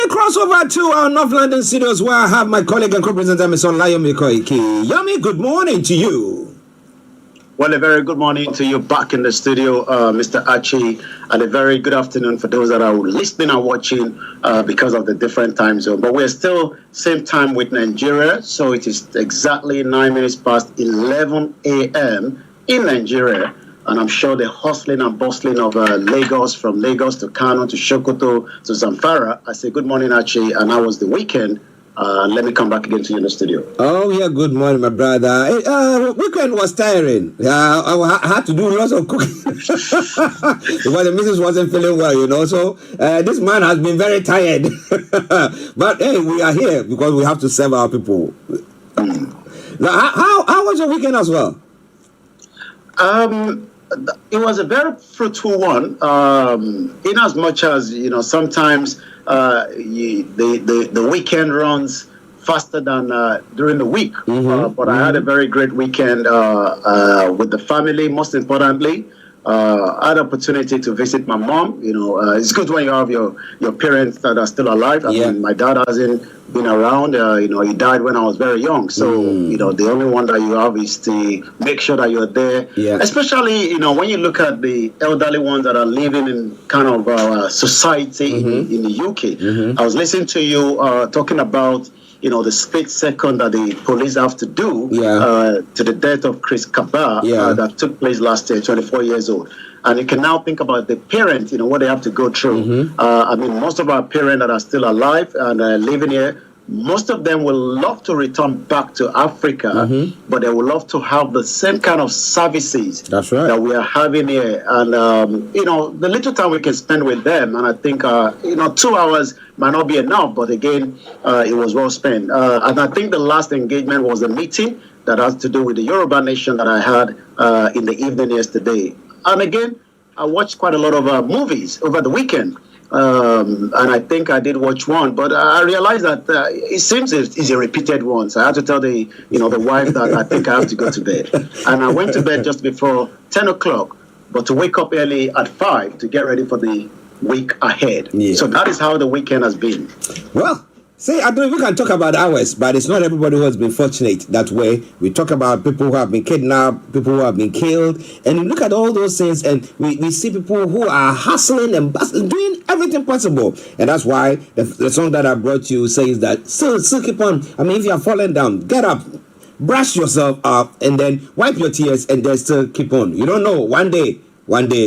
Crossover to our North London studios where I have my colleague and co-presenter, Mr. Olayomi Hrh. Yomi, good morning to you. Well, a very good morning to you back in the studio, Mr. Archie, and a very good afternoon for those that are listening and watching because of the different time zone. But we're still same time with Nigeria, so it is exactly 9 minutes past 11 a.m. in Nigeria. And I'm sure the hustling and bustling of Lagos, from Lagos to Kano to Sokoto to Zamfara. I say good morning, Archie, and how was the weekend? Let me come back again to you in the studio. Oh, yeah, good morning, my brother. Weekend was tiring. I had to do lots of cooking because the missus wasn't feeling well, you know. So this man has been very tired. But hey, we are here because we have to serve our people. Now, how was your weekend as well? It was a very fruitful one, in as much as, you know, sometimes the weekend runs faster than during the week. But I had a very great weekend with the family, most importantly. I had opportunity to visit my mom. You know, it's good when you have your parents that are still alive. I mean, my dad hasn't been around. You know, he died when I was very young. So, you know, the only one that you have is to make sure that you're there. Especially, you know, when you look at the elderly ones that are living in kind of society in the UK. I was listening to you talking about, you know, the split second that the police have to do to the death of Chris Kaba that took place last year, 24 years old. And you can now think about the parents, you know, what they have to go through. I mean, most of our parents that are still alive and living here, most of them will love to return back to Africa, but they will love to have the same kind of services that we are having here. And, you know, the little time we can spend with them, and I think, you know, 2 hours might not be enough, but again, it was well spent. And I think the last engagement was a meeting that has to do with the Yoruba nation that I had in the evening yesterday. And again, I watched quite a lot of movies over the weekend. And I think I did watch one, but I realized that it seems it's a repeated one. So I had to tell the wife that I think I have to go to bed. And I went to bed just before 10 o'clock, but to wake up early at 5 to get ready for the week ahead. So that is how the weekend has been. Well, see, I don't. We can talk about ours, but it's not everybody who has been fortunate that way. We talk about people who have been kidnapped, people who have been killed, and you look at all those things, and we see people who are hustling and bustling, doing everything possible. And that's why the song that I brought you says that still keep on. I mean, if you are falling down, get up, brush yourself up, and then wipe your tears, and then still keep on. You don't know, one day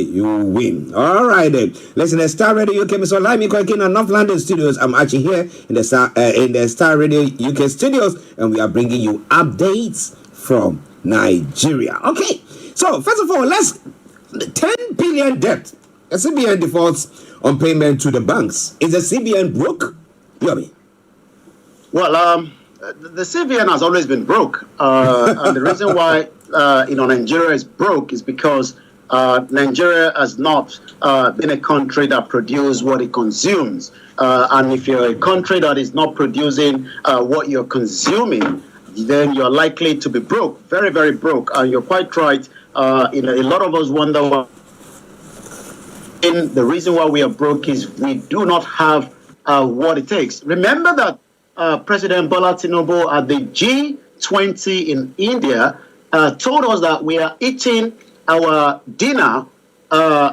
you will win. All right then. Listen, the Starr Radio UK, Mr. Olayomi Hrh in North London studios. I'm actually here in the Starr Radio UK studios, and we are bringing you updates from Nigeria. Okay, so first of all, let's 10 billion debt. The CBN defaults on payment to the banks. Is the CBN broke? Yomi. Well, the CBN has always been broke, and the reason why Nigeria is broke is because Nigeria has not been a country that produces what it consumes. And if you're a country that is not producing what you're consuming, then you're likely to be broke, very, very broke. And you're quite right. A lot of us wonder why. And the reason why we are broke is we do not have what it takes. Remember that President Bola Tinubu at the G20 in India told us that we are eating our dinner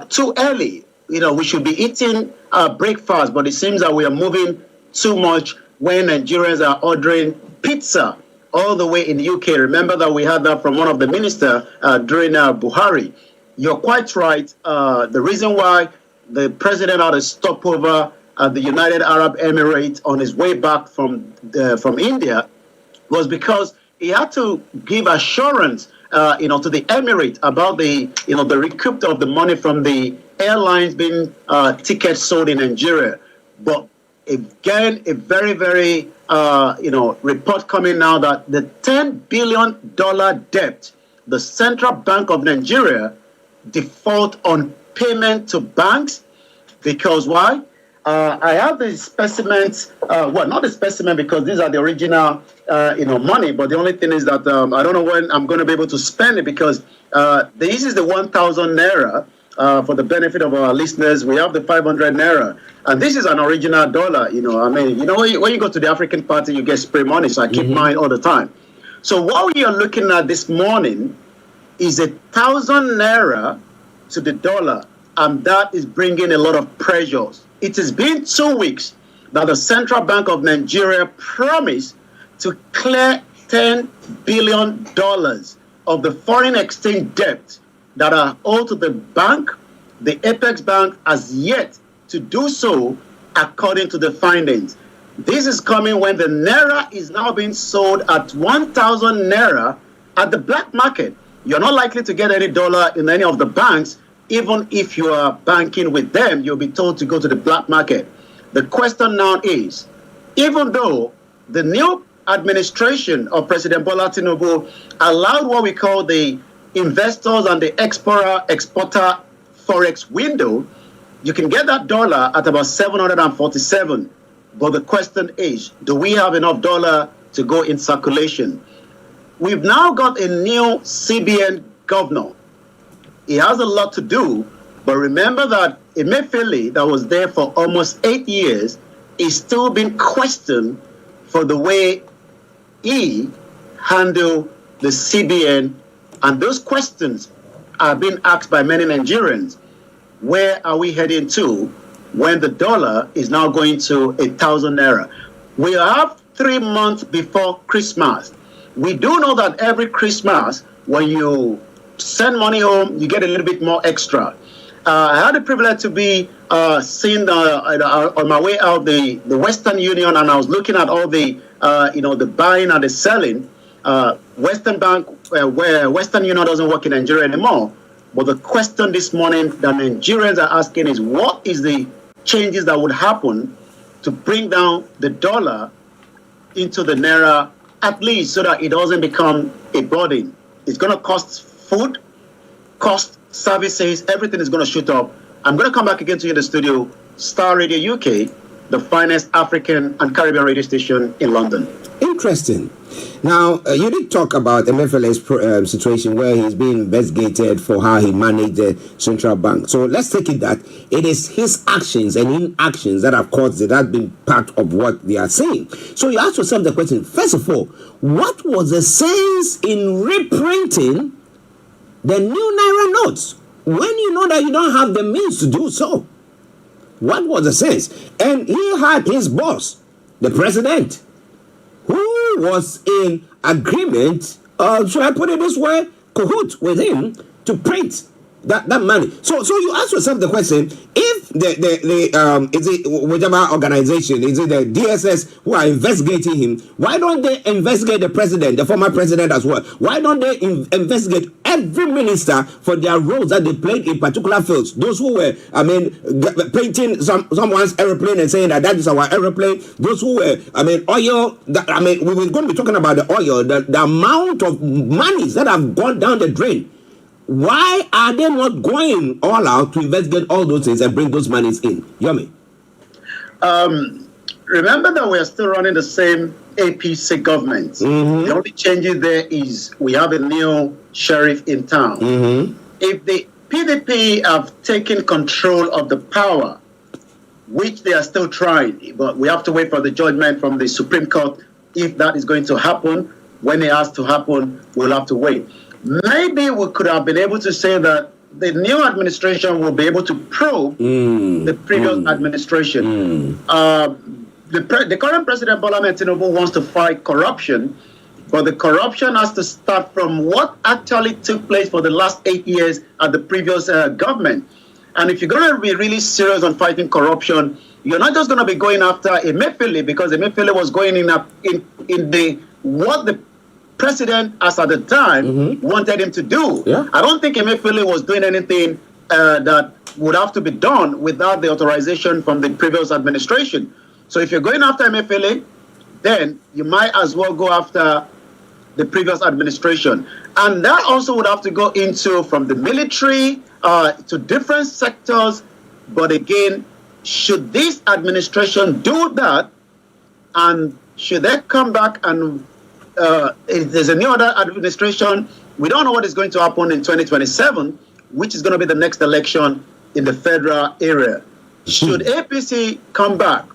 too early. You know, we should be eating breakfast, but it seems that we are moving too much when Nigerians are ordering pizza all the way in the UK. Remember that we had that from one of the ministers during Buhari. You're quite right. The reason why the president had a stopover at the United Arab Emirates on his way back from India was because he had to give assurance to the Emirates about the recoup of the money from the airlines being tickets sold in Nigeria. But again, a very, very, report coming now that the $10 billion debt, the Central Bank of Nigeria default on payment to banks, because why? I have the specimens, not the specimen because these are the original, money, but the only thing is that I don't know when I'm going to be able to spend it because this is the 1,000 naira for the benefit of our listeners, we have the 500 naira. And this is an original dollar, I mean, when you go to the African party, you get spray money, so I keep mine all the time. So what we are looking at this morning is 1,000 naira to the dollar, and that is bringing a lot of pressures. It has been 2 weeks that the Central Bank of Nigeria promised to clear $10 billion of the foreign exchange debt that are owed to the bank. The Apex Bank has yet to do so according to the findings. This is coming when the naira is now being sold at 1,000 naira at the black market. You're not likely to get any dollar in any of the banks. Even if you are banking with them, you'll be told to go to the black market. The question now is, even though the new administration of President Bola Tinubu allowed what we call the investors and the exporter forex window, you can get that dollar at about 747. But the question is, do we have enough dollar to go in circulation? We've now got a new CBN governor. He has a lot to do, but remember that Emefiele, that was there for almost 8 years, is still being questioned for the way he handled the CBN, and those questions are being asked by many Nigerians. Where are we heading to when the dollar is now going to 1,000 naira? We have 3 months before Christmas. We do know that every Christmas, when you send money home, you get a little bit more extra. I had the privilege to be seen on my way out the Western Union, and I was looking at all the the buying and the selling. Western Bank, where Western Union doesn't work in Nigeria anymore. But the question this morning that Nigerians are asking is, what is the changes that would happen to bring down the dollar into the naira, at least so that it doesn't become a burden? It's going to cost food, cost services, everything is going to shoot up. I'm going to come back again to you in the studio, Starr Radio UK, the finest African and Caribbean radio station in London. Interesting. Now, you did talk about Emefiele's situation where he's being investigated for how he managed the central bank. So let's take it that it is his actions and inactions that have caused it. That's been part of what they are saying. So you ask yourself the question, first of all, what was the sense in reprinting the new Naira notes when you know that you don't have the means to do so? What was the sense? And he had his boss, the president, who was in agreement, should I put it this way, cahoot with him to print that money. So you ask yourself the question, if the is it whichever organization, is it the DSS who are investigating him, why don't they investigate the president, the former president as well? Why don't they investigate every minister for their roles that they played in particular fields? Those who were, painting someone's aeroplane and saying that is our aeroplane. Those who were, oil. We were going to be talking about the oil, the amount of monies that have gone down the drain. Why are they not going all out to investigate all those things and bring those monies in? Yomi. Remember that we are still running the same APC government. Mm-hmm. The only changes there is we have a new sheriff in town. Mm-hmm. If the PDP have taken control of the power, which they are still trying, but we have to wait for the judgment from the Supreme Court if that is going to happen. When it has to happen, we'll have to wait. Maybe we could have been able to say that the new administration will be able to probe the previous administration. The current president, Bola Tinubu, wants to fight corruption, but the corruption has to start from what actually took place for the last 8 years at the previous government. And if you're going to be really serious on fighting corruption, you're not just going to be going after Emefiele, because Emefiele was going in what the president, as at the time, wanted him to do. Yeah. I don't think Emefiele was doing anything that would have to be done without the authorization from the previous administration. So if you're going after Emefiele, then you might as well go after the previous administration. And that also would have to go into from the military to different sectors. But again, should this administration do that, and should they come back and if there's a new other administration, we don't know what is going to happen in 2027, which is going to be the next election in the federal area. Should APC come back,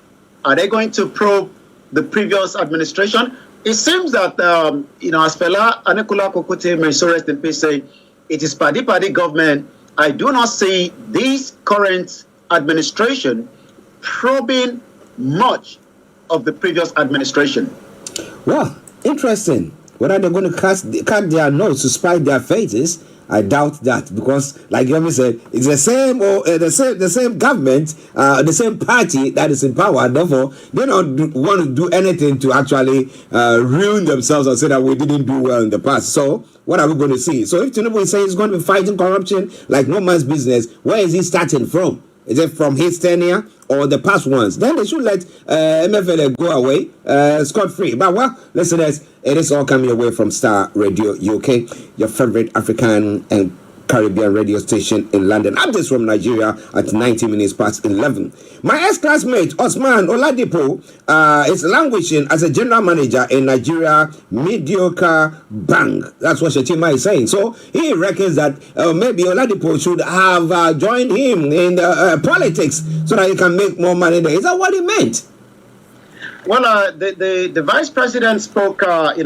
are they going to probe the previous administration? It seems that, as Fela Anikula Kokute, may so rest in peace, say, it is party government. I do not see this current administration probing much of the previous administration. Well, interesting. Whether they're going to cut their nose to spite their faces, I doubt that, because, like Yomi said, it's the same the same government, the same party that is in power. Therefore, they don't want to do anything to actually ruin themselves and say that we didn't do well in the past. So, what are we going to see? So, if Tinubu is saying he's going to be fighting corruption like no man's business, where is he starting from? Is it from his tenure or the past ones? Then they should let MFLA go away scot-free. But, well, listeners, it is all coming away from Starr Radio UK, your favorite African and Caribbean radio station in London. Updates from Nigeria at 90 minutes past 11. My ex-classmate, Osman Oladipo, is languishing as a general manager in Nigeria Mediocre Bank. That's what Shetima is saying. So he reckons that maybe Oladipo should have joined him in politics so that he can make more money there. Is that what he meant? Well, the vice president spoke,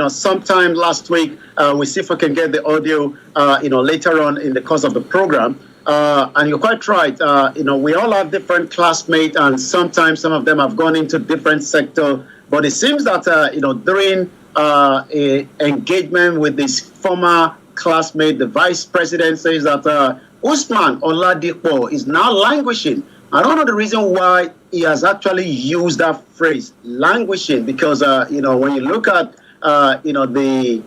sometime last week. We'll see if we can get the audio, later on in the course of the program. And you're quite right. We all have different classmates, and sometimes some of them have gone into different sectors. But it seems that, during engagement with this former classmate, the vice president says that Usman Oladipo is now languishing. I don't know the reason why he has actually used that phrase, languishing, because, when you look at, the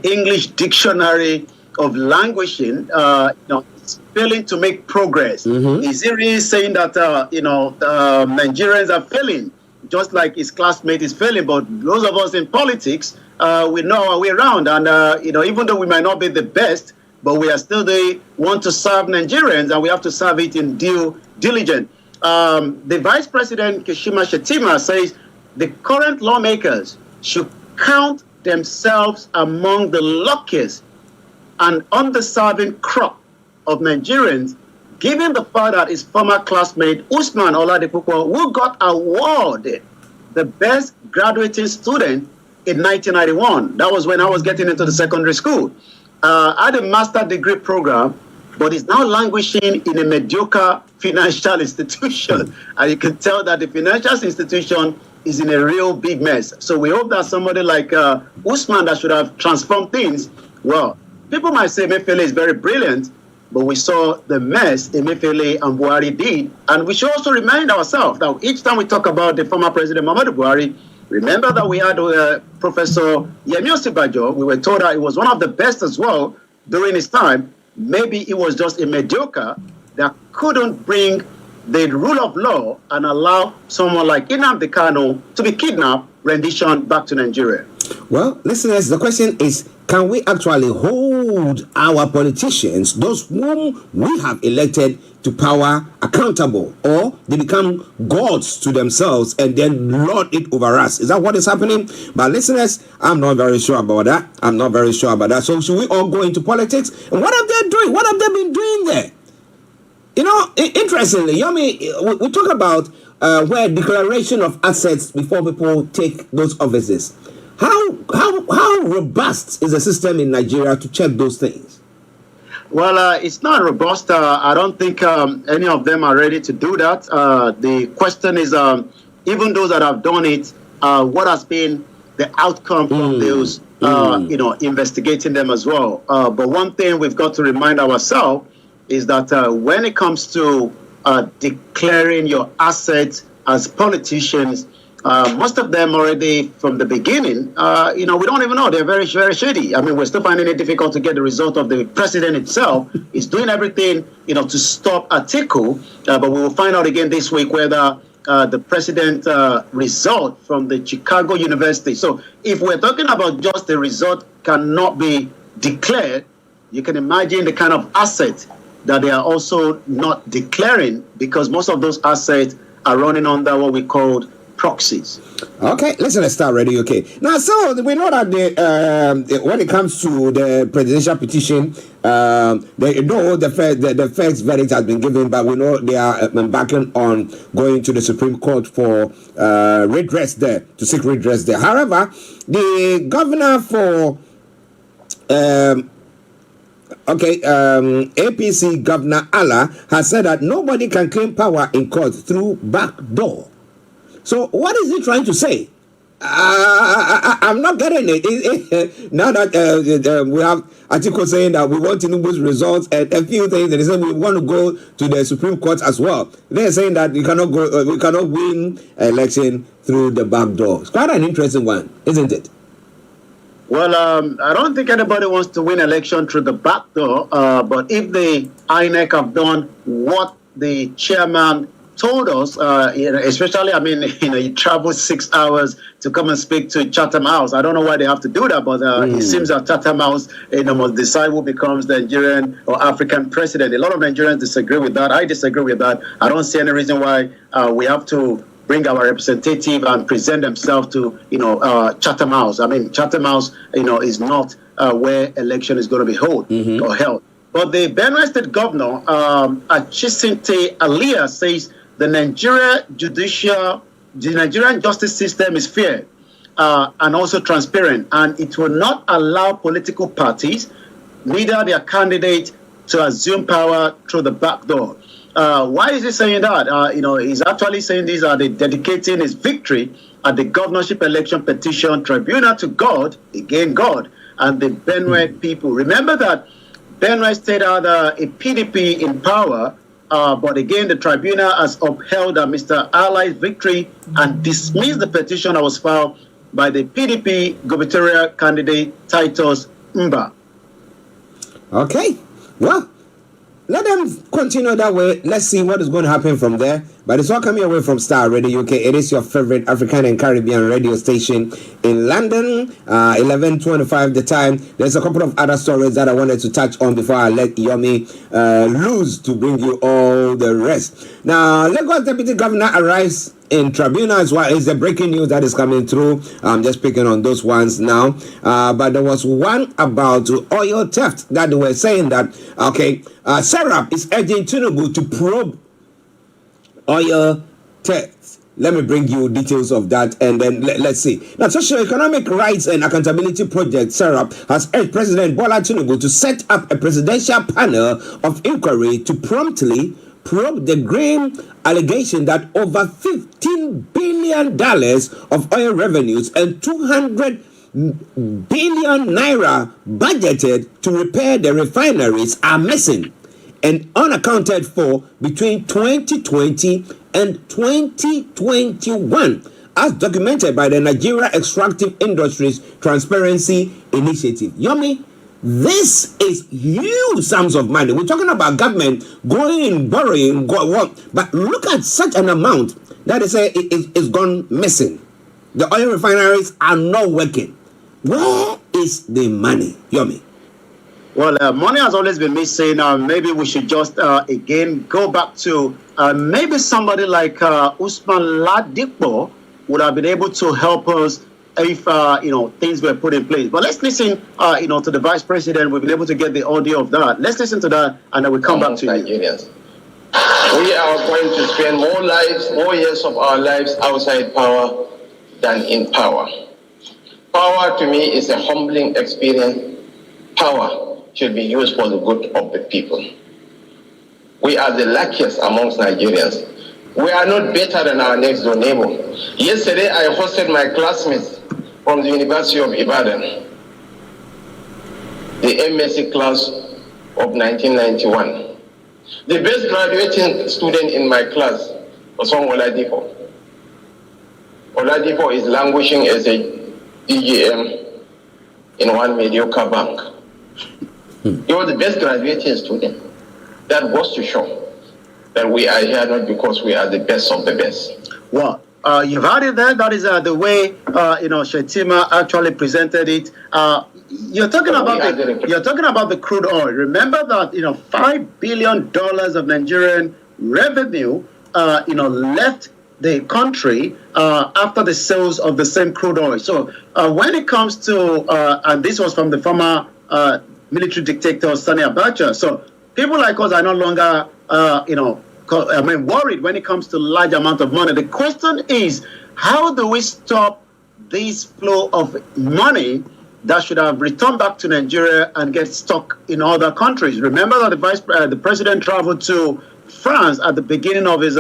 English dictionary of languishing, it's failing to make progress. Mm-hmm. Is he really saying that, Nigerians are failing, just like his classmate is failing? But those of us in politics, we know our way around. And, even though we might not be the best, but we are still want to serve Nigerians, and we have to serve it in due diligence. The Vice President, Kashima Shettima, says the current lawmakers should count themselves among the luckiest and underserving crop of Nigerians, given the fact that his former classmate, Usman Oladipo, who got awarded the best graduating student in 1991. That was when I was getting into the secondary school. Had a master's degree program, but is now languishing in a mediocre financial institution. And you can tell that the financial institution is in a real big mess. So we hope that somebody like Usman that should have transformed things, well, people might say Emefiele is very brilliant, but we saw the mess Emefiele and Buhari did. And we should also remind ourselves that each time we talk about the former president, Muhammadu Buhari, remember that we had Professor Yemi Osinbajo. We were told that he was one of the best as well during his time. Maybe it was just a mediocre that couldn't bring the rule of law and allow someone like Nnamdi Kanu to be kidnapped, rendition back to Nigeria. Well, listeners, the question is, can we actually hold our politicians, those whom we have elected to power, accountable, or they become gods to themselves and then lord it over us? Is that what is happening? But listeners, I'm not very sure about that. So should we all go into politics? And what have they doing? What have they been doing there? Interestingly, Yomi, we talk about where declaration of assets before people take those offices. How robust is the system in Nigeria to check those things? Well, it's not robust. I don't think any of them are ready to do that. The question is, even those that have done it, what has been the outcome from those, investigating them as well? But one thing we've got to remind ourselves is that when it comes to declaring your assets as politicians, most of them already from the beginning, we don't even know. They're very, very shady. I mean, we're still finding it difficult to get the result of the president itself. He's doing everything, to stop Atiku. But we will find out again this week whether the president result from the Chicago University. So if we're talking about just the result cannot be declared, you can imagine the kind of assets that they are also not declaring, because most of those assets are running under what we call proxies. Okay, listen to Starr Radio. Okay, now so we know that when it comes to the presidential petition, the first verdict has been given, but we know they are embarking on going to the Supreme Court for redress there, to seek redress there. However, the governor for APC Governor Allah has said that nobody can claim power in court through back door. So what is he trying to say? I'm not getting it. Now that we have articles saying that we want Tinubu's results and a few things, and they say we want to go to the Supreme Court as well. They're saying that we cannot go, we cannot win an election through the back door. It's quite an interesting one, isn't it? Well, I don't think anybody wants to win election through the back door. But if the INEC have done what the chairman told us, especially, he traveled 6 hours to come and speak to Chatham House. I don't know why they have to do that, but it seems that Chatham House, must decide who becomes the Nigerian or African president. A lot of Nigerians disagree with that. I disagree with that. I don't see any reason why we have to bring our representative and present themselves to, Chatham House. Chatham House, is not where election is going to be held. But the Benue State Governor, Archie Pallien, says the Nigerian justice system is fair and also transparent, and it will not allow political parties, neither their candidate, to assume power through the back door. Why is he saying that? He's actually saying these are dedicating his victory at the governorship election petition tribunal to God, again God, and the Benue people. Remember that Benue State had a PDP in power, but again, the tribunal has upheld Mr. Alai's victory and dismissed the petition that was filed by the PDP gubernatorial candidate Titus Mba. Okay, well, let them continue that way. Let's see what is going to happen from there. But it's all coming away from Starr Radio UK. It is your favorite African and Caribbean radio station in London. 11:25 the time. There's a couple of other stories that I wanted to touch on before I let Yomi loose to bring you all the rest. Now, Lagos Deputy Governor arrives in tribunal as well. Is the breaking news that is coming through. I'm just picking on those ones now. But there was one about oil theft that they were saying that, Sarah is urging Tinubu to probe oil theft. Let me bring you details of that, and then let's see. Now, Socio-Economic Rights and Accountability Project, SERAP, has urged President Bola Tinubu to set up a presidential panel of inquiry to promptly probe the grim allegation that over $15 billion of oil revenues and 200 billion naira budgeted to repair the refineries are missing and unaccounted for between 2020 and 2021, as documented by the Nigeria Extractive Industries Transparency Initiative. Yomi, this is huge sums of money. We're talking about government going, borrowing, but look at such an amount that is gone missing. The oil refineries are not working. Where is the money, Yomi? Well, money has always been missing. Maybe we should just again go back to maybe somebody like Usman Ladipo would have been able to help us if things were put in place. But let's listen to the vice president. We've been able to get the audio of that. Let's listen to that, and then we come back to Nigerians. We are going to spend more years of our lives outside power than in power. Power to me is a humbling experience. Power should be used for the good of the people. We are the luckiest amongst Nigerians. We are not better than our next door neighbor. Yesterday, I hosted my classmates from the University of Ibadan, the MSc class of 1991. The best graduating student in my class was from Oladipo. Oladipo is languishing as a DGM in one mediocre bank. He was the best graduating student. That goes to show that we are here not because we are the best of the best. Well, you've heard it there. That is the way Shetima actually presented it. You're talking about the crude oil. Remember that $5 billion of Nigerian revenue left the country after the sales of the same crude oil. So when it comes to, and this was from the former military dictator Sani Abacha, so people like us are no longer, worried when it comes to large amount of money. The question is, how do we stop this flow of money that should have returned back to Nigeria and get stuck in other countries? Remember that the president traveled to France at the beginning of his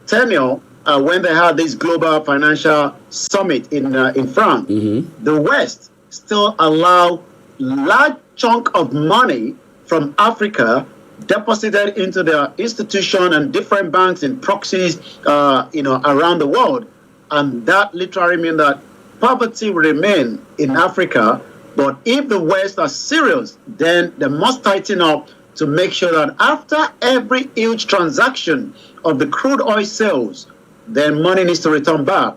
tenure when they had this global financial summit in France. Mm-hmm. The West still allow large chunk of money from Africa deposited into their institution and different banks and proxies, around the world, and that literally means that poverty will remain in Africa. But if the West are serious, then they must tighten up to make sure that after every huge transaction of the crude oil sales, then money needs to return back,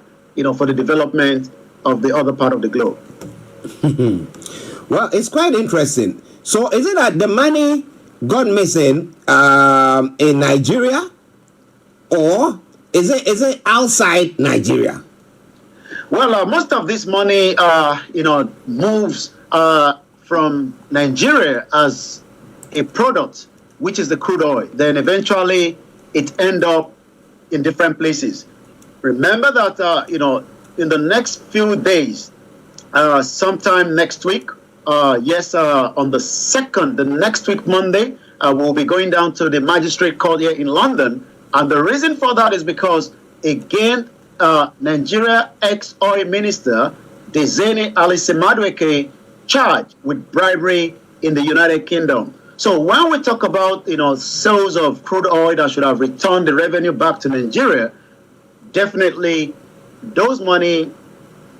for the development of the other part of the globe. Well, it's quite interesting. So is it that the money got missing in Nigeria, or is it outside Nigeria? Well, most of this money, moves from Nigeria as a product, which is the crude oil. Then eventually it end up in different places. Remember that, in the next few days, sometime next week, on the 2nd, the next week, Monday, we'll be going down to the magistrate court here in London. And the reason for that is because, again, Nigeria ex-oil minister, Dezeni Alice-Madueke, charged with bribery in the United Kingdom. So when we talk about, sales of crude oil that should have returned the revenue back to Nigeria, definitely those money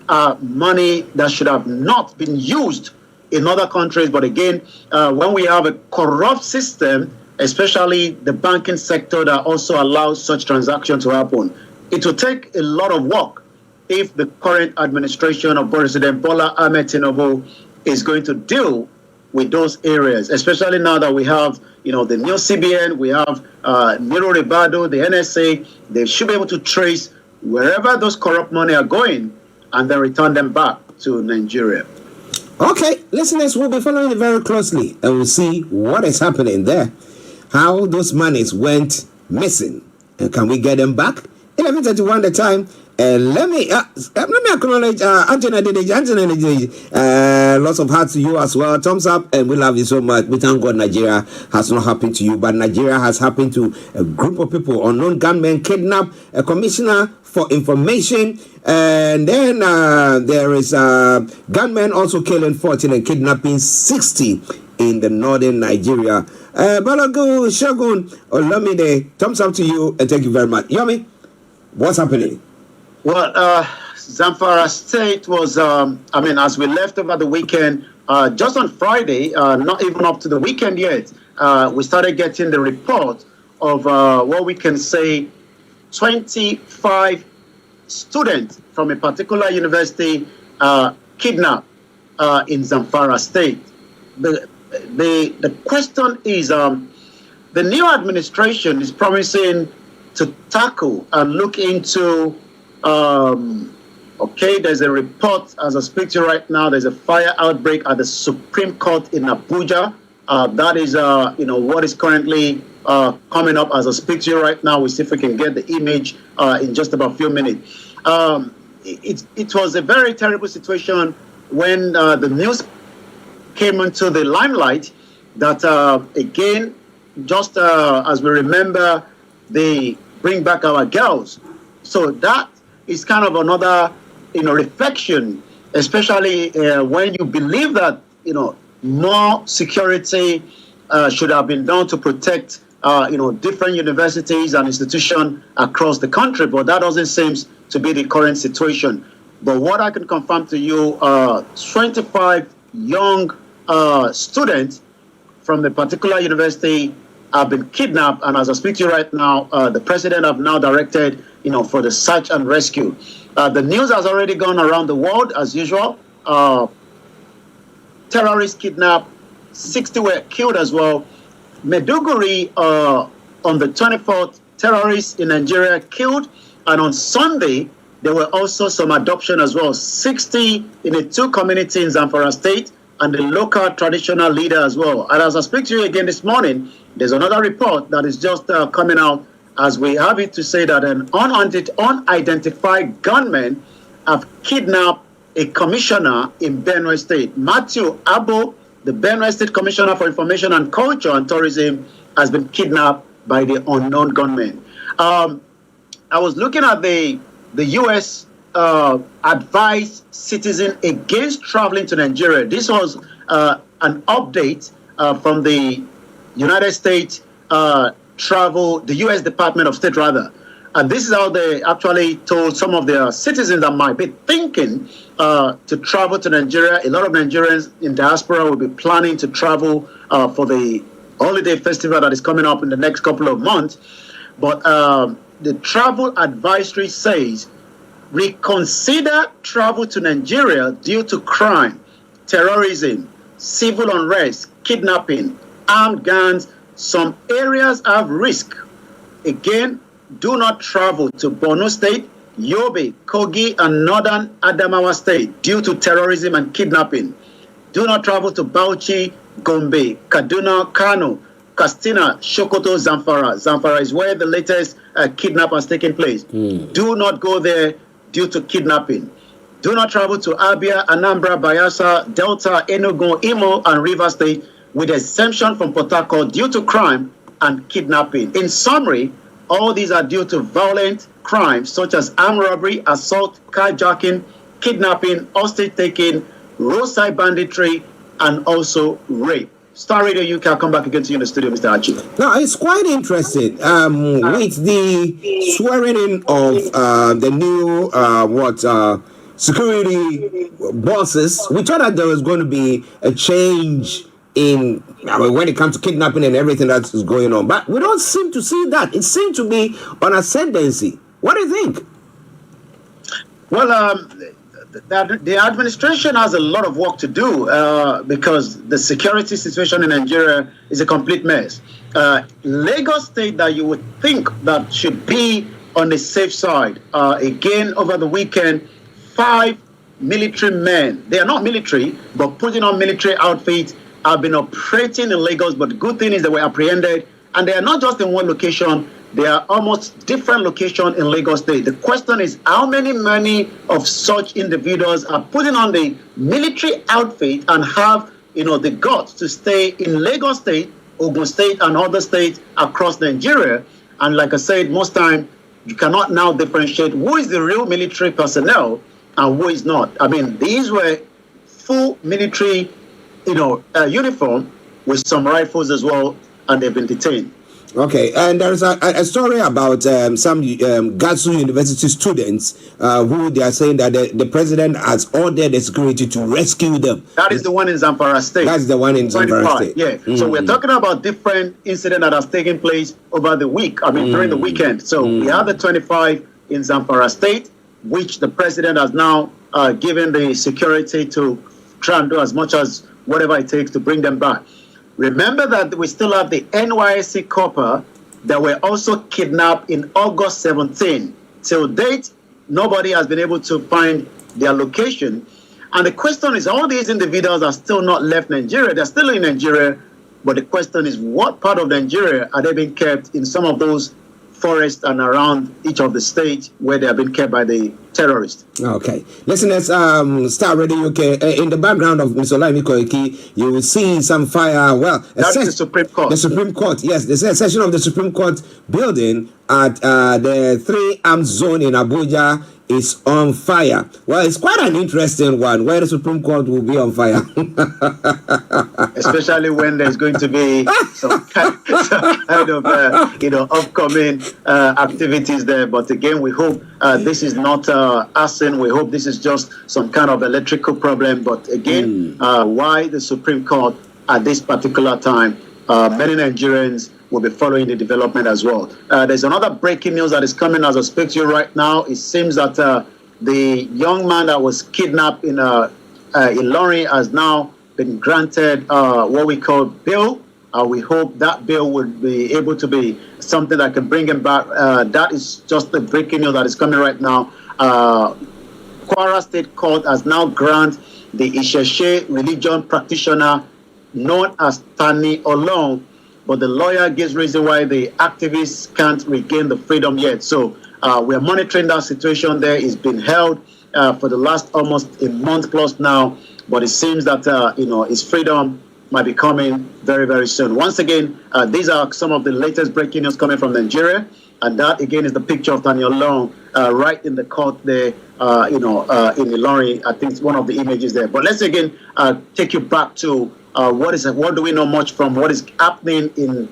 are money that should have not been used in other countries. But again, when we have a corrupt system, especially the banking sector that also allows such transactions to happen, it will take a lot of work if the current administration of President Bola Ahmed Tinubu is going to deal with those areas, especially now that we have, the new CBN, we have Niro Ribado, the NSA. They should be able to trace wherever those corrupt money are going and then return them back to Nigeria. Okay, listeners, we'll be following it very closely and we'll see what is happening there, how those monies went missing, and can we get them back? 11:31 the time. Let me acknowledge Anthony Adedeji. Lots of hearts to you as well. Thumbs up, and we love you so much. We thank God Nigeria has not happened to you, but Nigeria has happened to a group of people. Unknown gunmen kidnap a commissioner for information, and then there is gunmen also killing 14 and kidnapping 60 in the northern Nigeria. Balago Shogun Olamide, thumbs up to you, and thank you very much. Yomi, what's happening? Well, Zamfara State was, as we left over the weekend, just on Friday, not even up to the weekend yet, we started getting the report of what we can say 25 students from a particular university kidnapped in Zamfara State. The question is, the new administration is promising to tackle and look into there's a report as I speak to you right now. There's a fire outbreak at the Supreme Court in Abuja. That is, what is currently coming up as I speak to you right now. We see if we can get the image in just about a few minutes. It was a very terrible situation when the news came into the limelight that, again, just as we remember, they bring back our girls. So that is kind of another, reflection, especially when you believe that, more security should have been done to protect, different universities and institutions across the country. But that doesn't seem to be the current situation. But what I can confirm to you, 25 young students from the particular university have been kidnapped, and as I speak to you right now, the president have now directed, for the search and rescue. The news has already gone around the world as usual. Terrorists kidnapped, 60 were killed as well. Maiduguri on the 24th, terrorists in Nigeria killed And on Sunday, there were also some adoption as well, 60 in the 2 communities in Zamfara State, and the local traditional leader as well. And as I speak to you again this morning, there's another report that is just coming out as we have it to say that an unidentified gunman have kidnapped a commissioner in Benue State. Matthew Abo, the Benue State Commissioner for Information and Culture and Tourism, has been kidnapped by the unknown gunman. I was looking at the U.S. Advised citizen against traveling to Nigeria. This was an update from the United States the U.S. Department of State, rather. And this is how they actually told some of their citizens that might be thinking to travel to Nigeria. A lot of Nigerians in diaspora will be planning to travel for the holiday festival that is coming up in the next couple of months. But the travel advisory says, reconsider travel to Nigeria due to crime, terrorism, civil unrest, kidnapping, armed gangs. Some areas have risk. Again, do not travel to Borno State, Yobe, Kogi, and Northern Adamawa State due to terrorism and kidnapping. Do not travel to Bauchi, Gombe, Kaduna, Kano, Katsina, Sokoto, Zamfara. Zamfara is where the latest kidnap has taken place. Do not go there due to kidnapping. Do not travel to Abia, Anambra, Bayelsa, Delta, Enugu, Imo, and Rivers State with exemption from Port Harcourt due to crime and kidnapping. In summary, all these are due to violent crimes such as armed robbery, assault, carjacking, kidnapping, hostage taking, roadside banditry, and also rape. Starr Radio UK, I'll come back again to you in the studio, Mr. Archie. Now, it's quite interesting. With the swearing in of the new security bosses, we thought that there was going to be a change in when it comes to kidnapping and everything that is going on. But we don't seem to see that. It seems to be on ascendancy. What do you think? Well, the administration has a lot of work to do because the security situation in Nigeria is a complete mess. Lagos State, that you would think that should be on the safe side, again over the weekend, 5 military men, they are not military, but putting on military outfits, have been operating in Lagos. But the good thing is they were apprehended, and they are not just in one location. They are almost different locations in Lagos State. The question is, how many of such individuals are putting on the military outfit and have, the guts to stay in Lagos State, Ogun State, and other states across Nigeria? And like I said, most time you cannot now differentiate who is the real military personnel and who is not. I mean, these were full military, uniform with some rifles as well, and they've been detained. Okay, and there's a story about some Gatsu University students who they are saying that the president has ordered the security to rescue them. That is the one in Zamfara State. That's the one in Zamfara State. Yeah. So we're talking about different incident that has taken place over the week. I mean, during the weekend. So we have the 25 in Zamfara State, which the president has now given the security to try and do as much as whatever it takes to bring them back. Remember that we still have the NYSC copper that were also kidnapped in August 17. Till date, nobody has been able to find their location. And the question is, all these individuals are still not left Nigeria. They're still in Nigeria. But the question is, what part of Nigeria are they being kept in some of those forests and around each of the states where they have been kept by the terrorists? Okay. Listeners, Starr Radio UK, in the background of Mr. Olayomi Hrh, you will see some fire. Well, that's the Supreme Court. The Supreme Court, yes. There's a section of the Supreme Court building at the 3 Arms Zone in Abuja is on fire. Well, it's quite an interesting one where the Supreme Court will be on fire. Especially when there's going to be some kind of upcoming activities there. But again, we hope this is not arson. We hope this is just some kind of electrical problem. But again, why the Supreme Court at this particular time? Many Nigerians will be following the development as well. There's another breaking news that is coming as I speak to you right now. It seems that the young man that was kidnapped in Ilorin has now been granted what we call bail We hope that bill would be able to be something that can bring him back. That is just the breaking news that is coming right now. Kwara State Court has now granted the Isheshe religion practitioner known as Tani Olong, but the lawyer gives reason why the activists can't regain the freedom yet. So we are monitoring that situation there. It's been held for the last almost a month plus now, but it seems that his freedom might be coming very, very soon. Once again, these are some of the latest breaking news coming from Nigeria, and that again is the picture of Tani Olong right in the court there, in Ilorin. I think it's one of the images there. But let's again take you back to what do we know much from what is happening in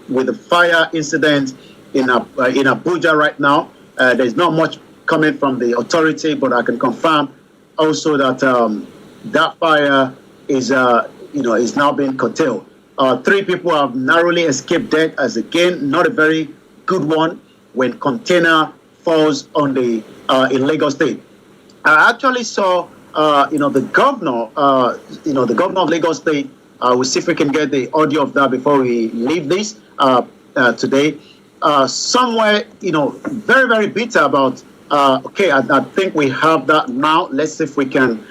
with the fire incident in Abuja right now. There's not much coming from the authority, but I can confirm also that that fire is is now being curtailed. 3 people have narrowly escaped death, as again not a very good one when container falls on the in Lagos State. I actually saw the governor of Lagos State. We'll see if we can get the audio of that before we leave this today. Somewhere, very, very bitter about, I think we have that now. Let's see if we can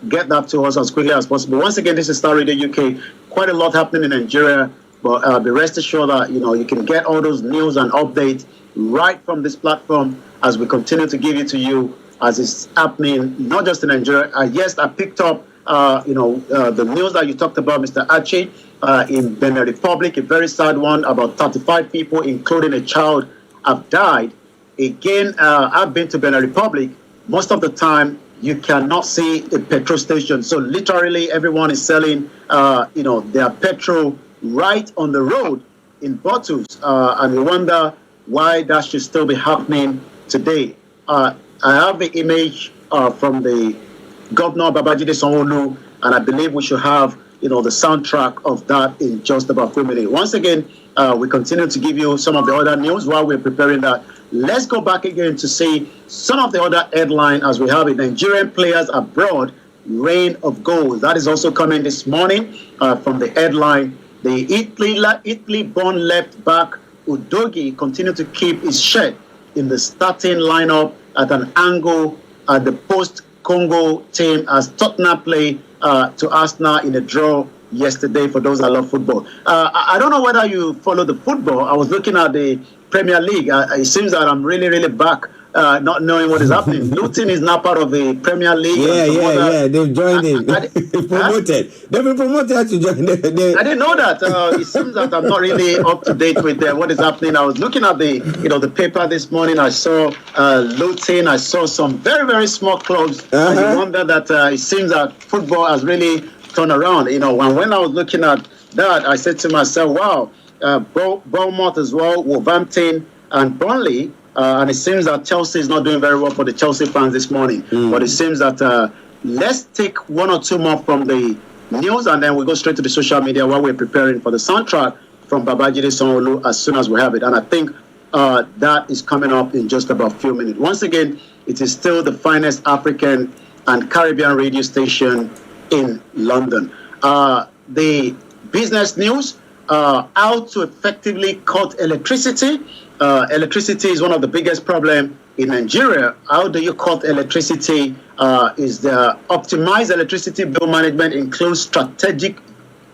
get that to us as quickly as possible. Once again, this is Starr Radio UK. Quite a lot happening in Nigeria, but be rest assured that, you can get all those news and updates right from this platform as we continue to give it to you as it's happening, not just in Nigeria. Yes, I picked up, the news that you talked about, Mr. Archie, in Benin Republic, a very sad one. About 35 people, including a child, have died. Again, I've been to Benin Republic. Most of the time, you cannot see a petrol station. So literally, everyone is selling, their petrol right on the road in bottles. And we wonder why that should still be happening today. I have the image from the Governor Babajide Sanwo-Olu, and I believe we should have, the soundtrack of that in just about a few minutes. Once again, we continue to give you some of the other news while we're preparing that. Let's go back again to see some of the other headlines as we have it. Nigerian players abroad, rain of goals. That is also coming this morning from the headline. The Italy-born left back Udogie continued to keep his shirt in the starting lineup at an angle at the post-Congo team as Tottenham play to Arsenal in a draw yesterday for those that love football. I don't know whether you follow the football. I was looking at the Premier League. It seems that I'm really, really back not knowing what is happening. Luton is now part of the Premier League. Yeah. They've joined in. Promoted. They've been promoted to join. I didn't know that. It seems that I'm not really up to date with what is happening. I was looking at the paper this morning. I saw Luton. I saw some very, very small clubs. And you wonder that it seems that football has really turned around. And when I was looking at that, I said to myself, wow, Bournemouth as well, Wolverhampton and Burnley. And it seems that Chelsea is not doing very well for the Chelsea fans this morning. But it seems that let's take one or two more from the news, and then we go straight to the social media while we're preparing for the soundtrack from Babajide Sanwo-Olu as soon as we have it. And I think that is coming up in just about a few minutes. Once again, it is still the finest African and Caribbean radio station in London. The business news, how to effectively cut electricity. Electricity is one of the biggest problems in Nigeria. How do you cut electricity? Is the optimized electricity bill management includes strategic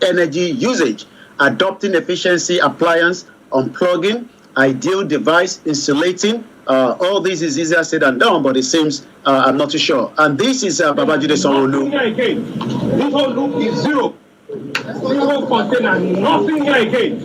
energy usage, adopting efficiency appliance, unplugging, ideal device, insulating. All this is easier said than done, but it seems I'm not too sure. And this is Babajide Sanwo-Olu. This whole loop is zero. Zero container, nothing here again.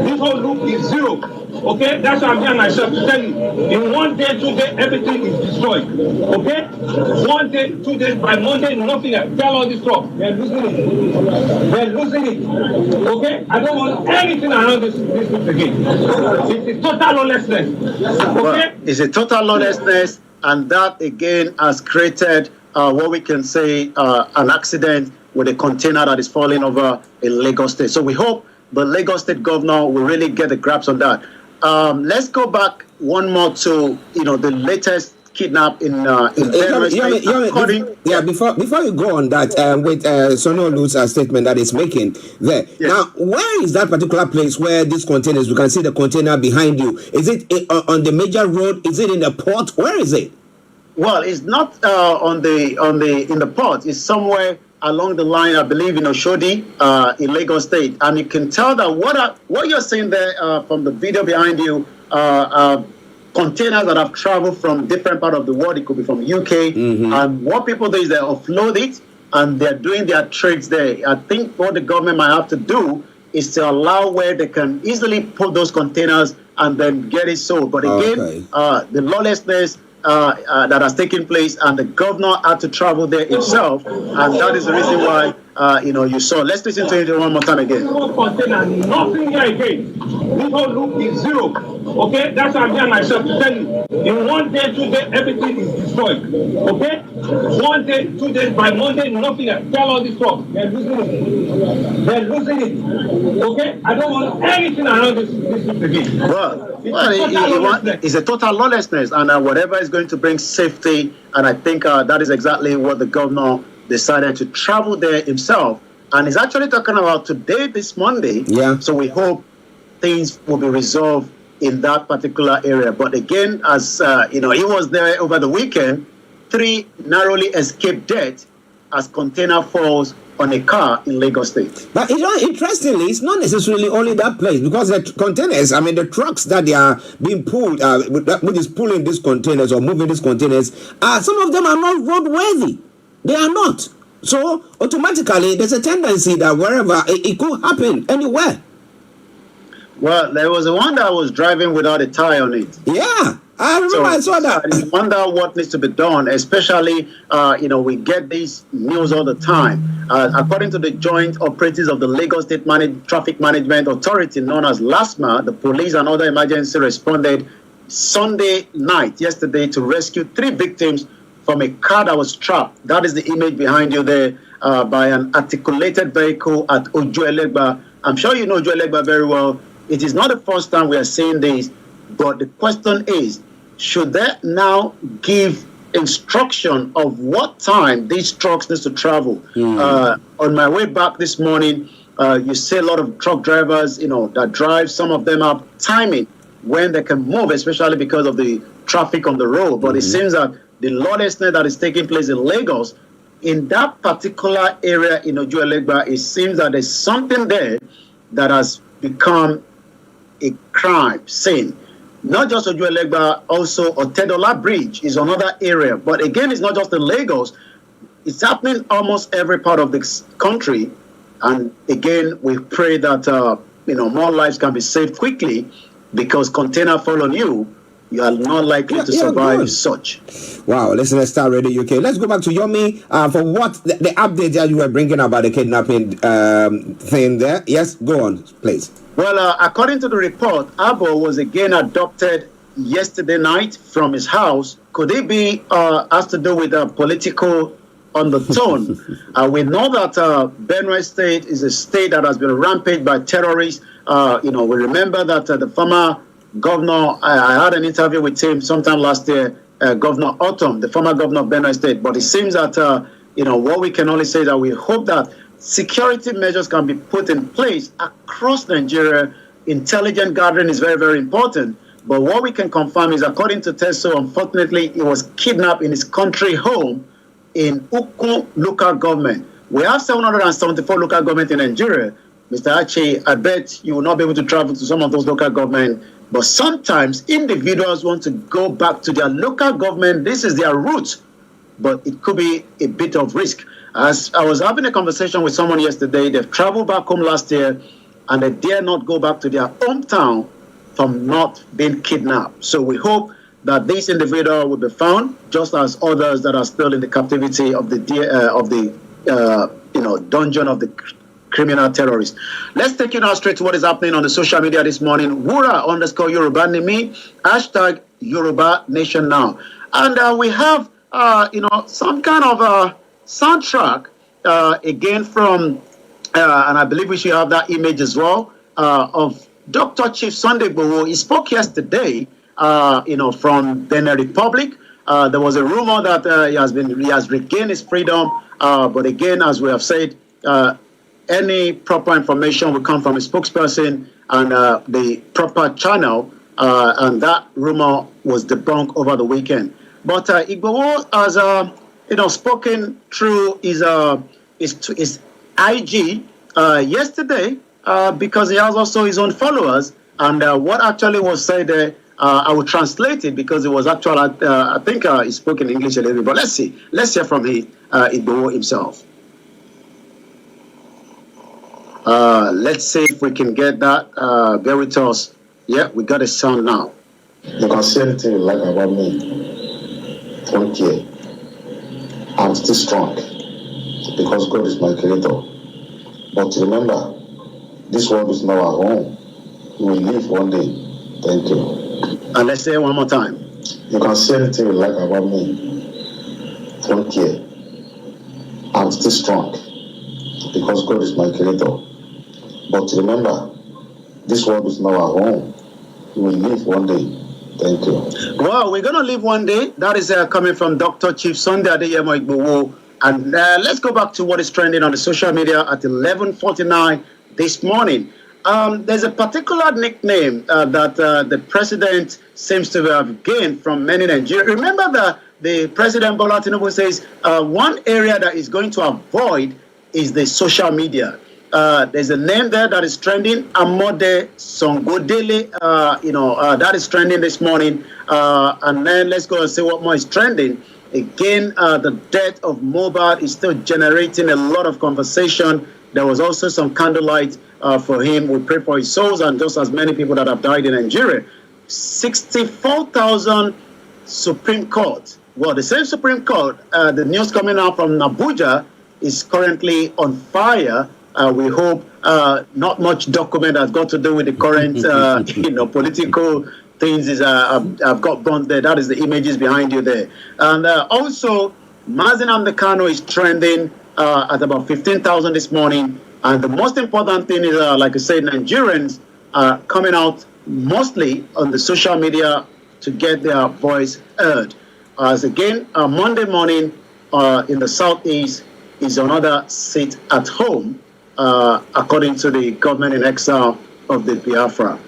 This whole loop is zero. Okay, that's what I'm telling myself to tell you. In 1 day, 2 days, everything is destroyed. Okay? 1 day, 2 days, by Monday, nothing else. Tell all this stuff. They're losing it. They're losing it. Okay? I don't want anything around this loop again. It's a total lawlessness. Okay? Well, it's a total lawlessness, and that again has created what we can say an accident with a container that is falling over in Lagos State. So we hope the Lagos State governor will really get the grasp on that. Let's go back one more to the latest kidnapped in Benue State. Before you go on that, with Sonolu's statement that is making there. Yes. Now, where is that particular place where these containers? You can see the container behind you. Is it on the major road? Is it in the port? Where is it? Well, it's not in the port. It's somewhere along the line, I believe, in Oshodi, in Lagos State, and you can tell that what you're seeing there from the video behind you. Containers that have traveled from different part of the world. It could be from UK. And what people do is they offload it and they're doing their trades there. I think what the government might have to do is to allow where they can easily put those containers and then get it sold. But again, the lawlessness that has taken place, and the governor had to travel there himself, and that is the reason why you saw. Let's listen to it one more time again. Container, nothing here again. This whole loop is zero. Okay, that's why I'm here myself to tell you. In 1 day, 2 days, everything is destroyed. Okay, 1 day, 2 days, by Monday, nothing else. Tell all this talk. They're losing it. They're losing it. Okay, I don't want anything around this again. Well, it's a total lawlessness, and whatever is going to bring safety, and I think that is exactly what the governor decided to travel there himself, and he's actually talking about today, this Monday. Yeah. So we hope things will be resolved in that particular area. But again, as he was there over the weekend, 3 narrowly escaped death as container falls on a car in Lagos State. But interestingly, it's not necessarily only that place, because the containers, the trucks that they are being pulled, which is pulling these containers or moving these containers, some of them are not roadworthy. They are not. So automatically, there's a tendency that wherever it could happen anywhere. Well, there was a one that was driving without a tire on it. Yeah. I remember I saw that. I wonder what needs to be done, especially, we get these news all the time. According to the joint operatives of the Lagos State Traffic Management Authority, known as LASMA, the police and other emergency responded Sunday night, yesterday, to rescue 3 victims from a car that was trapped. That is the image behind you there, by an articulated vehicle at Ojuelegba. I'm sure you know Ojuelegba very well. It is not the first time we are seeing this. But the question is, should they now give instruction of what time these trucks need to travel? On my way back this morning, you see a lot of truck drivers, that drive. Some of them are timing when they can move, especially because of the traffic on the road. But it seems that the lawlessness that is taking place in Lagos, in that particular area in Ojuelegba, it seems that there's something there that has become a crime scene. Not just Ojuelegba, also Otedola Bridge is another area. But again, it's not just in Lagos. It's happening almost every part of this country. And again, we pray that more lives can be saved quickly, because container fall on you, you are not likely to survive such. Wow, listen to Starr Radio UK. Let's go back to Yomi for what the update that you were bringing about the kidnapping thing there. Yes, go on, please. Well, according to the report, Abo was again adopted yesterday night from his house. Could it be has to do with a political undertone? We know that Benue State is a state that has been rampaged by terrorists. We remember that the former governor, I had an interview with him sometime last year, Governor Autumn, the former governor of Benue State. But it seems that, what we can only say that we hope that security measures can be put in place across Nigeria. Intelligent gathering is very, very important. But what we can confirm is, according to Teso, unfortunately, he was kidnapped in his country home in Ukun local government. We have 774 local government in Nigeria. Mr. Archie, I bet you will not be able to travel to some of those local government. But sometimes individuals want to go back to their local government. This is their route. But it could be a bit of risk. As I was having a conversation with someone yesterday, they've traveled back home last year, and they dare not go back to their hometown from not being kidnapped. So we hope that this individual will be found, just as others that are still in the captivity of the dungeon of the criminal terrorists. Let's take you now straight to what is happening on the social media this morning. Wura_Yoruba Nimi, hashtag Yoruba Nation Now. And we have, some kind of soundtrack again from, and I believe we should have that image as well, of Dr. Chief Sunday Igboho. He spoke yesterday, from Benin Republic, There was a rumor that he has regained his freedom, but again, as we have said, any proper information will come from a spokesperson and the proper channel, and that rumor was debunked over the weekend. But Igboho has, spoken through his IG yesterday because he has also his own followers. And what actually was said there, I will translate it because it was actual. I think he spoke in English a little bit. But let's see. Let's hear from Igboho himself. Let's see if we can get that. Bear with us. Yeah, we got a sound now. You can say anything you like about me. Don't care. I'm still strong because God is my creator. But remember, this world is not our home. We will live one day. Thank you. And let's say it one more time. You can say anything you like about me. Don't care. I'm still strong because God is my creator. But remember, this world is not our home. We will live one day. Thank you. Well, we're going to live one day. That is coming from Dr. Chief Sunday Adeyemo Igboho. And let's go back to what is trending on the social media at 11:49 this morning. There's a particular nickname that the president seems to have gained from many Nigerians. Remember that the President Bola Tinubu says one area that is going to avoid is the social media. There's a name there that is trending, Amode Songodele. That is trending this morning. And then let's go and see what more is trending. Again, the death of Mohbad is still generating a lot of conversation. There was also some candlelight for him. We pray for his souls and just as many people that have died in Nigeria. 64,000 Supreme Court. Well, the same Supreme Court, the news coming out from Abuja is currently on fire. We hope not much document has got to do with the current, political things I've got burnt there. That is the images behind you there. And also, Mazi Nnamdi Kanu is trending at about 15,000 this morning. And the most important thing is, like I said, Nigerians are coming out mostly on the social media to get their voice heard. As again, Monday morning in the southeast is another seat at home, according to the government in exile of the Biafra.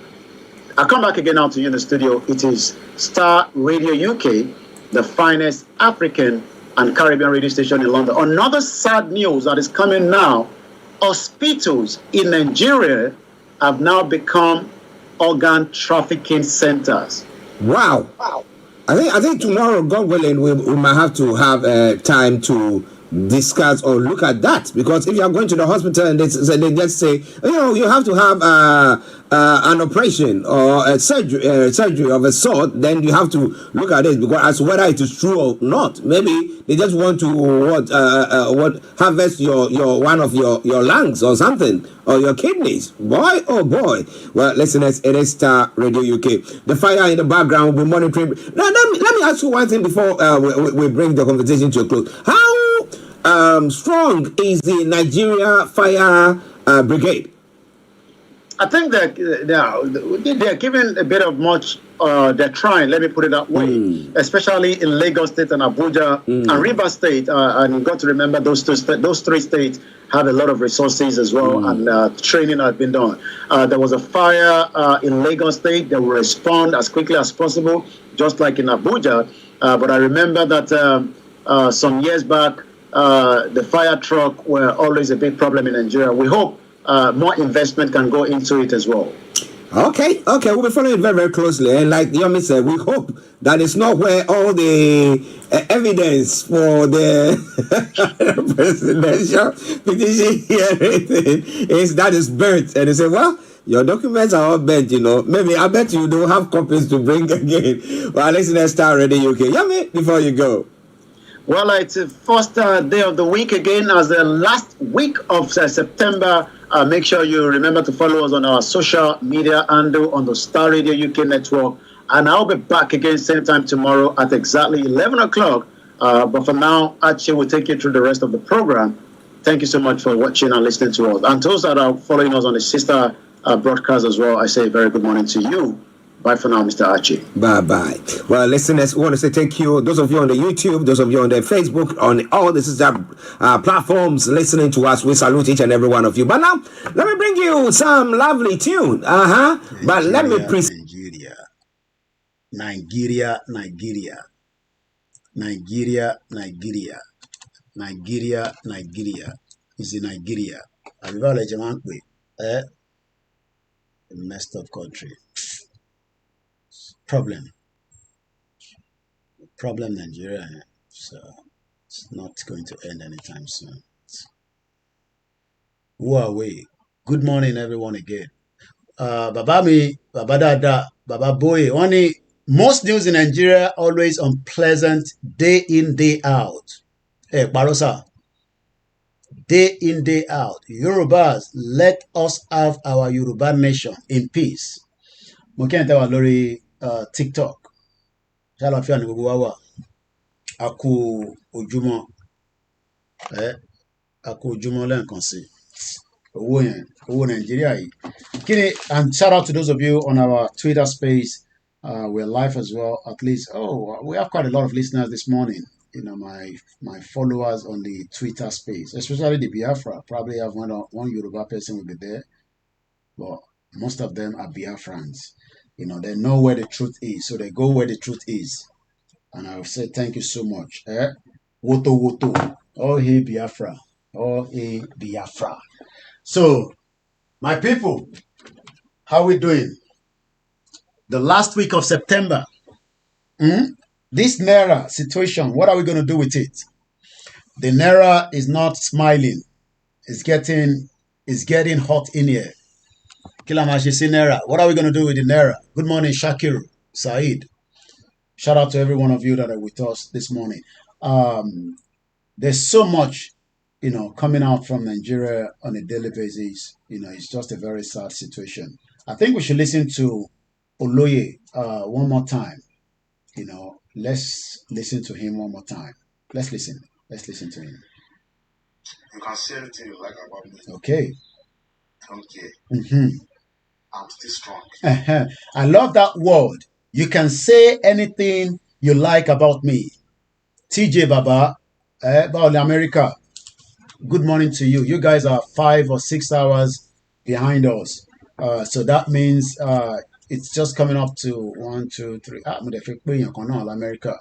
I'll come back again now to you in the studio. It is Starr Radio UK, the finest African and Caribbean radio station in London. Another sad news that is coming now, hospitals in Nigeria have now become organ trafficking centers. Wow. I think tomorrow, God willing, we might have to have time to discuss or look at that, because if you are going to the hospital and they just say, you have to have an operation or a surgery of a sort, then you have to look at it, because as whether it is true or not. Maybe they just want to harvest your one of your lungs or something, or your kidneys. Boy, oh boy. Well, listeners, it is Starr Radio UK. The fire in the background, we're monitoring. Now, let me ask you one thing before we bring the conversation to a close. How strong is the Nigeria Fire Brigade? I think that they're giving a bit of much. They're trying. Let me put it that way. Especially in Lagos State and Abuja and Rivers State. And you've got to remember those three states have a lot of resources as well, and training has been done. There was a fire in Lagos State. They will respond as quickly as possible, just like in Abuja. But I remember that some years back, the fire truck were always a big problem in Nigeria. We hope more investment can go into it as well. Okay, we'll be following it very, very closely. And like Yomi said, we hope that it's not where all the evidence for the presidential petition hearing is burnt. And they say, well, your documents are all bent, Maybe I bet you don't have copies to bring again. Well, let's Starr Radio UK. Yomi, before you go. Well, it's the first day of the week again, as the last week of September. Make sure you remember to follow us on our social media handle on the Starr Radio UK network. And I'll be back again same time tomorrow at exactly 11 o'clock. But for now, Archie will take you through the rest of the program. Thank you so much for watching and listening to us. And those that are following us on the sister broadcast as well, I say a very good morning to you. Bye for now, Mr. Archie. Bye-bye. Well, listeners, we want to say thank you. Those of you on the YouTube, those of you on the Facebook, on all the platforms listening to us, we salute each and every one of you. But now, let me bring you some lovely tune. But let me Nigeria is in Nigeria. A messed up country. Problem Nigeria. So it's not going to end anytime soon. Who are we? Good morning, everyone, again. Baba mi, Baba Dada, Baba Boy. Only most news in Nigeria always unpleasant day in, day out. Hey, Barosa. Day in, day out. Yorubas, let us have our Yoruba nation in peace. Mo kí n tẹ́ wà lórí TikTok. Ṣàlàfíà ni gbogbo wa wà. A kú ojúmọ́. A kú ojúmọ́ lẹ́ẹ̀kan sí. Owó Nigeria yìí. And shout out to those of you on our Twitter space. We're live as well. At least, we have quite a lot of listeners this morning. You know, my followers on the Twitter space, especially the Biafra. Probably have one Yoruba person will be there, but most of them are Biafrans. You know, they know where the truth is, so they go where the truth is. And I will say thank you so much. Woto. Oh, hey Biafra. Oh, hey Biafra. So, my people, how we doing? The last week of September. This Naira situation, what are we going to do with it? The Naira is not smiling. It's getting hot in here. Kilamashi Naira. What are we going to do with the Naira? Good morning, Shakiru, Said. Shout out to every one of you that are with us this morning. There's so much, you know, coming out from Nigeria on a daily basis. You know, it's just a very sad situation. I think we should listen to Oloye one more time. You know, let's listen to him one more time. Let's listen to him. You can say anything you like about me. Okay. Okay. I'm still strong. I love that word. You can say anything you like about me. TJ Baba, about America. Good morning to you. You guys are 5 or 6 hours behind us. So that means it's just coming up to 1, 2, 3. America.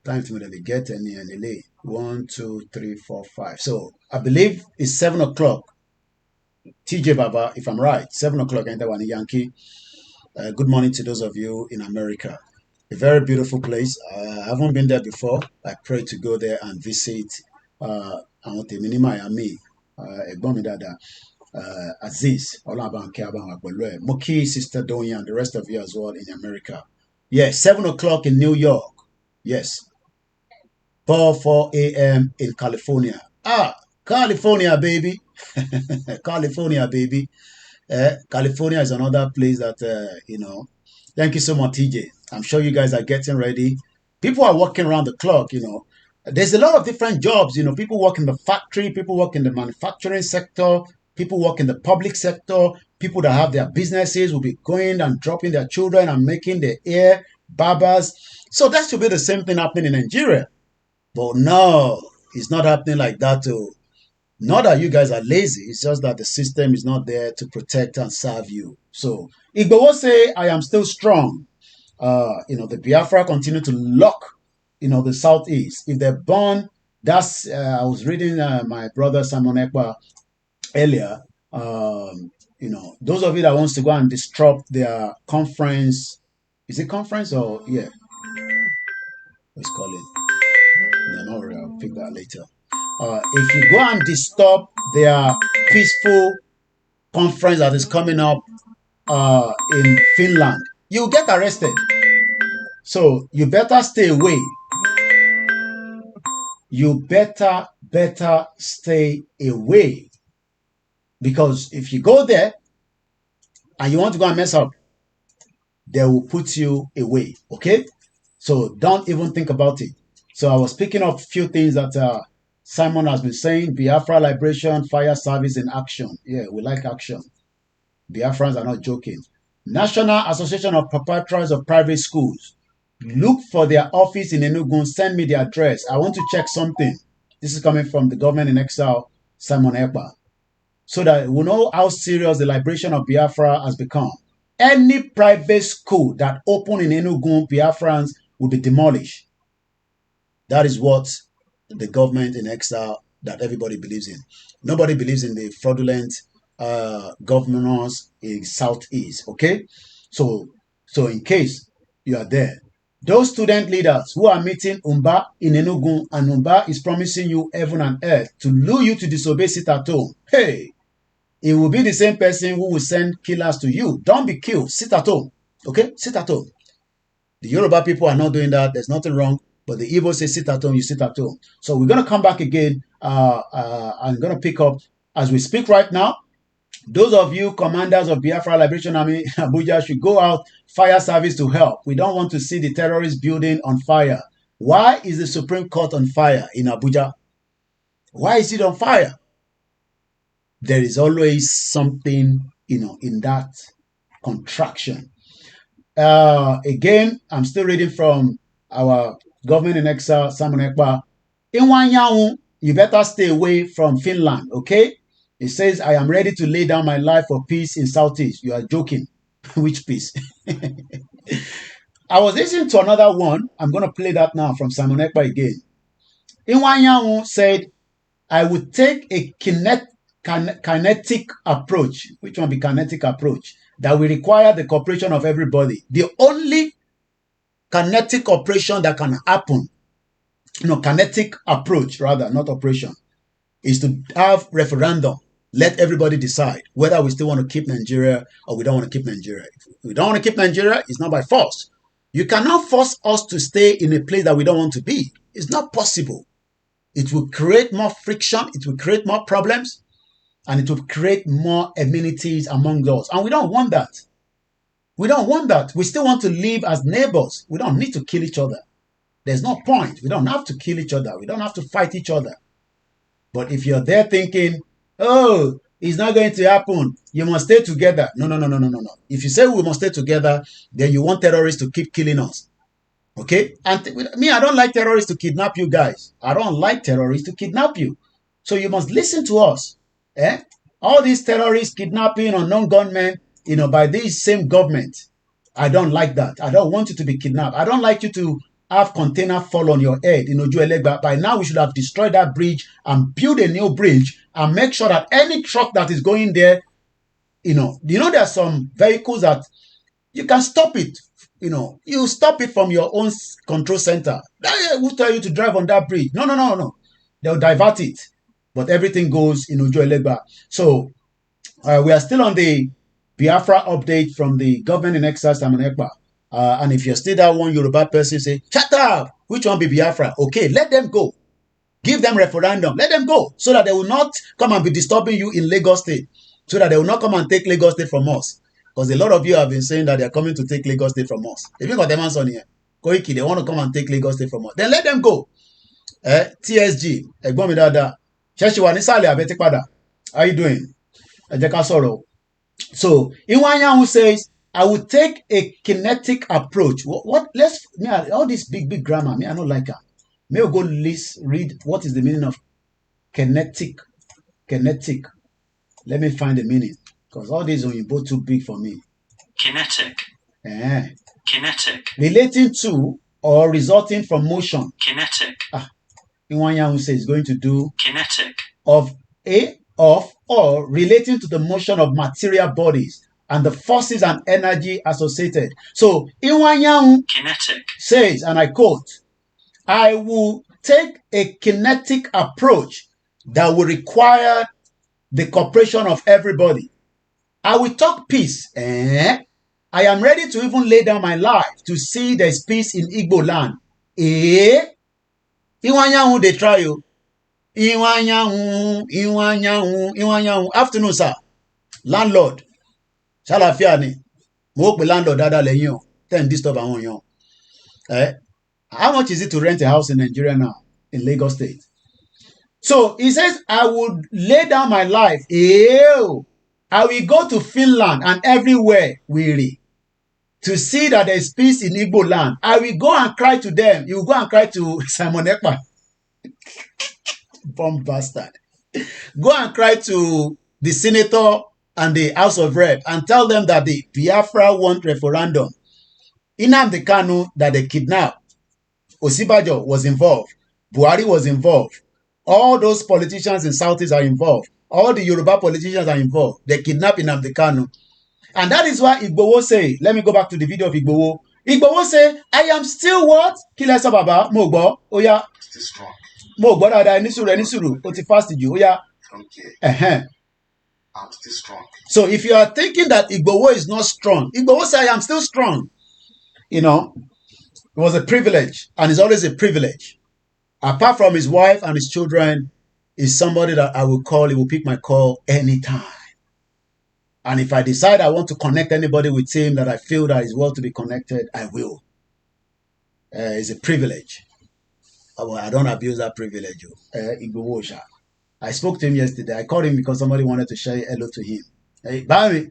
Time to get any 1, 2, 3, 4, 5. So I believe it's 7 o'clock. TJ Baba, if I'm right, 7 o'clock. Yankee. Good morning to those of you in America. A very beautiful place. I haven't been there before. I pray to go there and visit. Miami, Aziz, Moki, Sister Donya, and the rest of you as well in America. Yes, 7 o'clock in New York. Yes. 4 a.m. in California. California, baby. California, baby. California is another place that, you know. Thank you so much, TJ. I'm sure you guys are getting ready. People are working around the clock, you know. There's a lot of different jobs, you know. People work in the factory, people work in the manufacturing sector, people work in the public sector, people that have their businesses will be going and dropping their children and making their hair, barbers. So that should be the same thing happening in Nigeria. But no, it's not happening like that too. Not that you guys are lazy, it's just that the system is not there to protect and serve you. So, Igbo say, I am still strong. You know, the Biafra continue to lock, you know, the southeast. If they're born, that's, I was reading my brother Simon Ekpa earlier, you know, those of you that wants to go and disrupt their conference, is it conference or, yeah, let's call it. No, not really, I'll pick that later. If you go and disturb their peaceful conference that is coming up in Finland, you'll get arrested. So you better stay away. You better stay away. Because if you go there and you want to go and mess up, they will put you away. Okay? So don't even think about it. So I was picking up a few things that Simon has been saying. Biafra liberation, fire service in action. Yeah, we like action. Biafrans are not joking. National Association of Proprietors of Private Schools. Look for their office in Enugu. Send me the address. I want to check something. This is coming from the government in exile, Simon Ekpa, so that we know how serious the liberation of Biafra has become. Any private school that open in Enugu, Biafrans will be demolished. That is what the government in exile that everybody believes in. Nobody believes in the fraudulent governors in Southeast. Okay, so in case you are there, those student leaders who are meeting Umba in Enugu, and Umba is promising you heaven and earth to lure you to disobey, sit at home. Hey, it will be the same person who will send killers to you. Don't be killed. Sit at home. Okay, sit at home. The Yoruba people are not doing that. There's nothing wrong. But the Igbo say sit at home, you sit at home. So we're going to come back again. I'm going to pick up as we speak right now. Those of you commanders of Biafra Liberation Army Abuja should go out, fire service to help. We don't want to see the terrorist building on fire. Why is the Supreme Court on fire in Abuja? Why is it on fire? There is always something, in that contraction. Again, I'm still reading from our government in exile, Simon Ekpa. Inwanyawu, you better stay away from Finland, okay? It says, I am ready to lay down my life for peace in Southeast. You are joking. Which peace? I was listening to another one. I'm going to play that now from Simon Ekpa again. Inwanyawu said, I would take a kinetic approach. Which one be kinetic approach? That will require the cooperation of everybody. The only kinetic operation that can happen, kinetic approach rather, not operation, is to have referendum. Let everybody decide whether we still want to keep Nigeria or we don't want to keep Nigeria. If we don't want to keep Nigeria, it's not by force. You cannot force us to stay in a place that we don't want to be. It's not possible. It will create more friction. It will create more problems. And it will create more amenities among us. And we don't want that. We don't want that. We still want to live as neighbors. We don't need to kill each other. There's no point. We don't have to kill each other. We don't have to fight each other. But if you're there thinking, oh, it's not going to happen, you must stay together. No. If you say we must stay together, then you want terrorists to keep killing us. Okay? And me, I don't like terrorists to kidnap you guys. I don't like terrorists to kidnap you. So you must listen to us. All these terrorists kidnapping unknown gunmen, by this same government. I don't like that. I don't want you to be kidnapped. I don't like you to have container fall on your head in Ojuelegba. By now, we should have destroyed that bridge and build a new bridge and make sure that any truck that is going there, there are some vehicles that you can stop it. You stop it from your own control center. They will tell you to drive on that bridge. No. They'll divert it. But everything goes in Ojuelegba. So we are still on the Biafra update from the government in exile, Simon Ekpa. And if you're still that one Yoruba person, say, shut up! Which one be Biafra? Okay, let them go. Give them referendum. Let them go. So that they will not come and be disturbing you in Lagos State. So that they will not come and take Lagos State from us. Because a lot of you have been saying that they're coming to take Lagos State from us. If you got them on here, Koiki, they want to come and take Lagos State from us. Then let them go. TSG, ẹ̀gbọ́n mi dáadáa. Ṣẹ́ṣì wà nísàlẹ̀ àbẹ́tí padà. How you doing? Ẹ jẹ́ ká sọ̀rọ̀. So, Inwanyahu says, I would take a kinetic approach. All this big grammar, I don't like it. May I go read what is the meaning of kinetic. Let me find the meaning. Because all these are both too big for me. Kinetic. Kinetic. Relating to or resulting from motion. Kinetic. Inwanyahu says going to do kinetic of or relating to the motion of material bodies and the forces and energy associated. So Inwanyahu kinetic says, and I quote, I will take a kinetic approach that will require the cooperation of everybody. I will talk peace. I am ready to even lay down my life to see there's peace in Igbo land. Inwanyahu, they try you. Inwanyahu. Afternoon, sir. Landlord. Ṣàlàáfíà ni. Mo pe landlord dáadáa lẹ́yìn o. Ten disturb àwọn èèyàn. How much is it to rent a house in Nigeria now? In Lagos State. So he says, I would lay down my life. I will go to Finland and everywhere, weary, to see that there is peace in Igbo land. I will go and cry to them. You will go and cry to Simon Ekpa. Bomb bastard. Go and cry to the senator and the House of Rep and tell them that the Biafra want referendum. Nnamdi Kanu that they kidnapped. Osibajo was involved. Buhari was involved. All those politicians in Southeast are involved. All the Yoruba politicians are involved. They kidnapped Nnamdi Kanu. And that is why Igboho say, let me go back to the video of Igboho. Igboho say, I am still what? Kile so baba, mo gbo, oya. Still strong. Mo gbo dada, ẹni sùúrù, ó ti fast ju, oya. Okay. I'm still strong. So if you are thinking that Igboho is not strong, Igboho say, I am still strong. You know, it was a privilege, and it's always a privilege. Apart from his wife and his children, is somebody that I will call, he will pick my call anytime. And if I decide I want to connect anybody with him that I feel that is well to be connected, I will. It's a privilege. I don't abuse that privilege. I spoke to him yesterday. I called him because somebody wanted to say hello to him. Hey, Bami,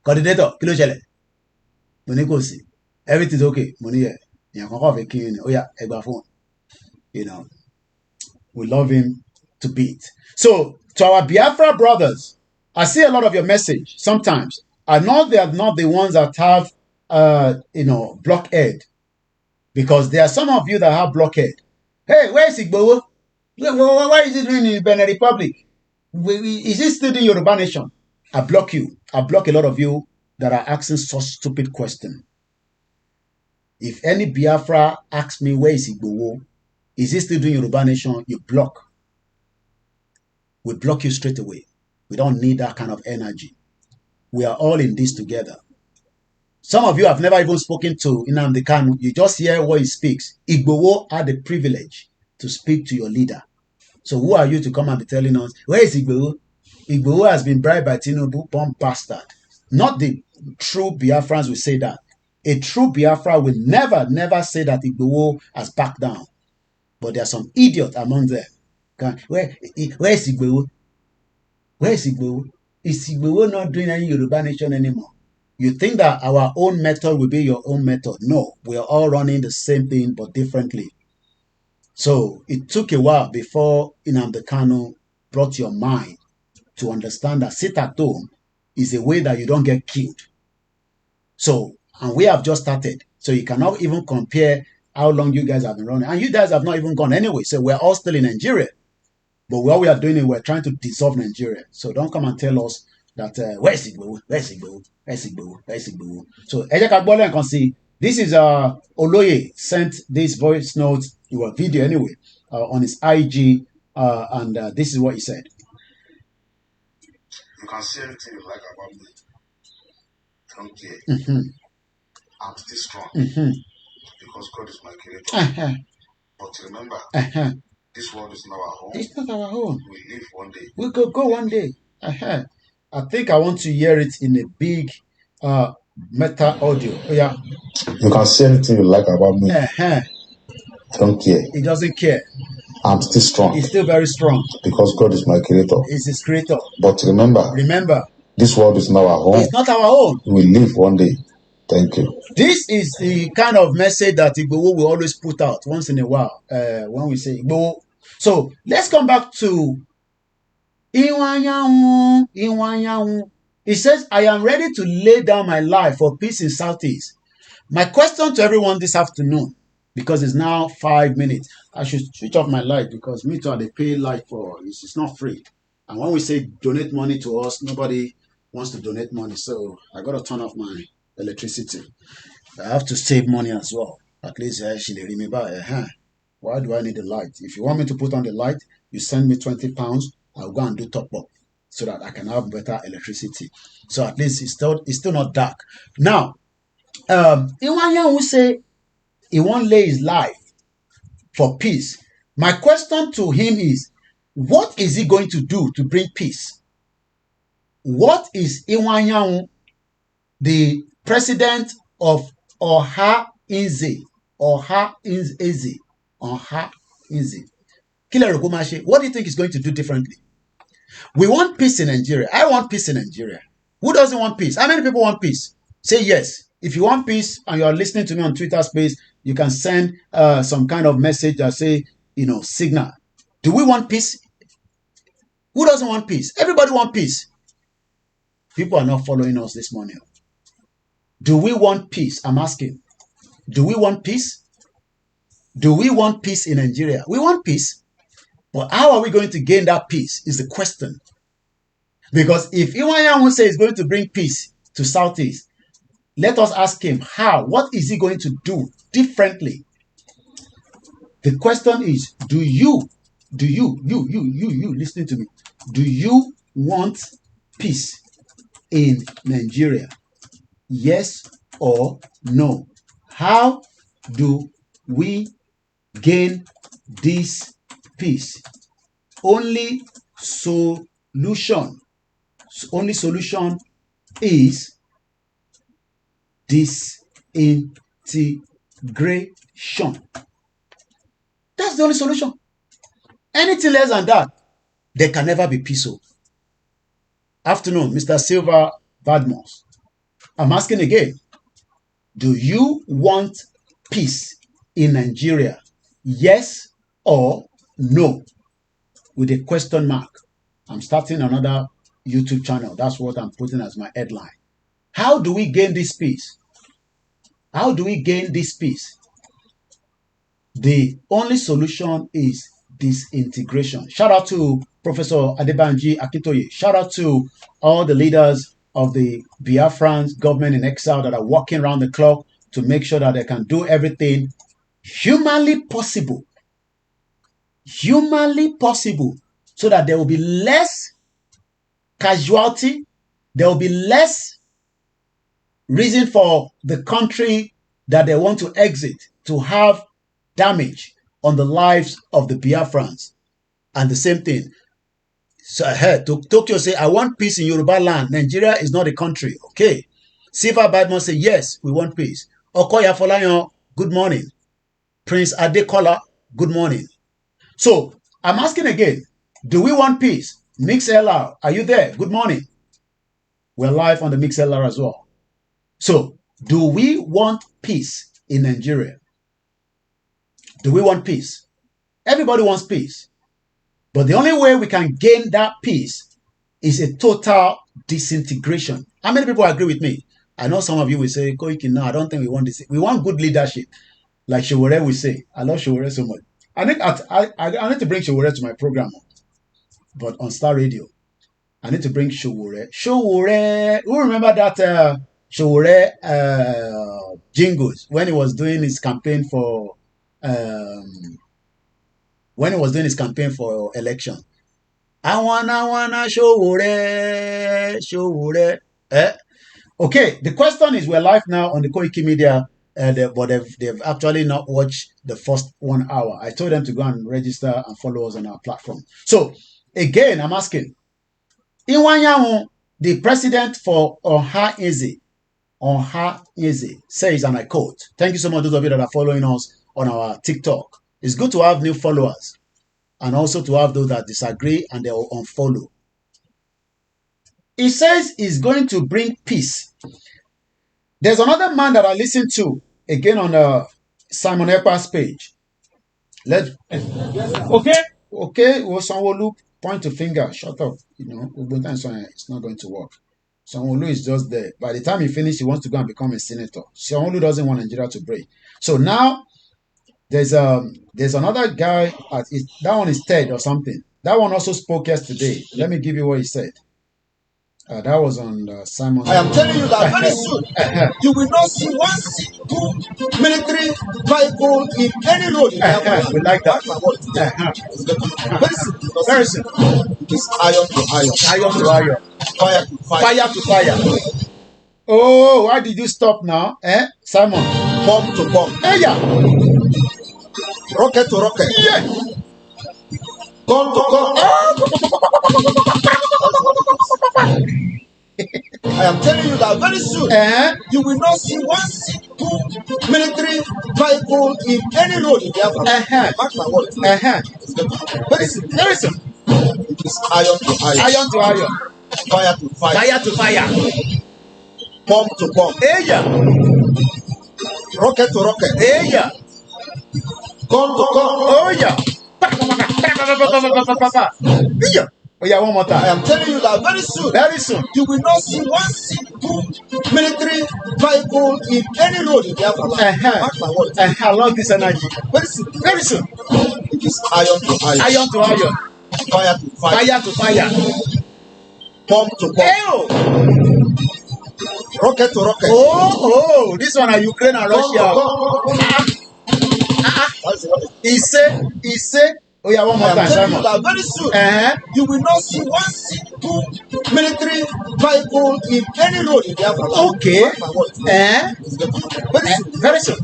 coordinator, kilo chele. Money everything's okay. Money here. Oh yeah, phone. You know, we love him to beat. So to our Biafra brothers, I see a lot of your message sometimes. I know they are not the ones that have, blockhead. Because there are some of you that have blockhead. Hey, where is Igboho? Why is he doing in Benin Republic? Is he still in Yoruba Nation? I block you. I block a lot of you that are asking such stupid questions. If any Biafra asks me, where is Igboho? Is he still doing Yoruba Nation? You block. We block you straight away. We don't need that kind of energy. We are all in this together. Some of you have never even spoken to Nnamdi Kanu. You just hear what he speaks. Igboho had the privilege to speak to your leader. So who are you to come and be telling us, where is Igboho? Igboho has been bribed by Tinubu, bomb bastard. Not the true Biafrans will say that. A true Biafra will never say that Igboho has backed down. But there are some idiots among them. Where is Igboho? Where is Igboho? Is Igboho not doing any Yoruba Nation anymore? You think that our own method will be your own method? No, we are all running the same thing but differently. So it took a while before Nnamdi Kanu brought your mind to understand that sit at home is a way that you don't get killed. So, and we have just started. So you cannot even compare how long you guys have been running. And you guys have not even gone anyway. So we're all still in Nigeria. But what we are doing is we're trying to dissolve Nigeria. So don't come and tell us that, where's Igboho? Where's Igboho? Where's Igboho? Where's Igboho? So, Ejeka can see, this is Oloye sent this voice note, or video anyway, on his IG, and this is what he said. You can see everything you like about me. Don't care. I'm still strong. Because God is my creator. But remember, this world is not our home. It's not our home. We live one day. We could go one day. I think I want to hear it in a big meta audio. Oh, yeah. You can say anything you like about me. Don't care. He doesn't care. I'm still strong. He's still very strong. Because God is my creator. He's his creator. But remember, this world is not our home. It's not our home. We live one day. Thank you. This is the kind of message that Igboho will always put out once in a while when we say Igboho. So let's come back to Iwanyanwu. He says, I am ready to lay down my life for peace in Southeast. My question to everyone this afternoon, because it's now 5 minutes, I should switch off my light because me too, they pay light for it's not free. And when we say donate money to us, nobody wants to donate money. So I got to turn off my electricity. I have to save money as well. At least actually remember, why do I need the light? If you want me to put on the light, you send me 20 pounds, I'll go and do top up so that I can have better electricity. So at least it's still not dark. Now, Iwanya will say he won't lay his life for peace. My question to him is, what is he going to do to bring peace? What is Iwanya, the president of Hrh? What do you think he's going to do differently? We want peace in Nigeria. I want peace in Nigeria. Who doesn't want peace? How many people want peace? Say yes. If you want peace and you are listening to me on Twitter space, you can send some kind of message that say, signal. Do we want peace? Who doesn't want peace? Everybody wants peace. People are not following us this morning. Do we want peace? I'm asking. Do we want peace? Do we want peace in Nigeria? We want peace. But how are we going to gain that peace is the question. Because if Iwanyan say is going to bring peace to Southeast, let us ask him how. What is he going to do differently? The question is, do you listening to me, do you want peace in Nigeria? Yes or no? How do we gain this peace? Only solution is disintegration. That's the only solution. Anything less than that, there can never be peace. Afternoon, Mr. Silver Badmos. I'm asking again, do you want peace in Nigeria? Yes or no? With a question mark. I'm starting another YouTube channel. That's what I'm putting as my headline. How do we gain this peace? How do we gain this peace? The only solution is disintegration. Shout out to Professor Adebanji Akintoye. Shout out to all the leaders of the Biafran government in exile that are working around the clock to make sure that they can do everything humanly possible. Humanly possible. So that there will be less casualty. There will be less reason for the country that they want to exit to have damage on the lives of the Biafrans. And the same thing. So Tokyo say, I want peace in Yoruba land. Nigeria is not a country. Okay. Silver Badman say, yes, we want peace. Okoya Folayan, good morning. Prince Adekola, good morning. So I'm asking again, do we want peace? MixLR, are you there? Good morning. We're live on the MixLR as well. So do we want peace in Nigeria? Do we want peace? Everybody wants peace. But the only way we can gain that peace is a total disintegration. How many people agree with me? I know some of you will say, Koiki, no, I don't think we want this. We want good leadership. Like Showore will say. I love Showore so much. I need to bring Showore to my program. But on Starr Radio, I need to bring Showore. Showore, who remember that Showore jingles when he was doing his campaign for election? I wanna Showore. Okay, the question is, we're live now on the Koiki Media, but they've actually not watched the first 1 hour. I told them to go and register and follow us on our platform. So again, I'm asking, Iwanyan, the president for Hrh says, and I quote, thank you so much, those of you that are following us on our TikTok. It's good to have new followers and also to have those that disagree and they will unfollow. He says he's going to bring peace. There's another man that I listened to, again on Simon Ekpa's page. Okay, Sanwo-Olu, point to finger, shut up. It's not going to work. Sanwo-Olu is just there. By the time he finishes, he wants to go and become a senator. Sanwo-Olu doesn't want Nigeria to break. So now, there's another guy, that one is Ted or something. That one also spoke yesterday. Let me give you what he said. That was on Simon. I am telling you that very soon you will not see one single military vehicle in any road. We like that. Very soon. It is iron to iron. Iron to iron. Fire to fire. Fire to fire. Oh, why did you stop now? Simon. Bomb to bomb. Yeah. Rocket to rocket. Yeah. Gun to gun. I am telling you that very soon you will not see one single military vehicle in any road in Biafra. Mark my words. Very soon. Very soon. It is iron to iron. Iron to iron. Fire to fire. Fire to fire. Bomb to bomb. Hey, yeah. Rocket to rocket. Hey, yeah. Gun to gun. Oh, yeah. Yeah. Oh, yeah, one more I time. am telling you that very soon, you will not see one single military vehicle in any road in Biafra. Mark my word. I love this energy. Very soon. It is iron to iron. Iron to iron. Fire to fire. Fire to fire. Bomb to bomb. Ew. Rocket to rocket. Oh, this one are Ukraine and Russia. He said, oh yeah, one more time, Simon. Very soon, you will not see one single military vehicle in any road in Biafra. Okay. Very soon.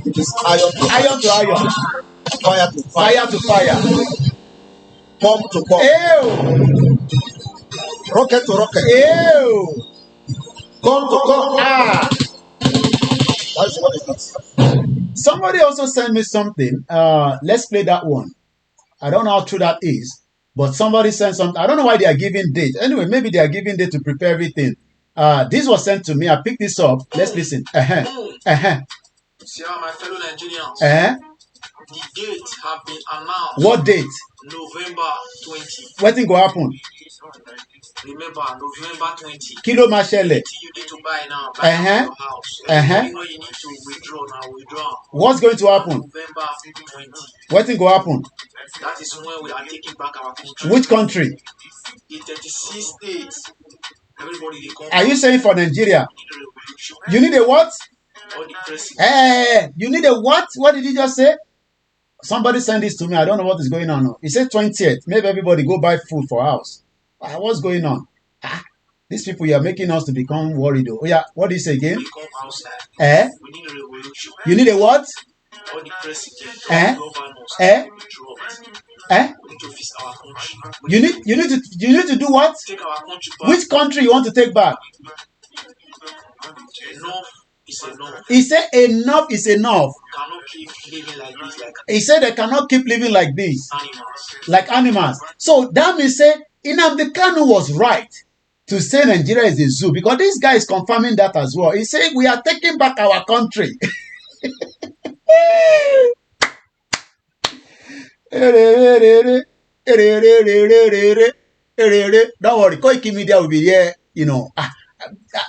It is iron to iron. Fire to fire. Fire to fire. Bomb to bomb. Ew. Rocket to rocket. Ew. Gun to gun. That's what it is. Somebody also sent me something. Let's play that one. I don't know how true that is, but somebody sent something. I don't know why they are giving date. Anyway, maybe they are giving date to prepare everything. This was sent to me. I picked this up. Let's listen. See how my fellow Nigerians. The date have been announced. What date? November 20. What thing go happen? Remember, November 20. Kilo Mashele. You need to buy now. Buy your house. You know you need to withdraw now. Withdraw. What's going to happen? November 20. What thing go happen? That is when we are taking back our country. Which country? The 36 states. Everybody they come. Are you saying for Nigeria? You need a what? You need a what? What did you just say? Somebody sent this to me. I don't know what is going on. He said 20th. Maybe everybody go buy food for house. What's going on? These people, you are making us to become worried. Oh yeah, what do you say again? We come outside. We need a revolution. You need a what? All the president, governors, we need to fix our country. You need to do what? Take our country back. Which country you want to take back? Enough is enough. He said enough is enough. Cannot keep living like this. He said they cannot keep living like this. Animals. Like animals. So that means say Nnamdi Kanu was right to say Nigeria is a zoo, because this guy is confirming that as well. He said we are taking back our country. Don't worry, Koiki Media will be here, you know.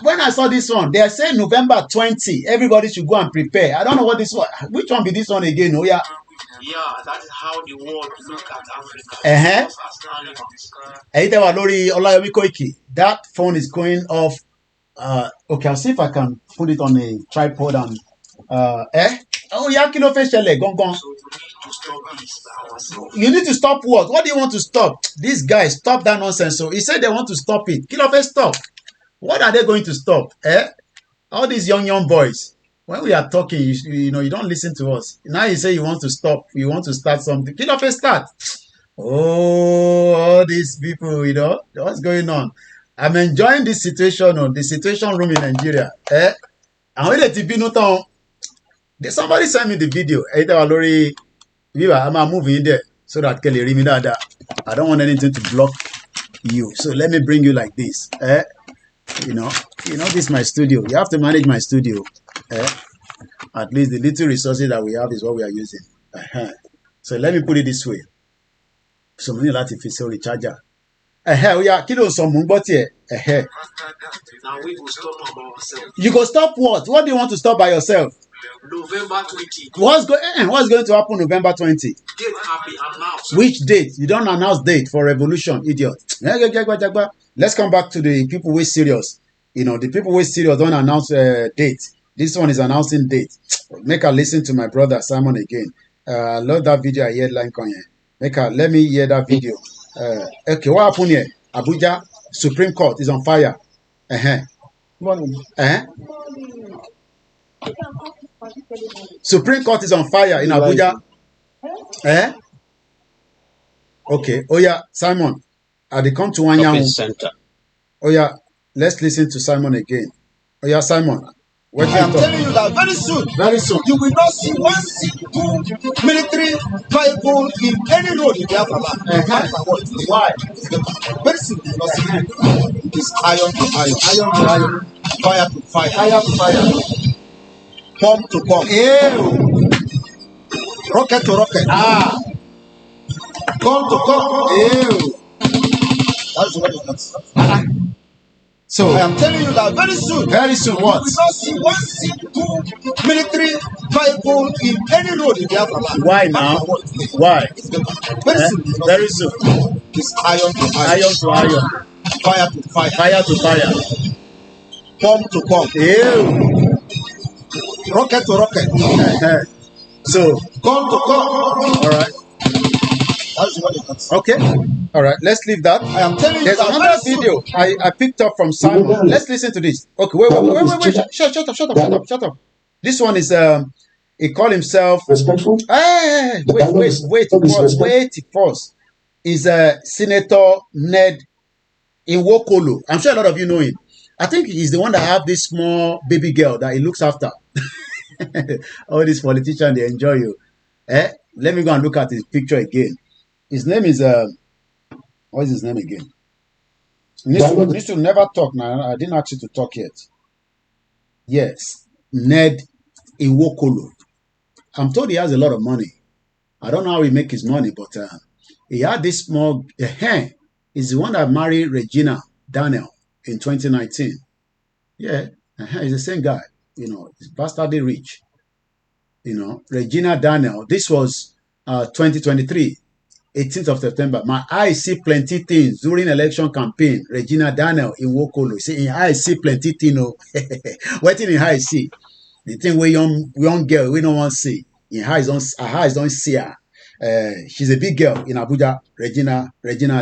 When I saw this one, they are saying November 20. Everybody should go and prepare. I don't know what this one. Which one be this one again? Oh yeah. Yeah, that is how the world look at Africa. Olayomi Koiki. That phone is going off. Okay, I'll see if I can put it on a tripod and Oh yeah, kilo feshele gong. So we need to stop this by ourselves. You need to stop what? What do you want to stop? This guy, stop that nonsense. So he said they want to stop it. Kilo fesh stop. What are they going to stop? All these young boys. When we are talking, you know, you don't listen to us. Now you say you want to stop, you want to start something. Kilo fesh start. Oh, all these people, you know, what's going on? I'm enjoying this situation on the situation room in Nigeria. Somebody sent me the video. I'm moving in there so that Kelly read me that. I don't want anything to block you. So let me bring you like this. You know, this is my studio. You have to manage my studio. At least the little resources that we have is what we are using. So let me put it this way. So many artificial recharger. Yeah, kilo some here. Now we will stop by ourselves. You go stop what? What do you want to stop by yourself? November 20. What's going to happen November 20? Date have been announced. Which date? You don't announce date for revolution, idiot. Let's come back to the people who are serious. You know, the people who are serious don't announce date. This one is announcing date. Make her listen to my brother Simon again. I love that video I heard line on here. Let me hear that video. Okay, what happened here? Abuja Supreme Court is on fire. Supreme Court is on fire in Abuja. Okay. Oh yeah, Simon. They come to one young center. Oh yeah, let's listen to Simon again. Oh yeah, Simon. I am telling you that very soon, you will not see one single military vehicle in any road in Biafra land. Why? Very soon, you will not see it. It is iron to iron, fire to fire, pump to pump, rocket to rocket, gun to gun. That's what it is. So I am telling you that very soon, what? You will not see one single military vehicle in any road in Biafra land. Why now? Why? Very soon. It's iron to iron, fire to fire, pump to pump, rocket to rocket. So gun to gun. All right. That's what it is. Okay. All right. Let's leave that. I am telling you. There's another video I picked up from Simon. Let's listen to this. Okay. Wait. Shut up. This one is he called himself respectful. Hey, wait. Pause. Is Senator Ned Nwokolo. I'm sure a lot of you know him. I think he's the one that have this small baby girl that he looks after. All these politicians, they enjoy you. Let me go and look at his picture again. His name is what is his name again? Needs to never talk now. I didn't ask you to talk yet. Yes, Ned Nwokolo. I'm told he has a lot of money. I don't know how he make his money, but he had this small. He's the one that married Regina Daniel in 2019. Yeah, he's the same guy. You know, he's bastardly rich. You know, Regina Daniel. This was 2023. 18th of September. My eyes see plenty things during election campaign. Regina Daniel in Nwokolo. See, in eyes see plenty things. What in eyes see? The thing where young girl we don't want to see. In eyes don't see her. She's a big girl in Abuja. Regina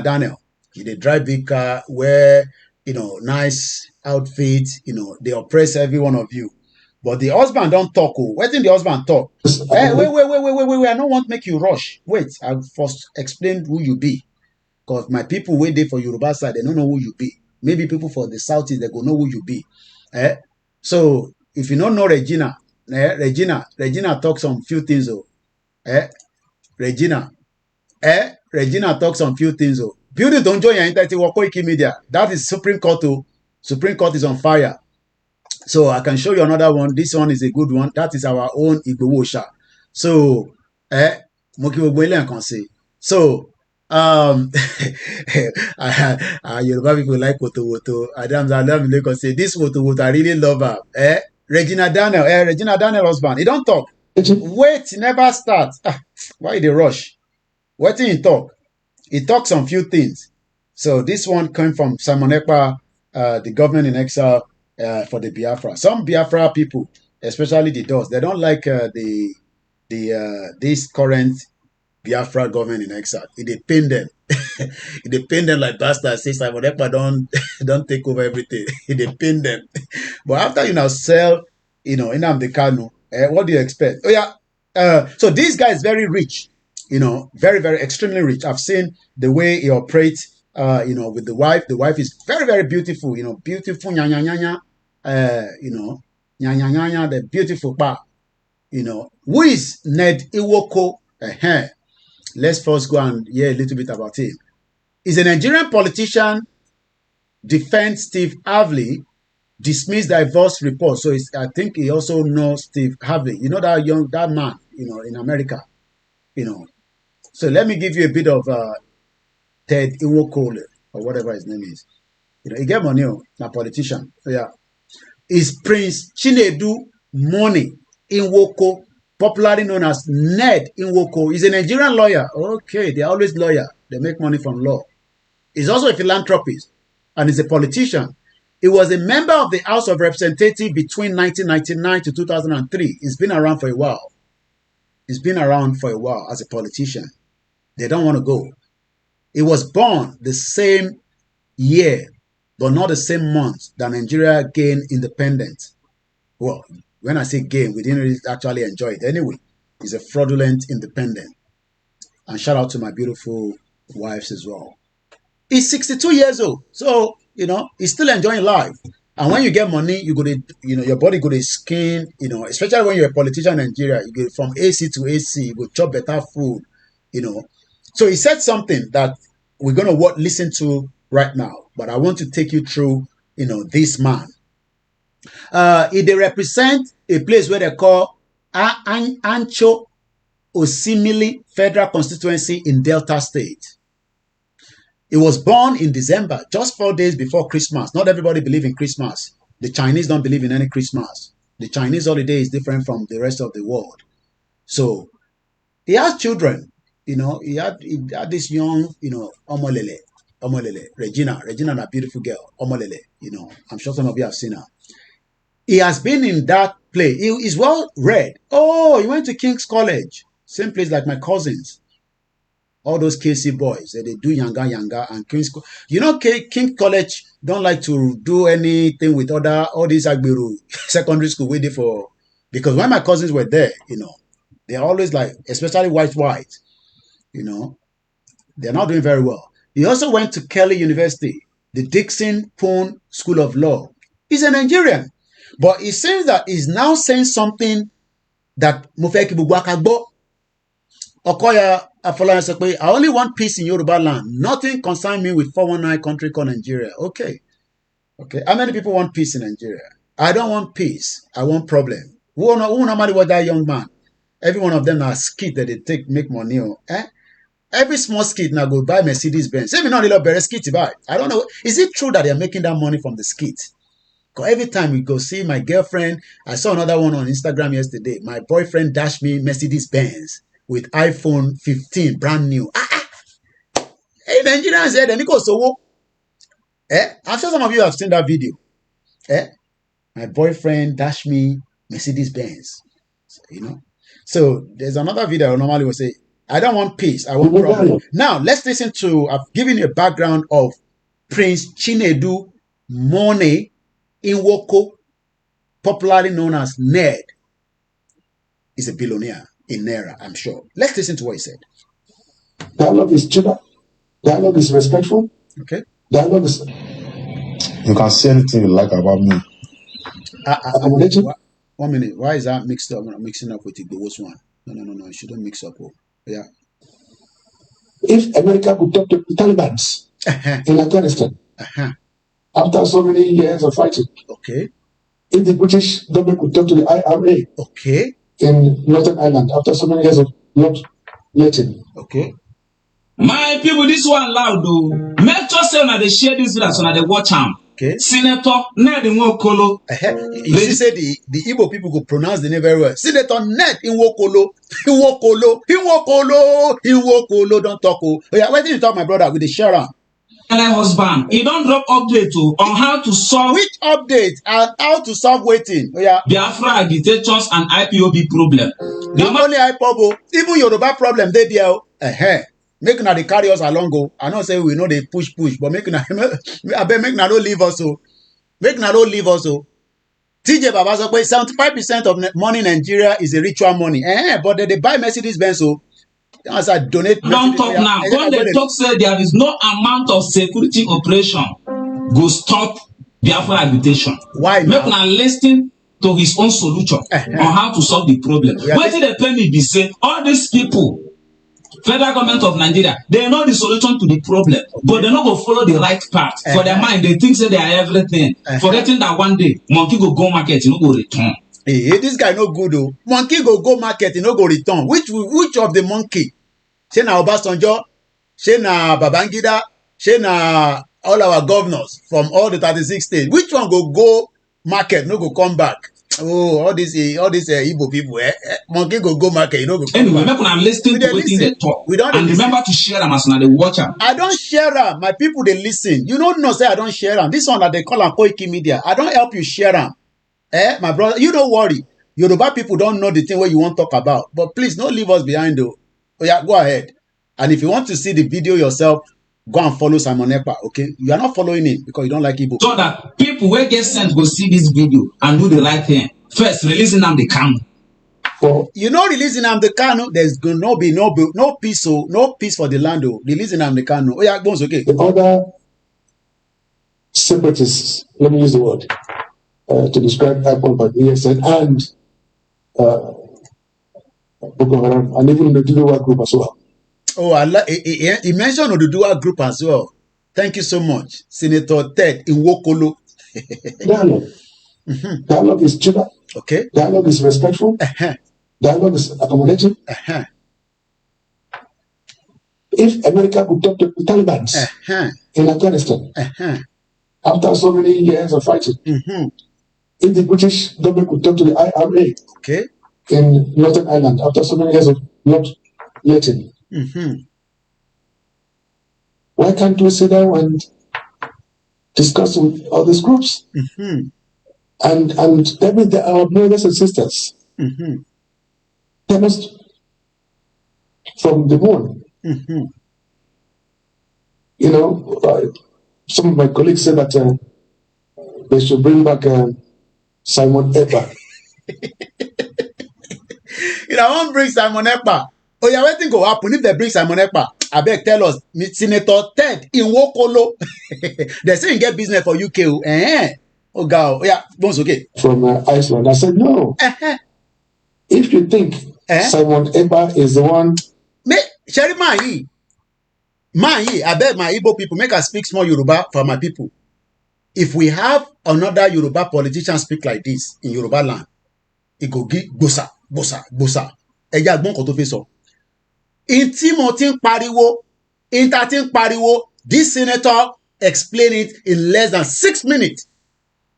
Daniel. They drive big car, wear nice outfit. They oppress every one of you. But the husband don't talk. What in the husband talk? Wait. I don't want to make you rush. Wait, I'll first explain who you be. Because my people wait there for Yoruba side, they don't know who you be. Maybe people for the Southeast, they go know who you be. So if you don't know Regina talks some few things. Regina talks some few things. Building don't join your entity Wako Media. That is Supreme Court. Supreme Court is on fire. So I can show you another one. This one is a good one. That is our own Igbowosha. So, can say. So, Yoruba people like Woto. Adam can say this Woto. I really love her. Regina Daniel husband. He don't talk. Wait, never start. Why they rush? What did he talk? He talks on few things. So this one came from Simon Ekpa, the government in exile. For the Biafra. Some Biafra people, especially the Dutch, they don't like this current Biafra government in exile. It pain them. It pain them like bastards. Say Simon Ekpa don't take over everything. It pain them. But after you now sell, Nnamdi Kanu, what do you expect? Oh yeah. So this guy is very rich. Very, very extremely rich. I've seen the way he operates. With the wife. The wife is very, very beautiful. Beautiful nya. The beautiful part. Who is Ned Nwokolo? Let's first go and hear a little bit about him. He's a Nigerian politician. Defends Steve Harvey. Dismissed divorce report. So I think he also knows Steve Harvey. That man. In America. So let me give you a bit of Ted Nwokolo or whatever his name is. He get money, a politician. So yeah. Is Prince Chinedu Money Nwokolo, popularly known as Ned Nwokolo. He's a Nigerian lawyer. Okay, they're always lawyer. They make money from law. He's also a philanthropist and is a politician. He was a member of the House of Representatives between 1999 to 2003. He's been around for a while. As a politician. They don't want to go. He was born the same year, but not the same month that Nigeria gained independence. Well, when I say gain, we didn't really actually enjoy it. Anyway, he's a fraudulent independent. And shout out to my beautiful wives as well. He's 62 years old. So, he's still enjoying life. And when you get money, you go to, your body go to skin, especially when you're a politician in Nigeria, you go from AC to AC, you go chop better food, So he said something that we're going to listen to right now, but I want to take you through, this man. They represent a place where they call Ancho Osimili Federal Constituency in Delta State. He was born in December, just 4 days before Christmas. Not everybody believes in Christmas. The Chinese don't believe in any Christmas. The Chinese holiday is different from the rest of the world. So he has children. He had this young, Omolele, Regina, that beautiful girl, Omolele. I'm sure some of you have seen her. He has been in that place. He is well read. Oh, he went to King's College, same place like my cousins. All those KC boys, they do yanga, and King's. King College don't like to do anything with all these Agbiru secondary school waiting for, because when my cousins were there, they're always like, especially white, they're not doing very well. He also went to Kelly University, the Dixon Poon School of Law. He's a Nigerian, but it seems that he's now saying something that Mufeki Bugwakagbo Okoya Afolayan, I only want peace in Yoruba land. Nothing concern me with 419 country called Nigeria. Okay. How many people want peace in Nigeria? I don't want peace. I want problem. Who normally was that young man? Every one of them are skit that they make money on. Every small skit now go buy Mercedes Benz. Say me not little better skit buy. I don't know. Is it true that they're making that money from the skit? Because every time we go see my girlfriend, I saw another one on Instagram yesterday. My boyfriend dashed me Mercedes Benz with iPhone 15, brand new. Hey, Nigerians said, I'm sure some of you have seen that video. My boyfriend dashed me Mercedes Benz. So there's another video I normally will say, I don't want peace, I want problem. Now, let's listen to, I've given you a background of Prince Chinedu Mone Inwoko, popularly known as Ned. He's a billionaire in Naira, I'm sure. Let's listen to what he said. Dialogue is cheaper. Dialogue is respectful. Okay. Dialogue is... You can say anything you like about me. 1 minute. Why is that mixing up with the worst one? No. You shouldn't mix up. Yeah. If America could talk to the Taliban in Afghanistan after so many years of fighting. Okay. If the British government could talk to the IRA. Okay. In Northern Ireland after so many years of not letting. Okay. My people, this one loud though. Make sure say when they share this video, so when they watch him. Okay. Senator Ned Nwokolo. You see, say the Igbo people could pronounce the name very well. Senator Ned Nwokolo. Nwokolo. Don't talk. Oh yeah, why didn't you talk, my brother, with the sheriff? My husband, he don't drop update on how to solve. Which update and how to solve waiting? Oh yeah. Biafra agitations and IPOB problem. Not only IPOB, even Yoruba problem they there. Make na they carry us along go. I know say we know they push, but make na don't leave us so. Make na don't leave us so. TJ Baba say 75% of money in Nigeria is a ritual money. But they buy Mercedes Benz so. As I donate. Don't talk now. When they talk say there is no amount of security operation go stop Biafra agitation. Why make una listen to his own solution on how to solve the problem. Wetin dey tell me be say all these people, federal government of Nigeria, they know the solution to the problem, but they no go follow the right path. For their mind, they think say they are everything, forgetting that one day monkey go market, you no go return. Hey, this guy no good though. Monkey go market, you no go return. Which of the monkey? Say na Obasanjo, say na Babangida, say na all our governors from all the 36 states. Which one go market, no go come back? Oh, all these Igbo people, monkey go market, you know go come anyway, back. Make una listen to wetin they talk. We don't and remember to share them as una dey watch am. I don't share them. My people they listen. You don't know say I don't share them. This one that they call am Koiki Media. I don't help you share them. My brother, you don't worry. Yoruba people don't know the thing where you want to talk about. But please don't leave us behind though. Oh yeah, go ahead. And if you want to see the video yourself, go and follow Simon Ekpa, okay? You are not following him because you don't like Igbo. So that people will get sent go see this video and do the right thing. First, releasing them the Kanu. You know, releasing them the Kanu, there's going to be no peace, so no peace for the land. Releasing them the Kanu. Oh yeah, Bones, okay. The other separatists, let me use the word, to describe IPOB and ESN and Boko Haram, and even the Oduduwa group as well. Oh, he mentioned Oduduwa group as well. Thank you so much, Senator Ted Nwokolo. Dialogue. Dialogue is cheaper. Okay. Dialogue is respectful. Dialogue is accommodating. If America could talk to the Taliban in Afghanistan after so many years of fighting, if the British government could talk to the IRA in Northern Ireland after so many years of not letting, why can't we sit down and discuss with all these groups? And maybe our brothers and sisters tell us from the moon. You know, some of my colleagues said that they should bring back Simon Ekpa. You know, I won't bring Simon Ekpa. Oh, yeah, what think will happen if they bring Simon Ekpa? I beg, tell us, Senator Ted Nwokolo. They say you get business for UK. Oh, God. Yeah, bones okay. From Iceland. I said, no. If you think Simon Ekpa is the one. Sherry Mahi, I beg my Igbo people, make us speak small Yoruba for my people. If we have another Yoruba politician speak like this in Yoruba land, it go give bosa. Ẹja gbọ́n kan tó fi sọ. Inti mo ti ń pariwo, inta ti ń pariwo, this senator explain it in less than 6 minutes.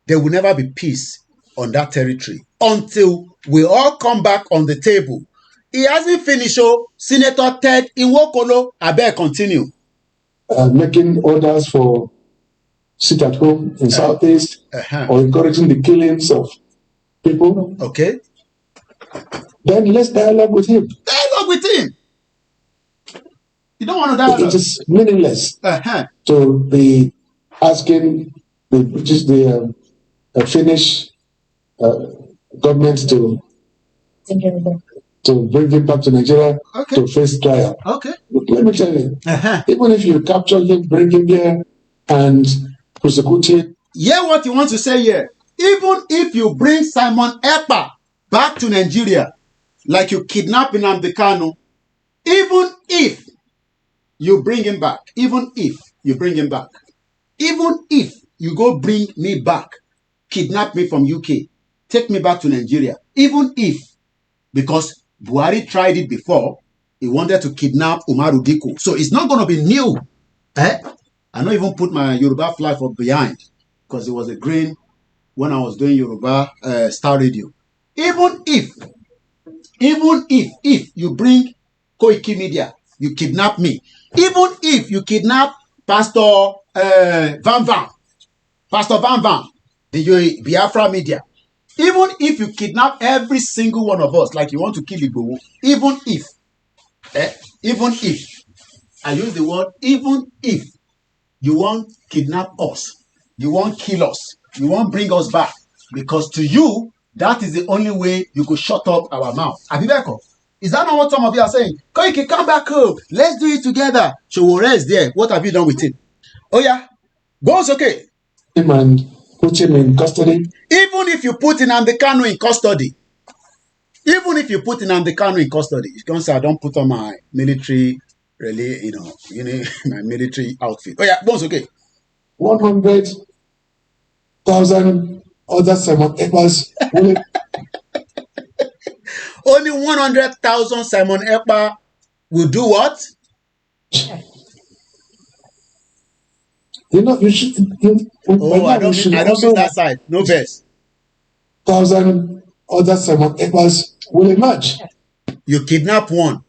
There will never be peace on that territory until we all come back on the table. He hasn't finished, Senator Ted Nwokolo, I better continue. Making orders for sit at home in Southeast or encouraging the killings of people. Okay. Then let's dialogue with him. Dialogue with him. You don't want to dialogue. It is meaningless to be asking the British, the Finnish government to bring him back to Nigeria to face trial. Okay. Let me tell you, even if you capture him, bring him here, and prosecute him. Hear what you want to say here. Even if you bring Simon Ekpa back to Nigeria, like you kidnap Nnamdi Kanu, even if you bring him back, even if you go bring me back, kidnap me from UK, take me back to Nigeria, even if, because Buhari tried it before, he wanted to kidnap Umaru Diko. So it's not going to be new. I don't even put my Yoruba flag for behind because it was a green when I was doing Yoruba Starr Radio. Even if you bring Koiki Media, you kidnap me. Even if you kidnap Pastor Van Van, the Biafra Media. Even if you kidnap every single one of us, like you want to kill Igbo, even if, I use the word, even if you want kidnap us, you want kill us, you want bring us back, because to you, that is the only way you could shut up our mouth. Abibeko, is that not what some of you are saying? Koiki, come back home. Let's do it together. Showore is there. What have you done with him? Oh yeah, goes okay. And put him in custody. Even if you put Nnamdi Kanu in custody, you can say I don't put on my military, really, my military outfit. Oh yeah, bones okay. 100,000 other Simon Ekpas. Only 100,000 Simon Ekpa will do what? You should. I don't mean that side. No verse. 1,000 other Simon Ekpas will emerge. You kidnap one,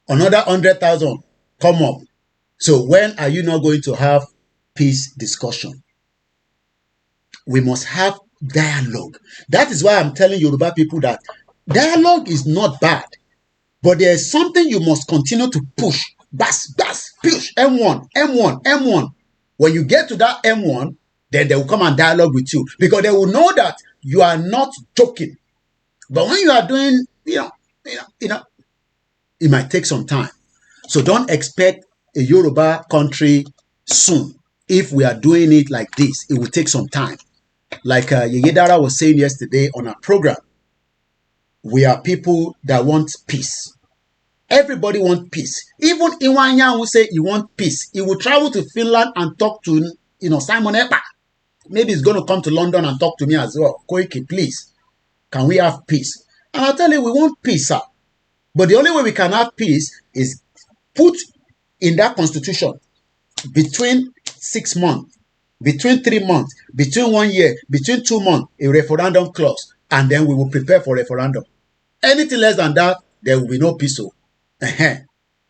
another 100,000 come up. So when are you not going to have peace discussion? We must have dialogue. That is why I'm telling Yoruba people that dialogue is not bad, but there is something you must continue to push. Push. M1. When you get to that M1, then they will come and dialogue with you because they will know that you are not joking. But when you are doing, it might take some time. So don't expect a Yoruba country soon. If we are doing it like this, it will take some time. Like Yeyedara was saying yesterday on our program, we are people that want peace. Everybody wants peace. Even Iwanya will say he wants peace. He will travel to Finland and talk to, Simon Ekpa. Maybe he's going to come to London and talk to me as well. Koiki, please, can we have peace? And I'll tell you, we want peace, sir. But the only way we can have peace is put in that constitution between 6 months, between 3 months, between 1 year, between 2 months, a referendum clause, and then we will prepare for referendum. Anything less than that, there will be no peace.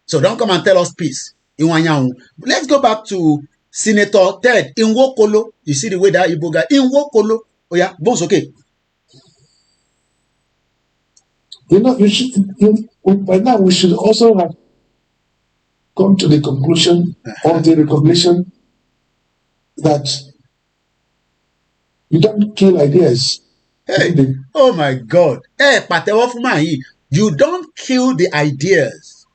So don't come and tell us peace. Let's go back to Senator Ted Nwokolo. You see the way that Igbo guy, Nwokolo. Oh yeah, bones okay. By now we should also have come to the conclusion or the recognition that you don't kill ideas. Hey, oh my God. Hey, you don't kill the ideas.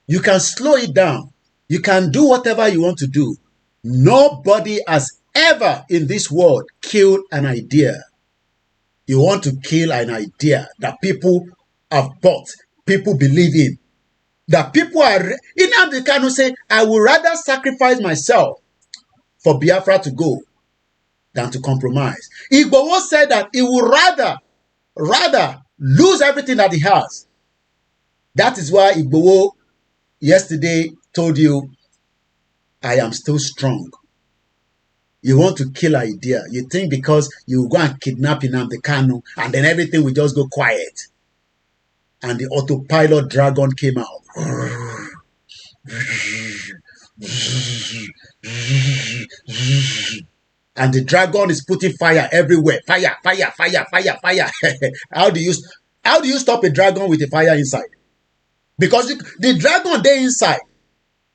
You can slow it down. You can do whatever you want to do. Nobody has ever in this world killed an idea. You want to kill an idea that people have bought, people believe in, that people are. Nnamdi Kanu say, I would rather sacrifice myself for Biafra to go than to compromise. Igboho said that he would rather lose everything that he has. That is why Igboho yesterday told you, I am still strong. You want to kill an idea. You think because you go and kidnap Nnamdi Kanu and then everything will just go quiet. And the autopilot dragon came out. And the dragon is putting fire everywhere. Fire, fire, fire, fire, fire. How do you stop a dragon with a fire inside? Because the dragon they inside.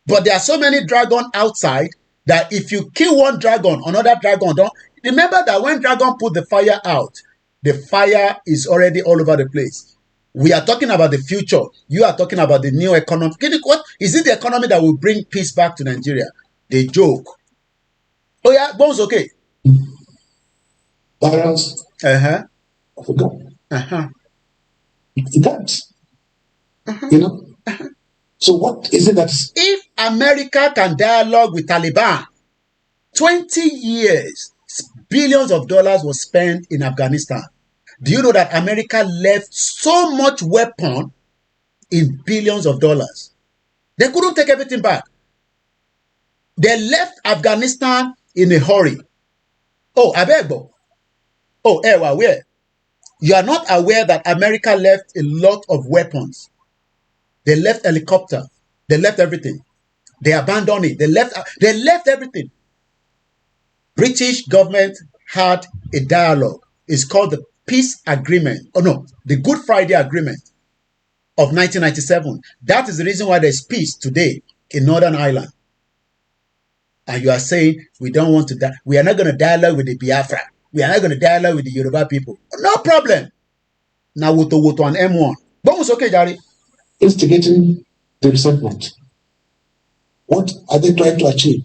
But there are so many dragons outside that if you kill one dragon, another dragon don't. Remember that when dragon put the fire out, the fire is already all over the place. We are talking about the future. You are talking about the new economy. What is it? The economy that will bring peace back to Nigeria? They joke. Oh yeah, Bones okay. Barrels. I forgot. It can't. So what is it that? If America can dialogue with Taliban, 20 years, billions of dollars was spent in Afghanistan. Do you know that America left so much weapon in billions of dollars? They couldn't take everything back. They left Afghanistan in a hurry. Oh, Abego. Oh, Ewa, where? You are not aware that America left a lot of weapons. They left helicopter. They left everything. They abandoned it. They left everything. British government had a dialogue. It's called the Peace Agreement. Oh no, the Good Friday Agreement of 1997. That is the reason why there's peace today in Northern Ireland. And you are saying we don't want to we are not going to dialogue with the Biafra. We are not going to dialogue with the Yoruba people. No problem. Now Woto and M1. Bones okay, Jari. Instigating the resentment. What are they trying to achieve?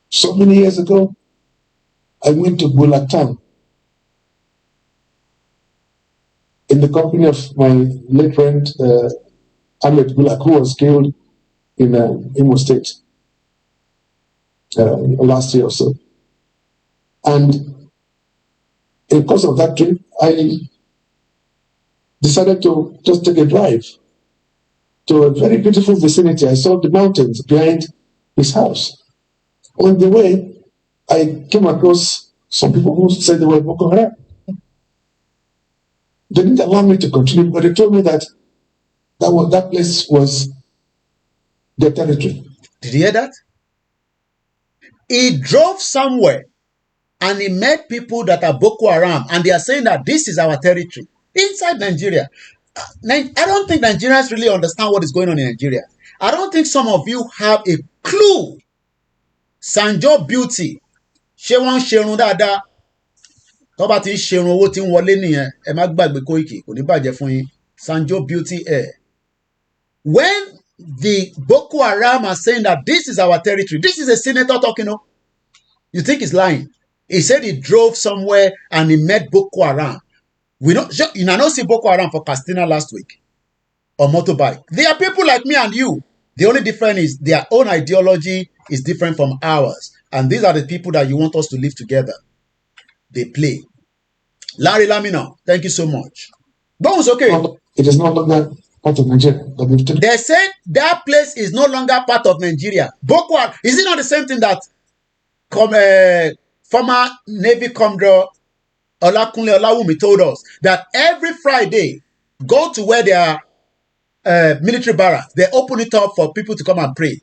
So many years ago, I went to Bulatan in the company of my late friend Ahmed Bulak, who was killed in Imo State last year or so. And in the course of that trip, I decided to just take a drive to a very beautiful vicinity. I saw the mountains behind his house. On the way, I came across some people who said they were Boko Haram. They didn't allow me to continue, but they told me that that place was their territory. Did you hear that? He drove somewhere and he met people that are Boko Haram and they are saying that this is our territory inside Nigeria. I don't think Nigerians really understand what is going on in Nigeria. I don't think some of you have a clue. Sanjo Beauty. Ṣé wọ́n ń ṣerun dáadáa? Tó bá ti ń ṣerun owó tí ń wọlé nìyẹn. Ẹ má gbàgbé Koiki, kò ní bàjẹ́ fún yín. Sanjo Beauty Hair. When the Boko Haram are saying that this is our territory, this is a senator talking. You think he's lying? He said he drove somewhere and he met Boko Haram. We don't, you know, see Boko Haram for Castina last week on motorbike. They are people like me and you. The only difference is their own ideology is different from ours. And these are the people that you want us to live together. They play. Larry Lamina, thank you so much. Bones, okay. It is no longer part of Nigeria. They said that place is no longer part of Nigeria. Boko Haram, is it not the same thing that former Navy Commodore Olakunle Olawumi told us that every Friday, go to where there are military barracks. They open it up for people to come and pray.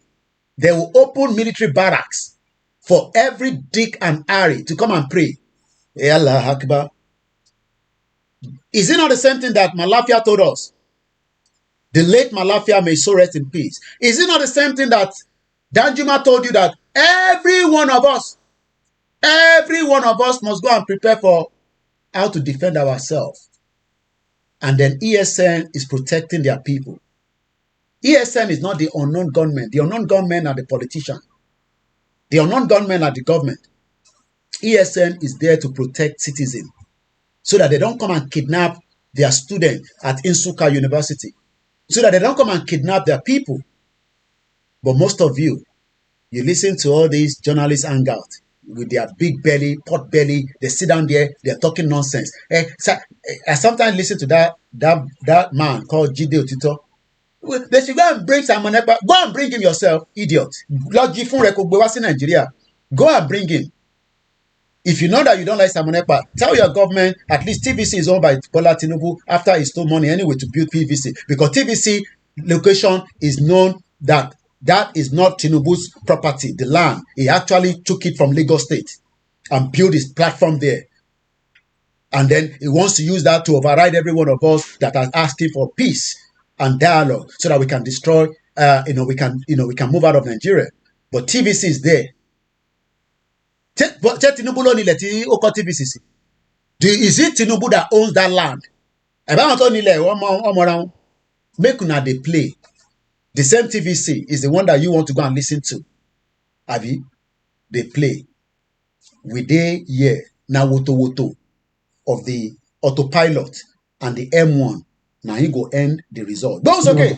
They will open military barracks for every Dick and Harry to come and pray. Allah Akbar. Is it not the same thing that Malafia told us? The late Malafia, may so rest in peace. Is it not the same thing that Danjuma told you that every one of us must go and prepare for how to defend ourselves? And then ESN is protecting their people. ESN is not the unknown gunmen. The unknown gunmen are the politicians. The unknown gunmen are the government. ESN is there to protect citizens so that they don't come and kidnap their students at Nsukka University, so that they don't come and kidnap their people. But most of you listen to all these journalists hang out with their big belly, pot belly. They sit down there, they're talking nonsense. I sometimes listen to that man called Jide Otito. They should go and bring Simon Ekpa. Go and bring him yourself, idiot. Go and bring him. If you know that you don't like Simon Ekpa, tell your government at least TVC is owned by Bola Tinubu after he stole money anyway to build PVC. Because TVC location is known that is not Tinubu's property, the land. He actually took it from Lagos State and built his platform there. And then he wants to use that to override every one of us that are asking for peace and dialogue so that we can destroy, we can move out of Nigeria. But TVC is there. Is it Tinubu that owns that land? Make una dey play. The same TVC is the one that you want to go and listen to. Abi, they play. We dey here now woto of the autopilot and the M1. Now he go end the result. Those okay.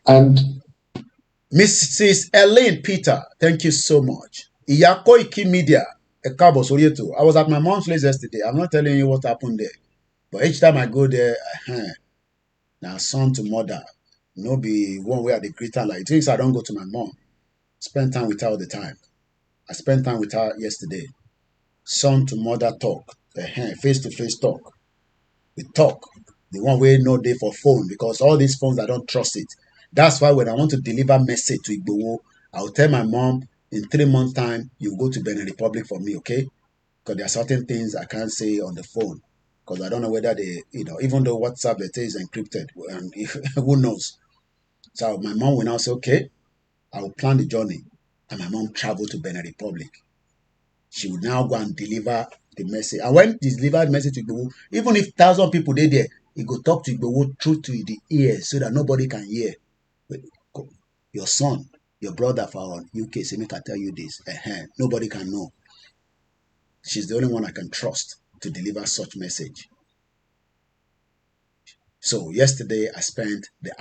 And Mrs. Elaine Peter, thank you so much. Iyakoiki Media, I was at my mom's place yesterday. I'm not telling you what happened there. But each time I go there, now son to mother, no be one way at the greeter like things. I don't go to my mom. Spend time with her all the time. I spent time with her yesterday. Son to mother talk, face to face talk. We talk. The one way no day for phone because all these phones I don't trust it. That's why when I want to deliver message to Igbowo, I'll tell my mom in 3 months' time you go to Benin Republic for me, okay? Because there are certain things I can't say on the phone. Because I don't know whether they, even though WhatsApp, they say is encrypted, and who knows? So my mom will now say, okay, I will plan the journey. And my mom traveled to Benin Republic. She would now go and deliver the message. And when she delivered the message to Igbowo, even if 1,000 people did there, he go talk to Igbowo through to the ears so that nobody can hear. Your son, your brother for UK, say, make I tell you this. Nobody can know. She's the only one I can trust to deliver such message. So yesterday I spent the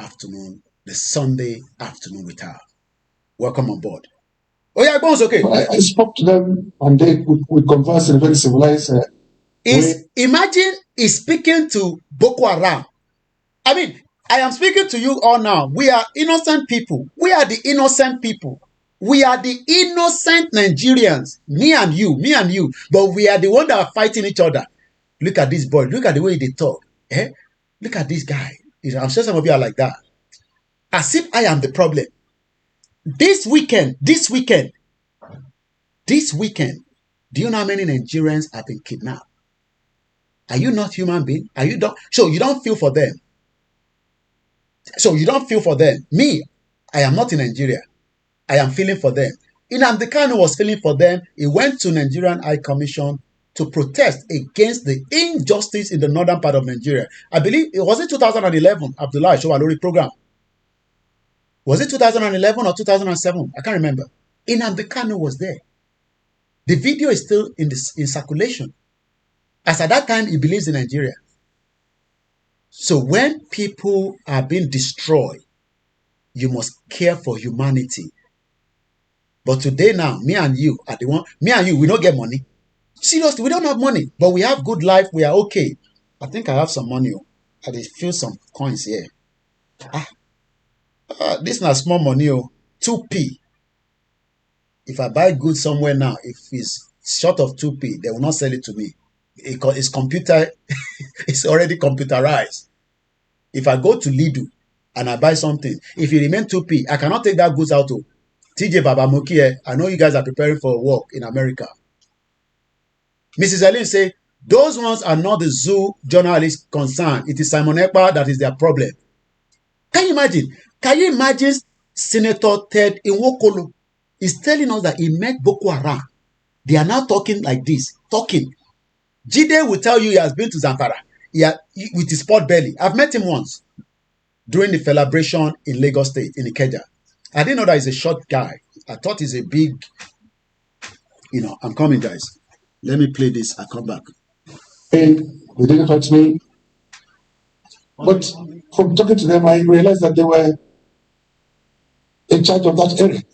Sunday afternoon with her. Welcome on board. Oh yeah, Bones, okay. I spoke to them and we conversed in a very civilized way. Imagine he's speaking to Boko Haram. I mean, I am speaking to you all now. We are innocent people. We are the innocent people. We are the innocent Nigerians. Me and you. But we are the ones that are fighting each other. Look at this boy. Look at the way they talk. Look at this guy. I'm sure some of you are like that. As if I am the problem. This weekend, do you know how many Nigerians have been kidnapped? Are you not human being? Are you don't? So you don't feel for them. Me, I am not in Nigeria. I am feeling for them. Nnamdi Kanu was feeling for them. He went to Nigerian High Commission to protest against the injustice in the northern part of Nigeria. I believe it was in 2011, Abdullah Showalori program. Was it 2011 or 2007? I can't remember. Nnamdi Kanu was there. The video is still in circulation. As at that time, he believes in Nigeria. So when people are being destroyed, you must care for humanity. But today now, me and you, we don't get money. Seriously, we don't have money, but we have good life. We are okay. I think I have some money. I feel some coins here. This is not small money. 2p. If I buy goods somewhere now, if it's short of 2p, they will not sell it to me. It's computer. It's already computerized. If I go to Lidl and I buy something, if it remains 2p, I cannot take that goods out to TJ Babamoki. I know you guys are preparing for work in America. Mrs. Ellen say, those ones are not the zoo journalists concerned. It is Simon Ekpa that is their problem. Can you imagine? Can you imagine Senator Ted Nwokolo is telling us that he met Boko Haram. They are now talking like this. Talking. Jide will tell you he has been to Zamfara. With his pot belly. I've met him once during the celebration in Lagos State, in Ikeja. I didn't know that he's a short guy. I thought he's a big, I'm coming, guys. Let me play this. I'll come back. Hey, they didn't hurt me. But from talking to them, I realized that they were in charge of that area. They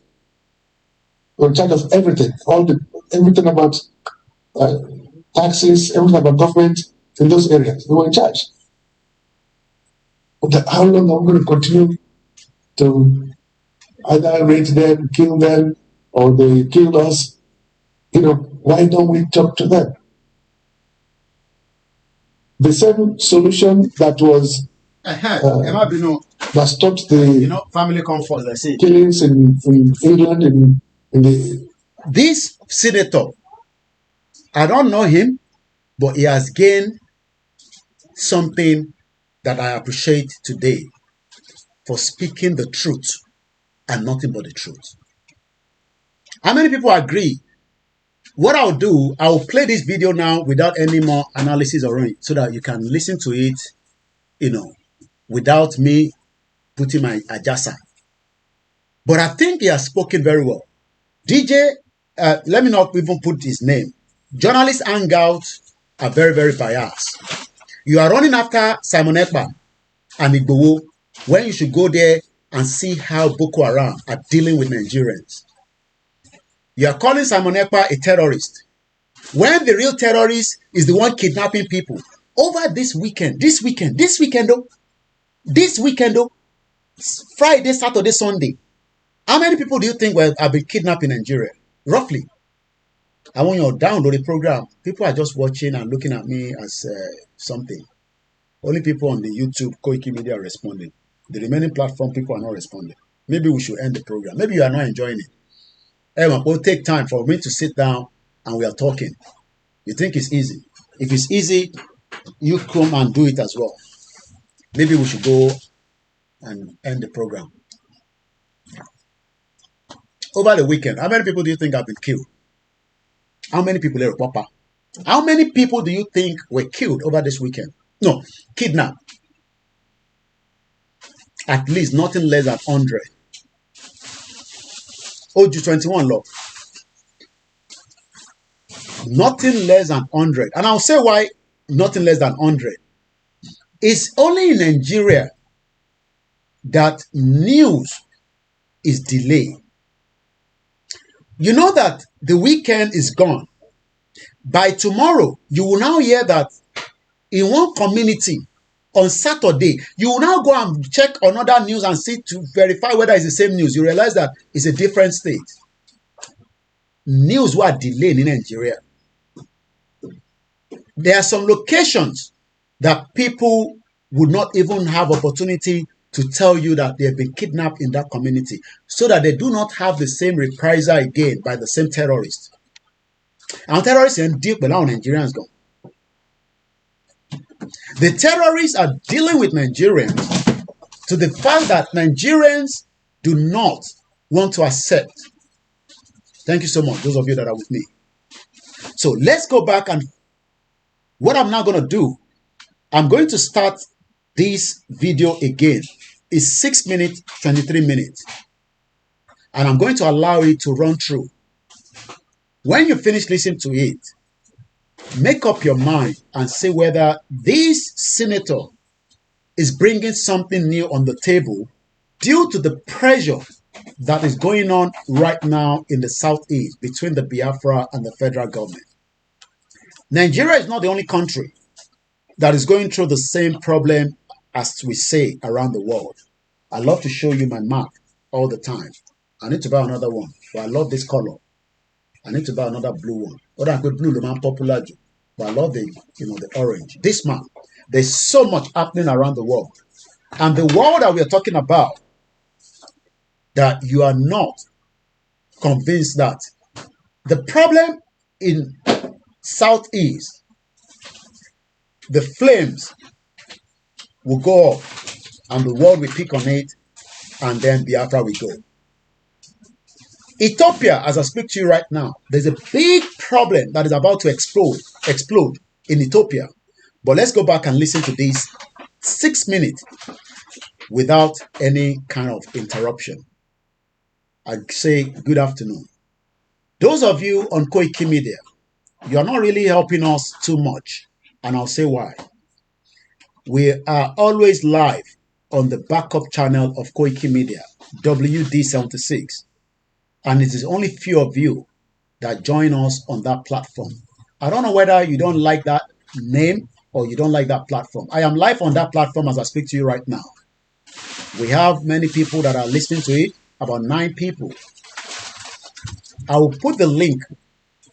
were in charge of everything. Everything about taxes, everything about government in those areas. They were in charge. But how long are we going to continue to either raid them, kill them, or they kill us? Why don't we talk to them? The same solution that was that stopped the family comfort. Killings in England This senator, I don't know him, but he has gained something that I appreciate today for speaking the truth and nothing but the truth. How many people agree? What I'll do, I'll play this video now without any more analysis or anything, so that you can listen to it, without me putting my ajasa. But I think he has spoken very well. DJ, let me not even put his name. Journalists hangouts are very, very biased. You are running after Simon Ekpa and Igboho when you should go there and see how Boko Haram are dealing with Nigerians. You are calling Simon Ekpa a terrorist, when the real terrorist is the one kidnapping people. Over this weekend, Friday, Saturday, Sunday, how many people do you think have been kidnapped in Nigeria? Roughly. And when you're down to the program, people are just watching and looking at me as something. Only people on the YouTube, Koiki Media are responding. The remaining platform, people are not responding. Maybe we should end the program. Maybe you are not enjoying it. It will take time for me to sit down and we are talking. You think it's easy? If it's easy, you come and do it as well. Maybe we should go and end the program. Over the weekend, how many people do you think have been killed? How many people are Papa? How many people do you think were killed over this weekend? No, kidnapped. At least nothing less than 100. OG21 law. Nothing less than 100. And I'll say why nothing less than 100. It's only in Nigeria that news is delayed. You know that the weekend is gone. By tomorrow, you will now hear that in one community on Saturday, you will now go and check another news and see to verify whether it's the same news. You realize that it's a different state. News were delayed in Nigeria. There are some locations that people would not even have opportunity to tell you that they have been kidnapped in that community, so that they do not have the same reprisal again by the same terrorists. And terrorists and deal with our Nigerians gone. The terrorists are dealing with Nigerians to the fact that Nigerians do not want to accept. Thank you so much, those of you that are with me. So let's go back, and what I'm now going to do, I'm going to start this video again. It's 6 minutes, 23 minutes. And I'm going to allow it to run through. When you finish listening to it, make up your mind and say whether this senator is bringing something new on the table due to the pressure that is going on right now in the Southeast between the Biafra and the federal government. Nigeria is not the only country that is going through the same problem as we say around the world. I love to show you my map all the time. I need to buy another one, but I love this color. I need to buy another blue one. What I could blue, the man popular, but I love the the orange. This map. There's so much happening around the world, and the world that we are talking about, that you are not convinced that the problem in Southeast, the flames will go up, and the world will pick on it, and then Biafra will go. Ethiopia, as I speak to you right now, there's a big problem that is about to explode in Ethiopia. But let's go back and listen to this 6 minutes without any kind of interruption. I say good afternoon. Those of you on Koiki Media, you are not really helping us too much, and I'll say why. We are always live on the backup channel of Koiki Media, WD76. And it is only few of you that join us on that platform. I don't know whether you don't like that name or you don't like that platform. I am live on that platform as I speak to you right now. We have many people that are listening to it, about 9 people. I will put the link.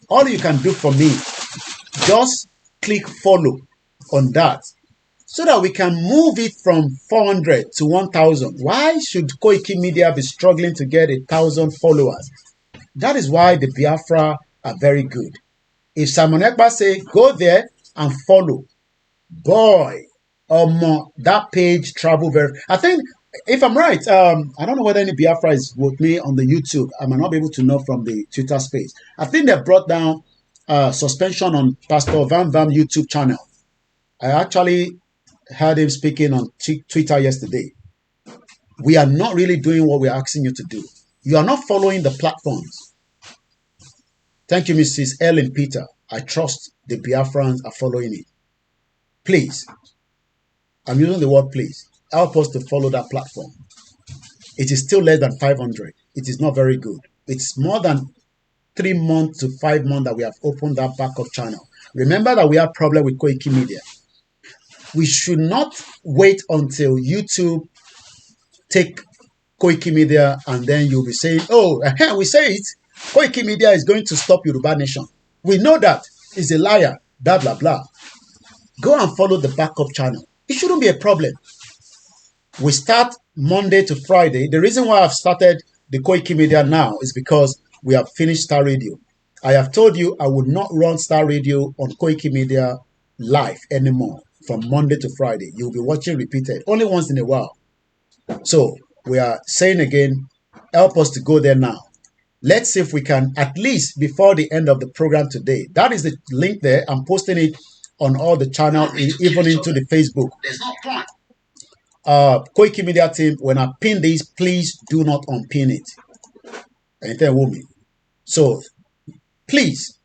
All you can do for me, just click follow on that so that we can move it from 400 to 1,000. Why should Koiki Media be struggling to get 1,000 followers? That is why the Biafra are very good. If Simon Ekpa say, go there and follow, boy, that page travel very... I think, if I'm right, I don't know whether any Biafra is with me on the YouTube. I might not be able to know from the Twitter space. I think they brought down suspension on Pastor Van Vam YouTube channel. I actually heard him speaking on Twitter yesterday. We are not really doing what we're asking you to do. You are not following the platforms. Thank you, Mrs. Ellen Peter. I trust the Biafrans are following it. Please, I'm using the word please, help us to follow that platform. It is still less than 500. It is not very good. It's more than 3 months to 5 months that we have opened that backup channel. Remember that we have problem with Koiki Media. We should not wait until YouTube take Koiki Media and then you'll be saying, oh, we say it, Koiki Media is going to stop Yoruba Nation. We know that. It's a liar, blah, blah, blah. Go and follow the backup channel. It shouldn't be a problem. We start Monday to Friday. The reason why I've started the Koiki Media now is because we have finished Starr Radio. I have told you I would not run Starr Radio on Koiki Media live anymore from Monday to Friday. You'll be watching repeated only once in a while. So we are saying again, help us to go there now. Let's see if we can, at least before the end of the program today. That is the link there. I'm posting it on all the channels, even into the Facebook. There's no point. Koiki Media team, when I pin this, please do not unpin it. So please,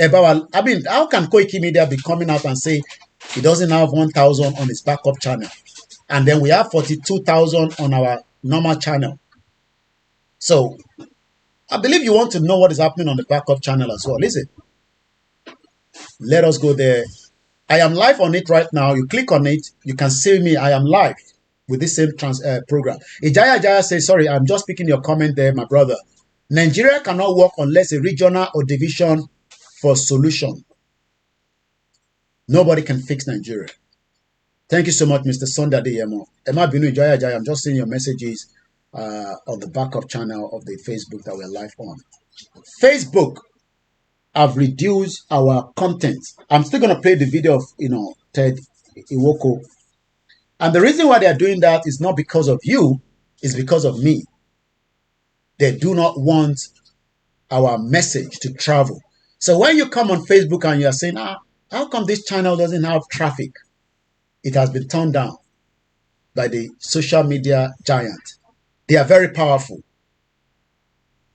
how can Koiki Media be coming out and say he doesn't have 1,000 on his backup channel, and then we have 42,000 on our normal channel? So I believe you want to know what is happening on the backup channel as well. Listen, let us go there. I am live on it right now. You click on it, you can see me. I am live with this same program. Ijaya Jaya says, sorry, I'm just picking your comment there, my brother. Nigeria cannot work unless a regional or division for solution. Nobody can fix Nigeria. Thank you so much, Mr. Sonda Deyemo. Emma Binu Ijaya Jaya, I'm just seeing your messages on the backup channel of the Facebook that we're live on. Facebook have reduced our content. I'm still going to play the video of, Ted Iwoko. And the reason why they are doing that is not because of you, it's because of me. They do not want our message to travel. So when you come on Facebook and you are saying, how come this channel doesn't have traffic? It has been turned down by the social media giant. They are very powerful.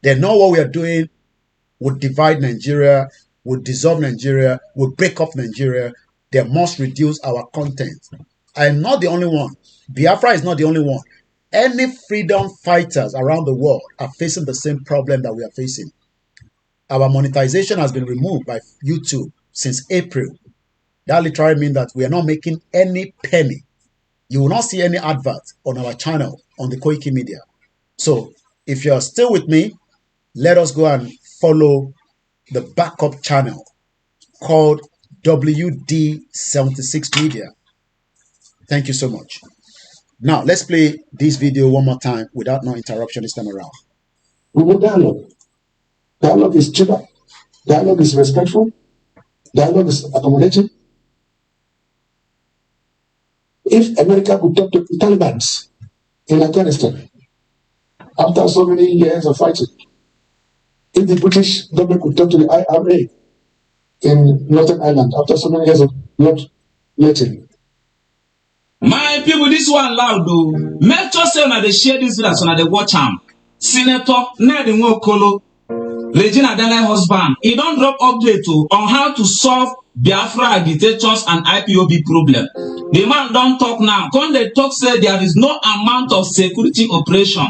They know what we are doing would divide Nigeria, would dissolve Nigeria, would break up Nigeria. They must reduce our content. I'm not the only one. Biafra is not the only one. Any freedom fighters around the world are facing the same problem that we are facing. Our monetization has been removed by YouTube since April. That literally means that we are not making any penny. You will not see any advert on our channel on the Koiki Media. So if you're still with me, let us go and follow the backup channel called WD76 Media. Thank you so much. Now, let's play this video one more time without no interruption this time around. We want dialogue. Dialogue is cheaper. Dialogue is respectful. Dialogue is accommodating. If America could talk to the Taliban in Afghanistan after so many years of fighting, if the British government could talk to the IRA in Northern Ireland after so many years of not letting. My people, this one loud though. Make sure say when they share this video, so they watch him. Senator Ned Nwokolo, Regina Dele husband, he don't drop update on how to solve Biafra agitators and IPOB problem. The man don't talk now. When they talk, say there is no amount of security operation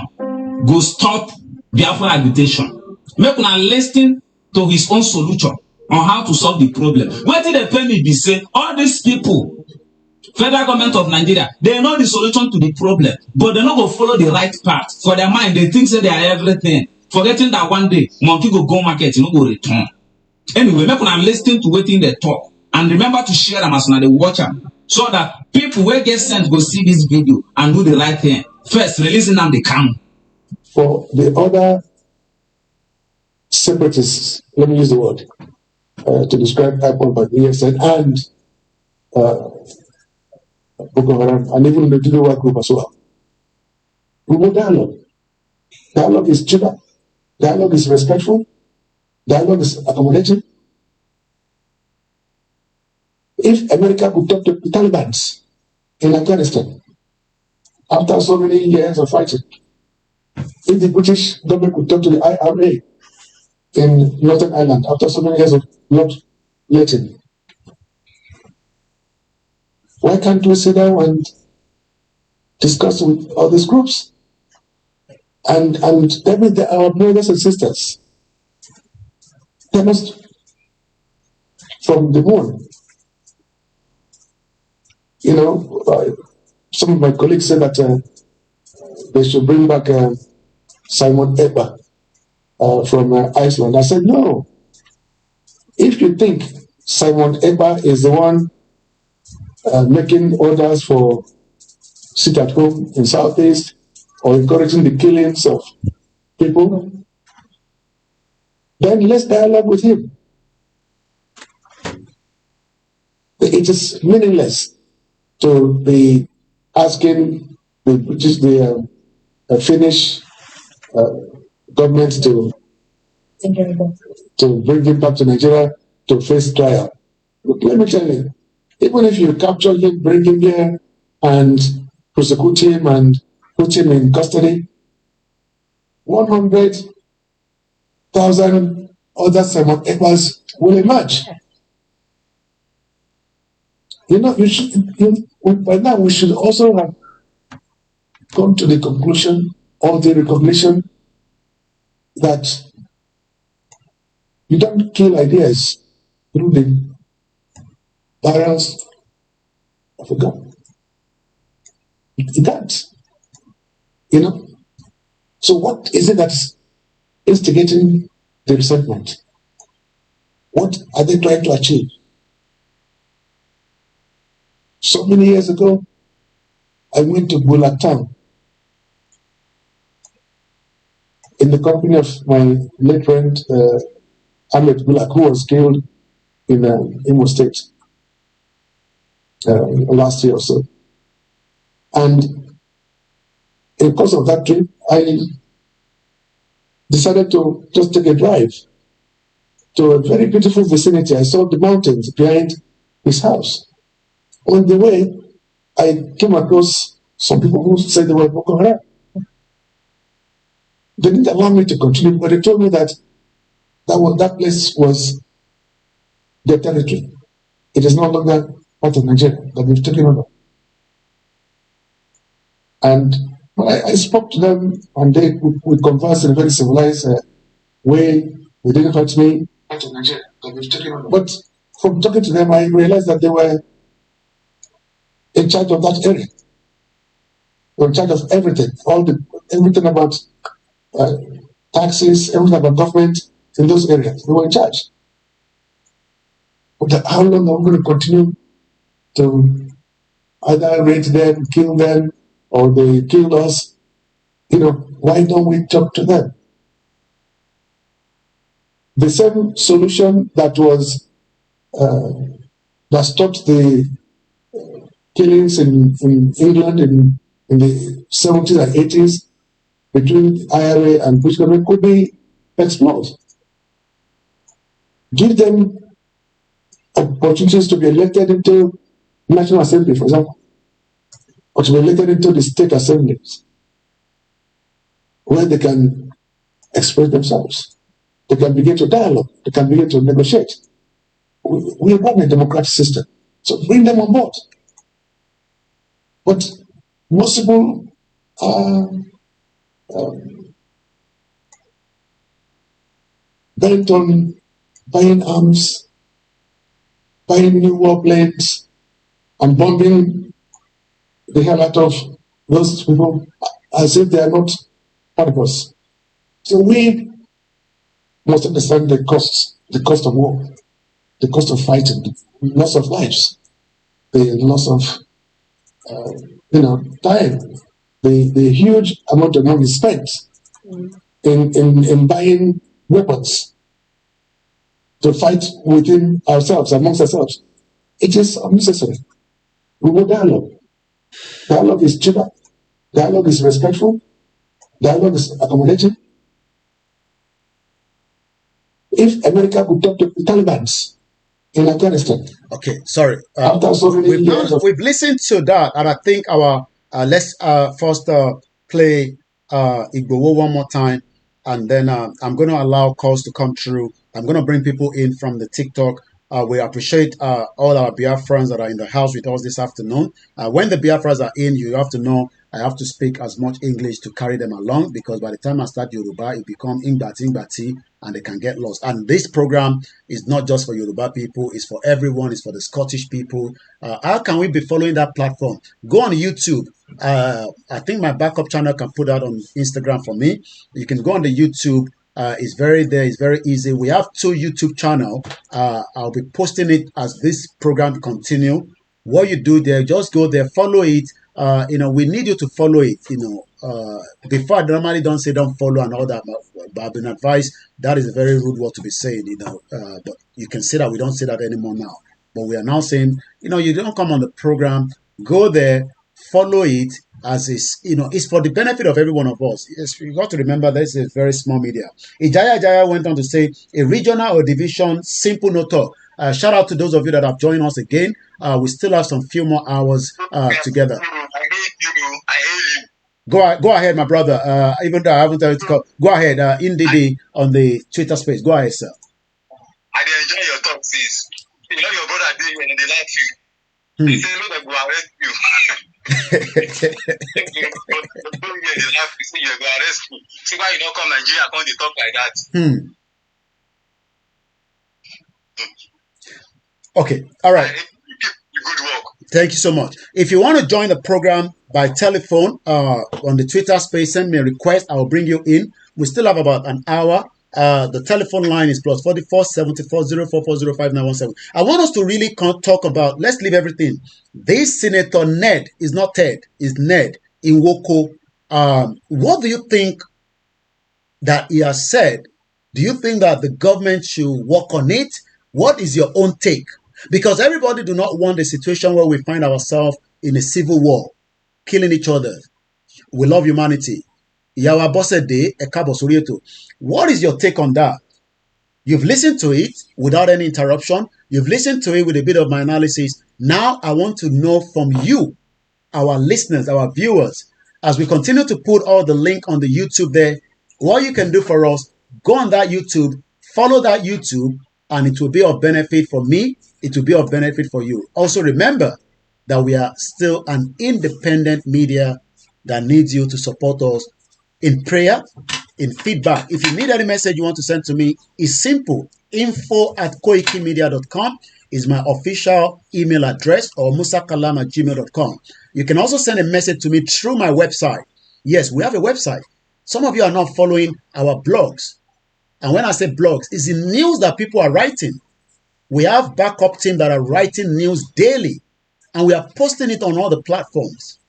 go stop Biafra agitation. Make una listen to his own solution on how to solve the problem. What did the penny be say? All these people, federal government of Nigeria, they know the solution to the problem, but they not go follow the right path. For their mind, they think say they are everything, forgetting that one day monkey go market, you know, go return. Anyway, make una listen to wetin they talk, and remember to share them as una dey watch them, so that people wey get sense go see this video and do the right thing. First, releasing them the camp. For the other separatists, let me use the word to describe IPOB by ESN and Boko Haram, and even the Diluwa group as well. We want dialogue. Dialogue is cheaper. Dialogue is respectful. Dialogue is accommodating. If America could talk to the Taliban in Afghanistan after so many years of fighting, if the British government could talk to the IRA in Northern Ireland after so many years of not letting, why can't we sit down and discuss with all these groups? And our brothers and sisters, they must, from the moon, you know, some of my colleagues said that they should bring back Simon Hrh from Iceland. I said, no. If you think Simon Hrh is the one making orders for sit at home in Southeast or encouraging the killings of people, then let's dialogue with him. It is meaningless to be asking the Finnish government to bring him back to Nigeria to face trial. Look, let me tell you, even if you capture him, bring him here, and prosecute him and put him in custody, 100,000 other Simon Hrhs will emerge. You know, by now we should also have come to the conclusion or the recognition that you don't kill ideas through the barrels of a gun. You can't. You know? So what is it that's instigating the resentment? What are they trying to achieve? So many years ago, I went to Bulak Town in the company of my late friend Ahmed Bulak, who was killed in Imo State last year or so. And in the course of that trip, I decided to just take a drive to a very beautiful vicinity. I saw the mountains behind his house. On the way, I came across some people who said they were Boko Haram. They didn't allow me to continue, but they told me that that place was their territory. It is no longer part of Nigeria, that we've taken over. And I spoke to them, and we conversed in a very civilized way. They didn't hurt me. Part of Nigeria, that we've taken over. But from talking to them, I realized that they were in charge of that area. They were in charge of everything, everything about taxes, everything about government in those areas. They were in charge. But how long are we going to continue to either raid them, kill them, or they kill us? Why don't we talk to them? The same solution that stopped the killings in England in the 70s and 80s between IRA and British government could be explored. Give them opportunities to be elected into National Assembly, for example, or to be elected into the state assemblies, where they can express themselves. They can begin to dialogue. They can begin to negotiate. We run a democratic system, so bring them on board. But most people are bent on buying arms, buying new warplanes, and bombing the hell out of those people as if they are not part of us. So we must understand the cost of war, the cost of fighting, the loss of lives, the loss of time, the huge amount of money spent in buying weapons to fight within ourselves, amongst ourselves. It is unnecessary. We want dialogue. Dialogue is cheaper. Dialogue is respectful. Dialogue is accommodating. If America could talk to the Taliban in Afghanistan. Okay, sorry. After so many years we've listened to that, and I think let's first play Igbowo one more time, and then I'm going to allow calls to come through. I'm going to bring people in from the TikTok. We appreciate all our Biafrans that are in the house with us this afternoon. When the Biafrans are in, you have to know I have to speak as much English to carry them along, because by the time I start Yoruba, it becomes Ingbati, and they can get lost. And this program is not just for Yoruba people, it's for everyone, it's for the Scottish people. How can we be following that platform? Go on YouTube. I think my backup channel can put that on Instagram for me. You can go on the YouTube. It's very easy. We have 2 YouTube channels. I'll be posting it as this program continue. What you do there, just go there, follow it. We need you to follow it. Before I normally don't say don't follow and all that, but I've been advised that is a very rude word to be saying. But you can say that we don't say that anymore now. But we are now saying, you don't come on the program, go there, follow it. As is, it's for the benefit of every one of us. Yes, you got to remember this is very small media. Ijaya went on to say, a regional or division, simple no talk. Shout out to those of you that have joined us again. We still have some few more hours together. Go ahead, my brother. Even though I haven't told you to call, go ahead. InDD on the Twitter space. Go ahead, sir. I enjoy your talk, sis. Your brother did when they like you. They say, look, go arrest you. See why you don't come Nigeria, come they talk like that. Okay, all right. Good work. Thank you so much. If you want to join the program by telephone on the Twitter space, send me a request. I will bring you in. We still have about an hour. The telephone line is +44 74 0440 5917. I want us to really talk about, let's leave everything. This Senator Ned is not Ted, is Ned in Woko. What do you think that he has said? Do you think that the government should work on it? What is your own take? Because everybody do not want a situation where we find ourselves in a civil war, killing each other. We love humanity. Yawa Bosede Ekabo Surieto. What is your take on that? You've listened to it without any interruption. You've listened to it with a bit of my analysis. Now I want to know from you, our listeners, our viewers, as we continue to put all the link on the YouTube there, what you can do for us, go on that YouTube, follow that YouTube, and it will be of benefit for me. It will be of benefit for you. Also remember that we are still an independent media that needs you to support us in prayer, in feedback. If you need any message you want to send to me, it's simple. info@koikimedia.com is my official email address, or musakalam@gmail.com. You can also send a message to me through my website. Yes, we have a website. Some of you are not following our blogs. And when I say blogs, it's the news that people are writing. We have backup team that are writing news daily, and we are posting it on all the platforms.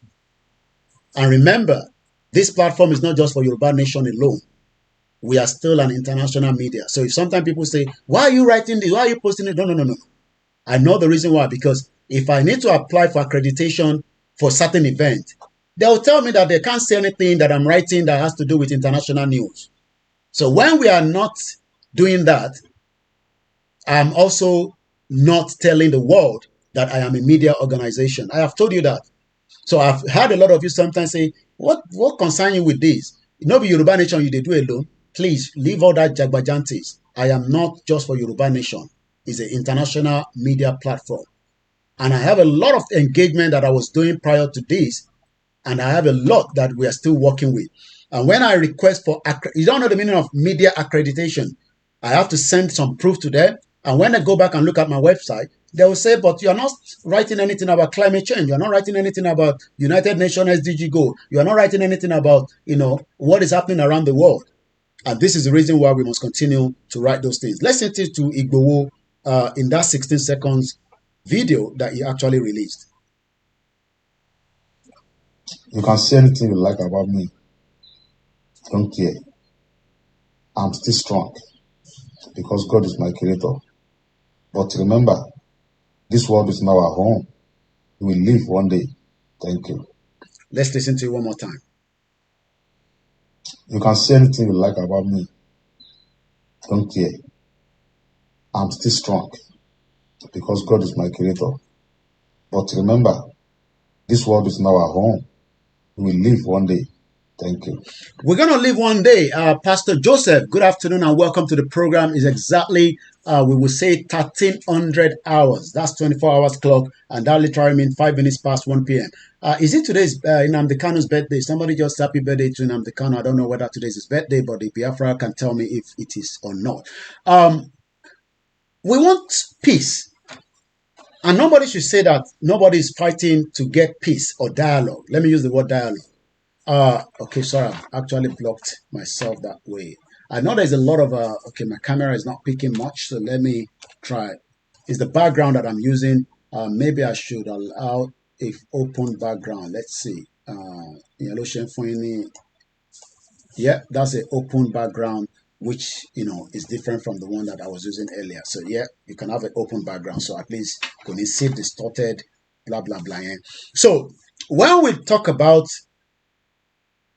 And remember, this platform is not just for Yoruba Nation alone. We are still an international media. So if sometimes people say, why are you writing this? Why are you posting it? No. I know the reason why, because if I need to apply for accreditation for certain event, they'll tell me that they can't say anything that I'm writing that has to do with international news. So when we are not doing that, I'm also not telling the world that I am a media organization. I have told you that. So I've had a lot of you sometimes say, what concern you with this? No be Yoruba Nation you dey do alone. Please leave all that jagbajantis. I am not just for Yoruba Nation. It's an international media platform. And I have a lot of engagement that I was doing prior to this. And I have a lot that we are still working with. And when I request for, you don't know the meaning of media accreditation. I have to send some proof to them. And when I go back and look at my website, they will say, but you're not writing anything about climate change. You're not writing anything about United Nations SDG goal. You're not writing anything about, what is happening around the world. And this is the reason why we must continue to write those things. Let's listen to Igboho in that 16 seconds video that he actually released. You can say anything you like about me. Don't care. I'm still strong because God is my creator. But remember, this world is now our home. We will live one day. Thank you. Let's listen to it one more time. You can say anything you like about me. Don't care. I'm still strong because God is my creator. But remember, this world is now our home. We will live one day. Thank you. We're going to live one day. Pastor Joseph, good afternoon and welcome to the program. Is exactly, we will say 1300 hours. That's 24 hours clock. And that literally means 5 minutes past 1 p.m. Is it today's Nnamdi Kanu's birthday? Somebody just happy birthday to Nnamdi Kanu. I don't know whether today's his birthday, but the Biafra can tell me if it is or not. We want peace. And nobody should say that nobody is fighting to get peace or dialogue. Let me use the word dialogue. Okay, sorry, I've actually blocked myself that way. I know there's a lot of, okay, my camera is not picking much, so let me try. It's the background that I'm using. Maybe I should allow a open background. Let's see. Yeah, that's an open background, which, is different from the one that I was using earlier. So yeah, you can have an open background. So at least you can see distorted, blah, blah, blah. Yeah. So when we talk about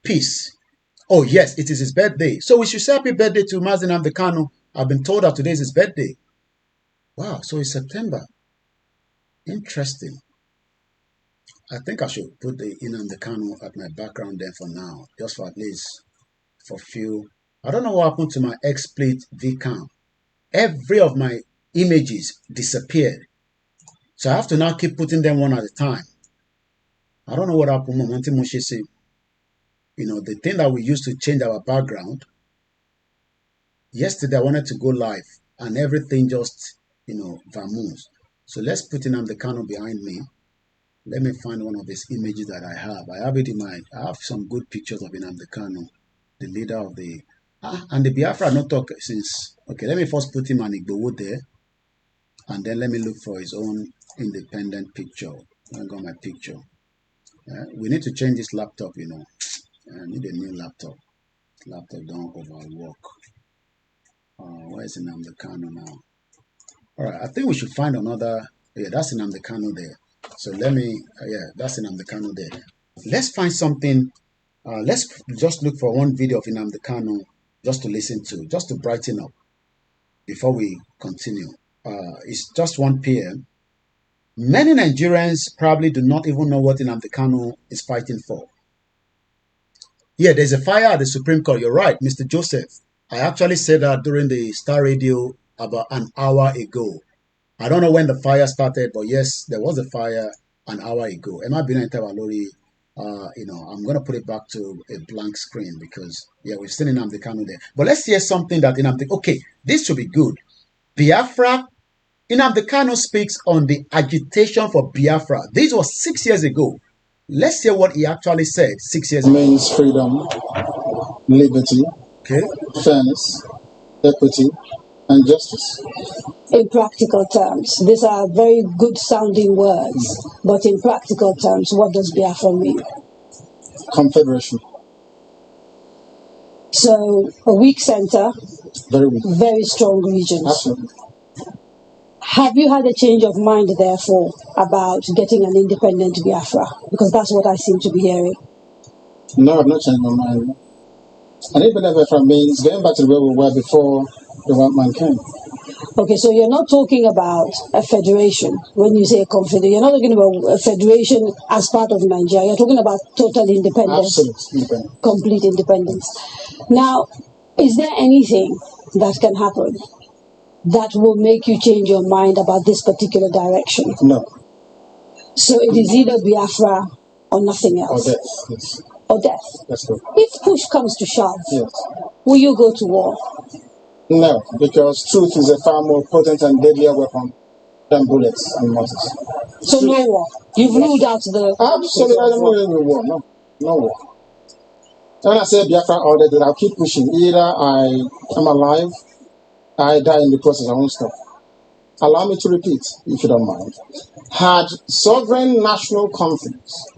peace. Oh, yes, it is his birthday. So we should say happy birthday to Mazi Nnamdi Kanu. I've been told that today is his birthday. Wow, so it's September. Interesting. I think I should put the Nnamdi Kanu at my background there for now, just for at least for few. I don't know what happened to my XSplit VCam. Every of my images disappeared. So I have to now keep putting them one at a time. I don't know what happened. The thing that we used to change our background, yesterday I wanted to go live and everything just, vamoosed. So let's put Nnamdi Kanu behind me. Let me find one of his images that I have. I have it in my, I have some good pictures of Nnamdi Kanu, the leader of the, and the Biafra not talk since, okay, let me first put him an Igboho there. And then let me look for his own independent picture. I got my picture. We need to change this laptop, I need a new laptop. Laptop don't overwork. Where is Nnamdi Kanu now? All right, I think we should find another. Yeah, that's Nnamdi Kanu there. So let me, yeah, that's Nnamdi Kanu there. Let's find something. Let's just look for one video of Nnamdi Kanu just to listen to, just to brighten up before we continue. It's just 1 p.m. Many Nigerians probably do not even know what Nnamdi Kanu is fighting for. Yeah, there's a fire at the Supreme Court. You're right, Mr. Joseph. I actually said that during the Star Radio about an hour ago. I don't know when the fire started, but yes, there was a fire an hour ago. Emma Bina Valori, I'm going to put it back to a blank screen because, yeah, we've seen Nnamdi Kanu there. But let's hear something that Nnamdi, okay, this should be good. Biafra, Nnamdi Kanu speaks on the agitation for Biafra. This was 6 years ago. Let's hear what he actually said 6 years ago. Means freedom, liberty, fairness, equity, and justice. In practical terms, these are very good sounding words, but in practical terms, what does Biafra mean? Confederation. So, a weak center, very weak, very strong regions. Absolutely. Have you had a change of mind, therefore, about getting an independent Biafra? Because that's what I seem to be hearing. No, I've not changed my mind. An independent Biafra means going back to where we were before the white man came. Okay, so you're not talking about a federation when you say a confederation. You're not talking about a federation as part of Nigeria. You're talking about total independence. Absolute independence. Complete independence. Now, is there anything that can happen that will make you change your mind about this particular direction? No. So it is either Biafra or nothing else? Or death, yes. Or death? That's good. If push comes to shove, yes, will you go to war? No, because truth is a far more potent and deadlier weapon than bullets and mortars. So truth. No war? You've ruled out the... Absolutely, I don't know any war, no. No war. When I say Biafra order, then I'll keep pushing. Either I am alive, I die in the process, I won't stop. Allow me to repeat, if you don't mind. Had sovereign national conference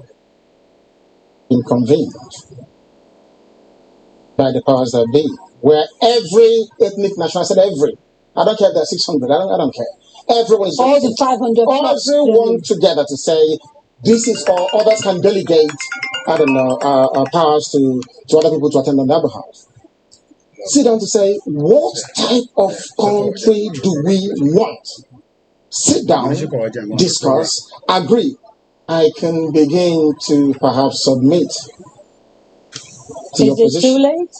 been convened by the powers that be, where every ethnic nation, I said every, I don't care if there's 600, I don't care. Everyone is all the 500 plus. Everyone together to say, this is all, others can delegate, I don't know, powers to other people to attend on their behalf. Sit down to say, what type of country do we want? Sit down, discuss, agree. I can begin to perhaps submit to your position. Is it too late?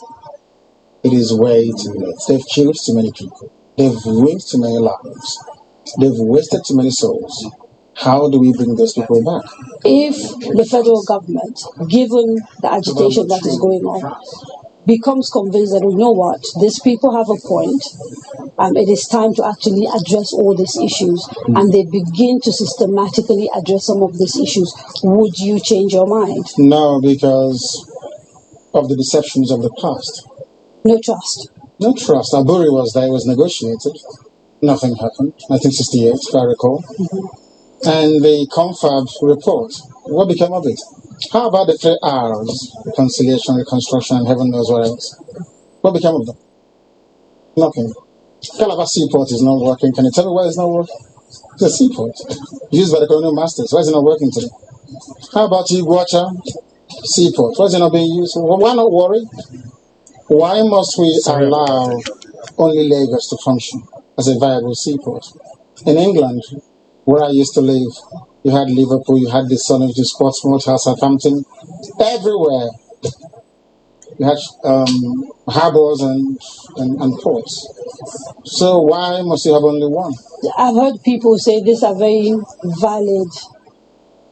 It is way too late. They've killed too many people. They've ruined too many lives. They've wasted too many souls. How do we bring those people back? If the federal government, given the agitation that is going on, becomes convinced that, you know what, these people have a point, it is time to actually address all these issues, and they begin to systematically address some of these issues, would you change your mind? No, because of the deceptions of the past. No trust. No trust. Aburi was there, it was negotiated. Nothing happened. 1968, if I recall. And the confab report, what became of it? How about the 3 R's? Reconciliation, reconstruction, and heaven knows what else. What became of them? Nothing. Calabar Seaport is not working. Can you tell me why it's not working? It's a seaport used by the colonial masters. Why is it not working today? How about Iguacha Seaport? Why is it not being used? Well, why not worry? Why must we allow only Lagos to function as a viable seaport? In England, where I used to live, you had Liverpool, you had the Sun, the Portsmouth, Southampton, everywhere. You had harbors and ports. So why must you have only one? I've heard people say these are very valid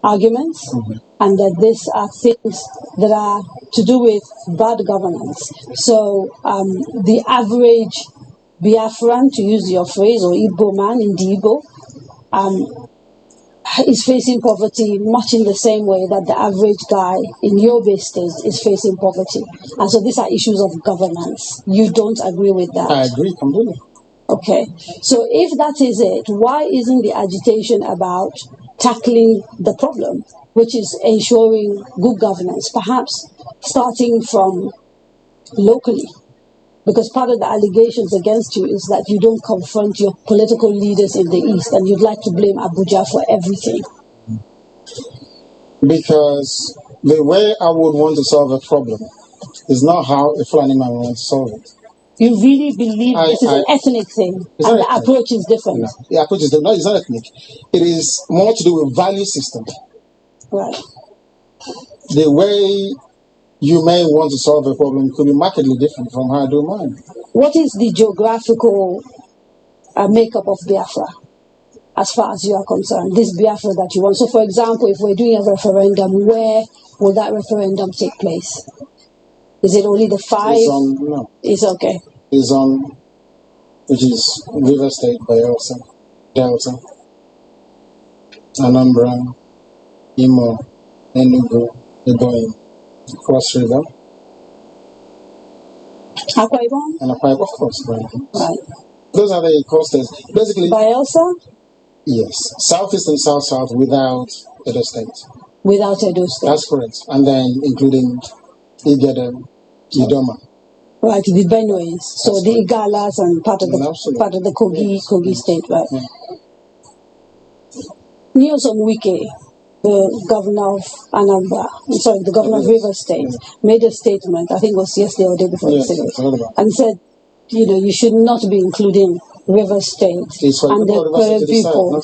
arguments, and that these are things that are to do with bad governance. So the average Biafran, to use your phrase, or Igbo man in the Igbo, is facing poverty much in the same way that the average guy in Yobe State is facing poverty. And so these are issues of governance. You don't agree with that? I agree completely. Okay. So if that is it, why isn't the agitation about tackling the problem, which is ensuring good governance, perhaps starting from locally? Because part of the allegations against you is that you don't confront your political leaders in the East, and you'd like to blame Abuja for everything. Because the way I would want to solve a problem is not how a Fulani man wants to solve it. You really believe this is an ethnic thing, and the approach is different? No, the approach is different. No, it's not ethnic. It is more to do with value system. Right. The way you may want to solve a problem could be markedly different from how I do mine. What is the geographical makeup of Biafra, as far as you are concerned? This Biafra that you want. So, for example, if we're doing a referendum, where will that referendum take place? Is it only the 5? No. It's okay. It's on, which is River State, Bayelsa, Delta, Anambra, Imo, Enugu, Ebonyi, Cross River, Akwa Ibom? and Akwa Ibom, of course. Right. Those are the coasters. Basically, Bayelsa? yes. Southeast and South without Edo State. Without Edo State. That's correct. And then including Igedem, Idoma. Right, the Benues. So the Igalas and part of the Kogi state, right? Yeah. Nyesom Wike, the governor of Anambra, the governor of River State, made a statement, I think it was yesterday or the day before yesterday, and said, you should not be including River State and the people.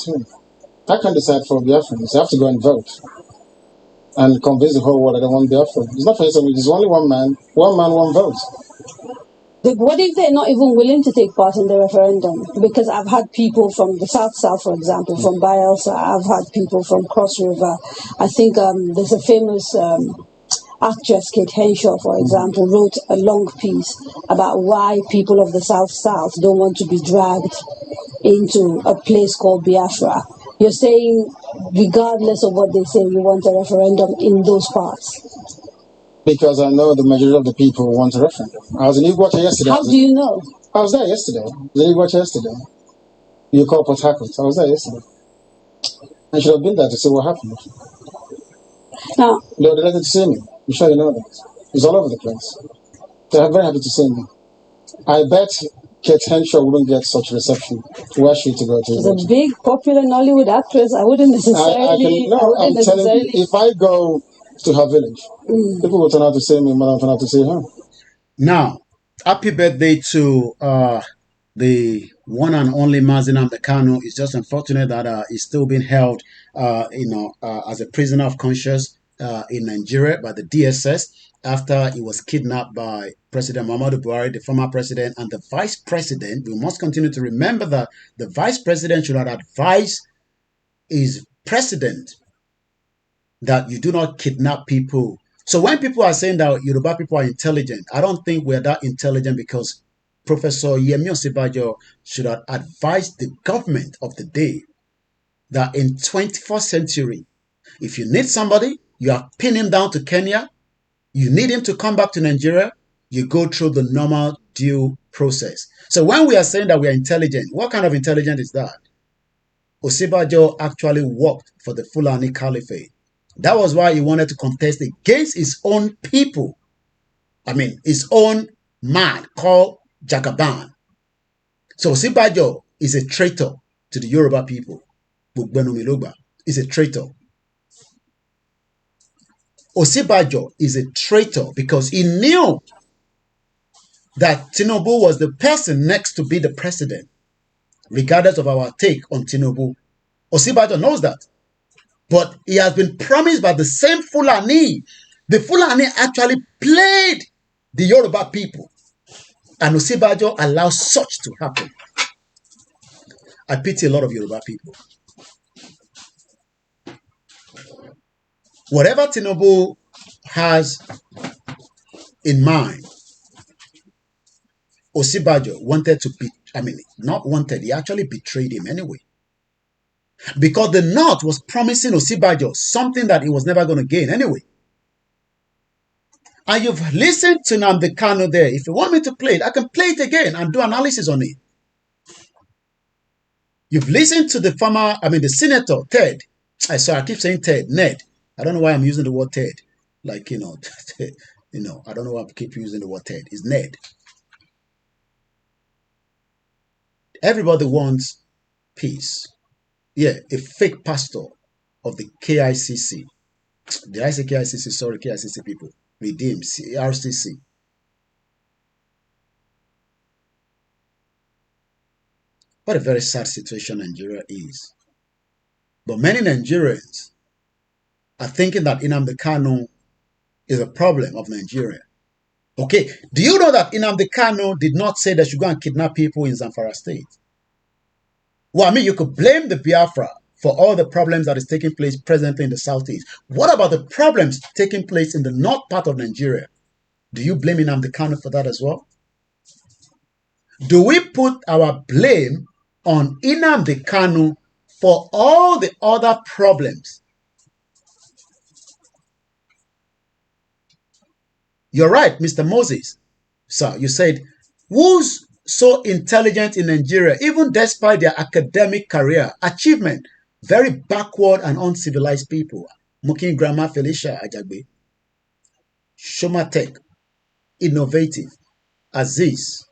I can decide for Biafrans. You have to go and vote and convince the whole world that they want Biafra. It's not for yourself. It's only one man, one vote. What if they're not even willing to take part in the referendum? Because I've had people from the South, for example, from Bayelsa. I've had people from Cross River. I think there's a famous actress, Kate Henshaw, for example, wrote a long piece about why people of the South don't want to be dragged into a place called Biafra. You're saying, regardless of what they say, you want a referendum in those parts? Because I know the majority of the people want a referendum. I was in Iguacha yesterday. How do you know? I was there yesterday. I was in Iguacha yesterday. You call Port Harcourt. I was there yesterday. I should have been there to see what happened. Now, they were delighted to see me. I'm sure you know that. It's all over the place. They're very happy to see me. I bet Kate Henshaw wouldn't get such reception were she to go to she's a big, popular Nollywood actress. I wouldn't necessarily. I'm telling you, if I go to her village, people will turn out to see me more than turn out to see her. Now, happy birthday to the one and only Mazi Nnamdi Kanu. It's just unfortunate that he's still being held, as a prisoner of conscience in Nigeria by the DSS after he was kidnapped by President Muhammadu Buhari, the former president, and the vice president. We must continue to remember that the vice president should have advised his president that you do not kidnap people. So when people are saying that Yoruba people are intelligent, I don't think we're that intelligent, because Professor Yemi Osinbajo should have advised the government of the day that in 21st century, if you need somebody, you are pinning him down to Kenya, you need him to come back to Nigeria, you go through the normal due process. So when we are saying that we are intelligent, what kind of intelligence is that? Osinbajo actually worked for the Fulani Caliphate. That was why he wanted to contest against his own people. I mean, his own man called Jagaban. So Osinbajo is a traitor to the Yoruba people. Bugbenu is a traitor. Osinbajo is a traitor because he knew that Tinubu was the person next to be the president, regardless of our take on Tinubu. Osinbajo knows that. But he has been promised by the same Fulani. The Fulani actually played the Yoruba people. And Osinbajo allows such to happen. I pity a lot of Yoruba people. Whatever Tinubu has in mind, Osinbajo wanted to be, not wanted, he actually betrayed him anyway. Because the North was promising Osinbajo something that he was never going to gain anyway. And you've listened to Nnamdi Kanu there. If you want me to play it, I can play it again and do analysis on it. You've listened to the senator, Ted. I keep saying Ted, Ned. I don't know why I'm using the word Ted. I don't know why I keep using the word Ted. It's Ned. Everybody wants peace. Yeah, a fake pastor of the KICC. Did I say KICC? Sorry, KICC people. Redeem, RCC. What a very sad situation Nigeria is. But many Nigerians are thinking that Nnamdi Kanu is a problem of Nigeria. Okay, do you know that Nnamdi Kanu did not say they should go and kidnap people in Zamfara State? Well, I mean, you could blame the Biafra for all the problems that is taking place presently in the southeast. What about the problems taking place in the north part of Nigeria? Do you blame Nnamdi Kanu for that as well? Do we put our blame on Nnamdi Kanu for all the other problems? You're right, Mr. Moses. Sir, you said, who's so intelligent in Nigeria, even despite their academic career, achievement, very backward and uncivilized people? Mukin Grammar Felicia Ajagbe. Shomatek, innovative. Aziz.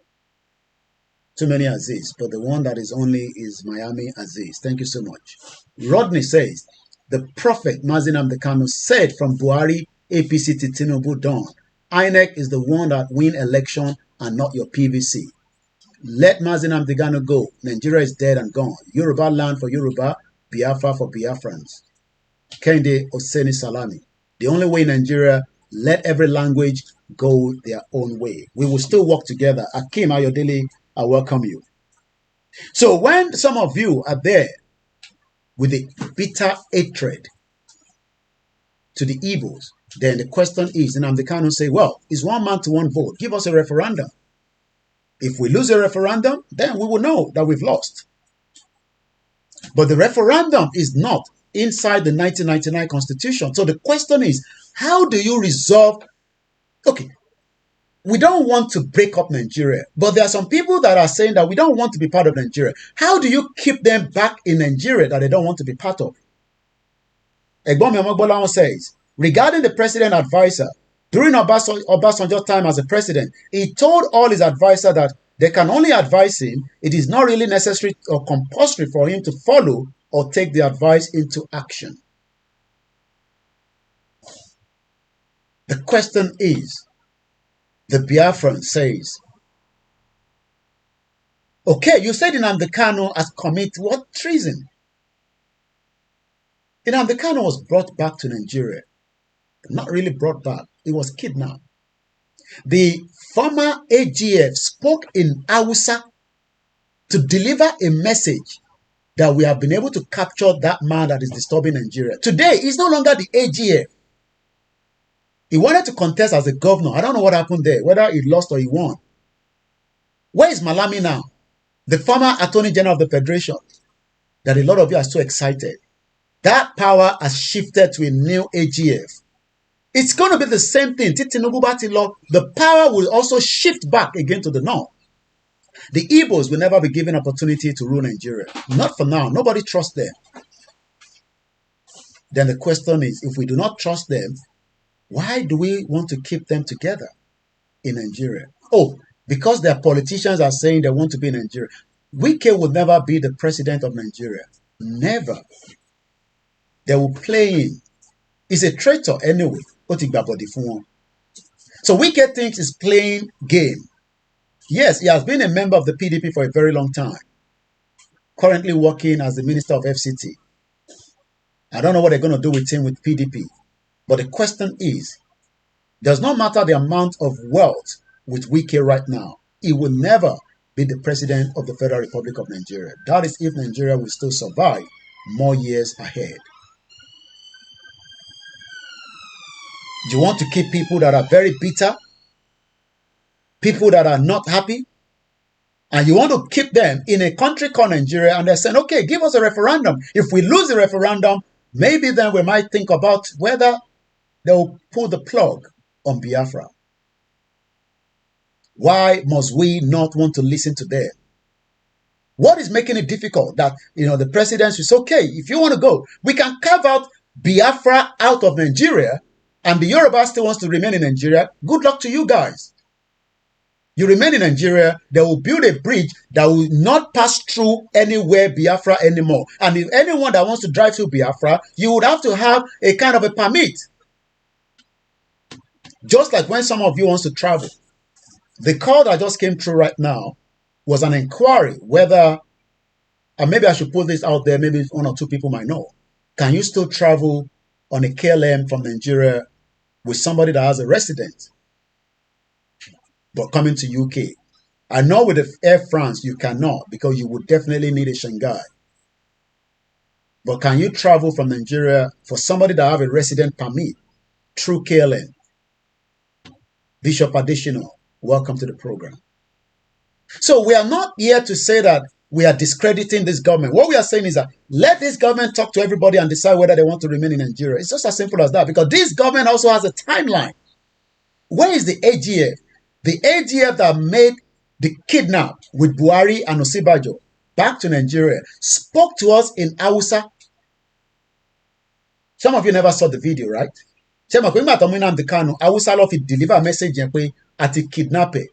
Too many Aziz, but the one that is only is Miami Aziz. Thank you so much. Rodney says, the prophet Mazi Nnamdi Kanu said from Buhari, APC to Tinubu Dawn, INEC is the one that win election and not your PVC. Let Mazi Nnamdi Kanu go. Nigeria is dead and gone. Yoruba land for Yoruba, Biafra for Biafrans. Kende Oseni Salami. The only way in Nigeria, let every language go their own way. We will still work together. Akim Ayodele, I welcome you. So when some of you are there with the bitter hatred to the evils, then the question is, Nnamdi Kanu say, well, it's one man to one vote. Give us a referendum. If we lose a referendum, then we will know that we've lost. But the referendum is not inside the 1999 Constitution. So the question is, how do you resolve? Okay, we don't want to break up Nigeria, but there are some people that are saying that we don't want to be part of Nigeria. How do you keep them back in Nigeria that they don't want to be part of? Egbomi Omogbola says, regarding the president advisor, during Obasanjo's time as a president, he told all his advisors that they can only advise him. It is not really necessary or compulsory for him to follow or take the advice into action. The question is, the Biafran says, okay, you said Nnamdi Kanu has committed what treason? Nnamdi Kanu was brought back to Nigeria. Not really brought back. He was kidnapped. The former AGF spoke in Hausa to deliver a message that we have been able to capture that man that is disturbing Nigeria. Today, he's no longer the AGF. He wanted to contest as a governor. I don't know what happened there, whether he lost or he won. Where is Malami now? The former Attorney General of the Federation, that a lot of you are so excited. That power has shifted to a new AGF. It's going to be the same thing. The power will also shift back again to the north. The Igbos will never be given opportunity to rule Nigeria. Not for now. Nobody trusts them. Then the question is, if we do not trust them, why do we want to keep them together in Nigeria? Oh, because their politicians are saying they want to be in Nigeria. Wike will never be the president of Nigeria. Never. They will play him. He's a traitor anyway. So Wike thinks he's playing game. Yes, he has been a member of the PDP for a very long time. Currently working as the Minister of FCT. I don't know what they're going to do with him with PDP. But the question is, does not matter the amount of wealth with Wike right now. He will never be the president of the Federal Republic of Nigeria. That is if Nigeria will still survive more years ahead. Do you want to keep people that are very bitter? People that are not happy? And you want to keep them in a country called Nigeria and they're saying, okay, give us a referendum. If we lose the referendum, maybe then we might think about whether they'll pull the plug on Biafra. Why must we not want to listen to them? What is making it difficult that, the president is okay, if you want to go, we can carve out Biafra out of Nigeria and the Yoruba still wants to remain in Nigeria. Good luck to you guys. You remain in Nigeria, they will build a bridge that will not pass through anywhere Biafra anymore. And if anyone that wants to drive through Biafra, you would have to have a kind of a permit. Just like when some of you wants to travel. The call that just came through right now was an inquiry whether, and maybe I should put this out there, maybe one or two people might know. Can you still travel on a KLM from Nigeria with somebody that has a residence, but coming to UK. I know with the Air France you cannot, because you would definitely need a Shanghai. But can you travel from Nigeria for somebody that have a resident permit through KLM? Bishop Additional, welcome to the program. So we are not here to say that we are discrediting this government. What we are saying is that let this government talk to everybody and decide whether they want to remain in Nigeria. It's just as simple as that, because this government also has a timeline. Where is the AGF? The AGF that made the kidnap with Buhari and Osibajo back to Nigeria spoke to us in Hausa. Some of you never saw the video, right? Deliver a message at a kidnapping.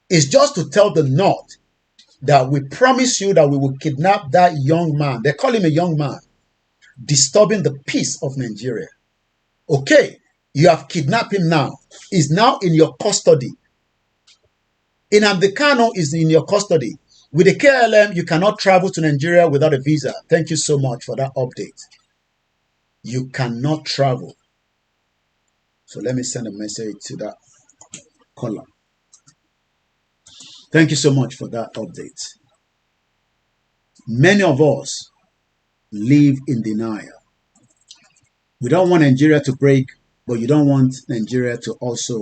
It's just to tell the North that we promise you that we will kidnap that young man. They call him a young man, disturbing the peace of Nigeria. Okay, you have kidnapped him now. He's now in your custody. Nnamdi Kanu is in your custody. With the KLM, you cannot travel to Nigeria without a visa. Thank you so much for that update. You cannot travel. So let me send a message to that caller. Thank you so much for that update. Many of us live in denial. We don't want Nigeria to break, but you don't want Nigeria to also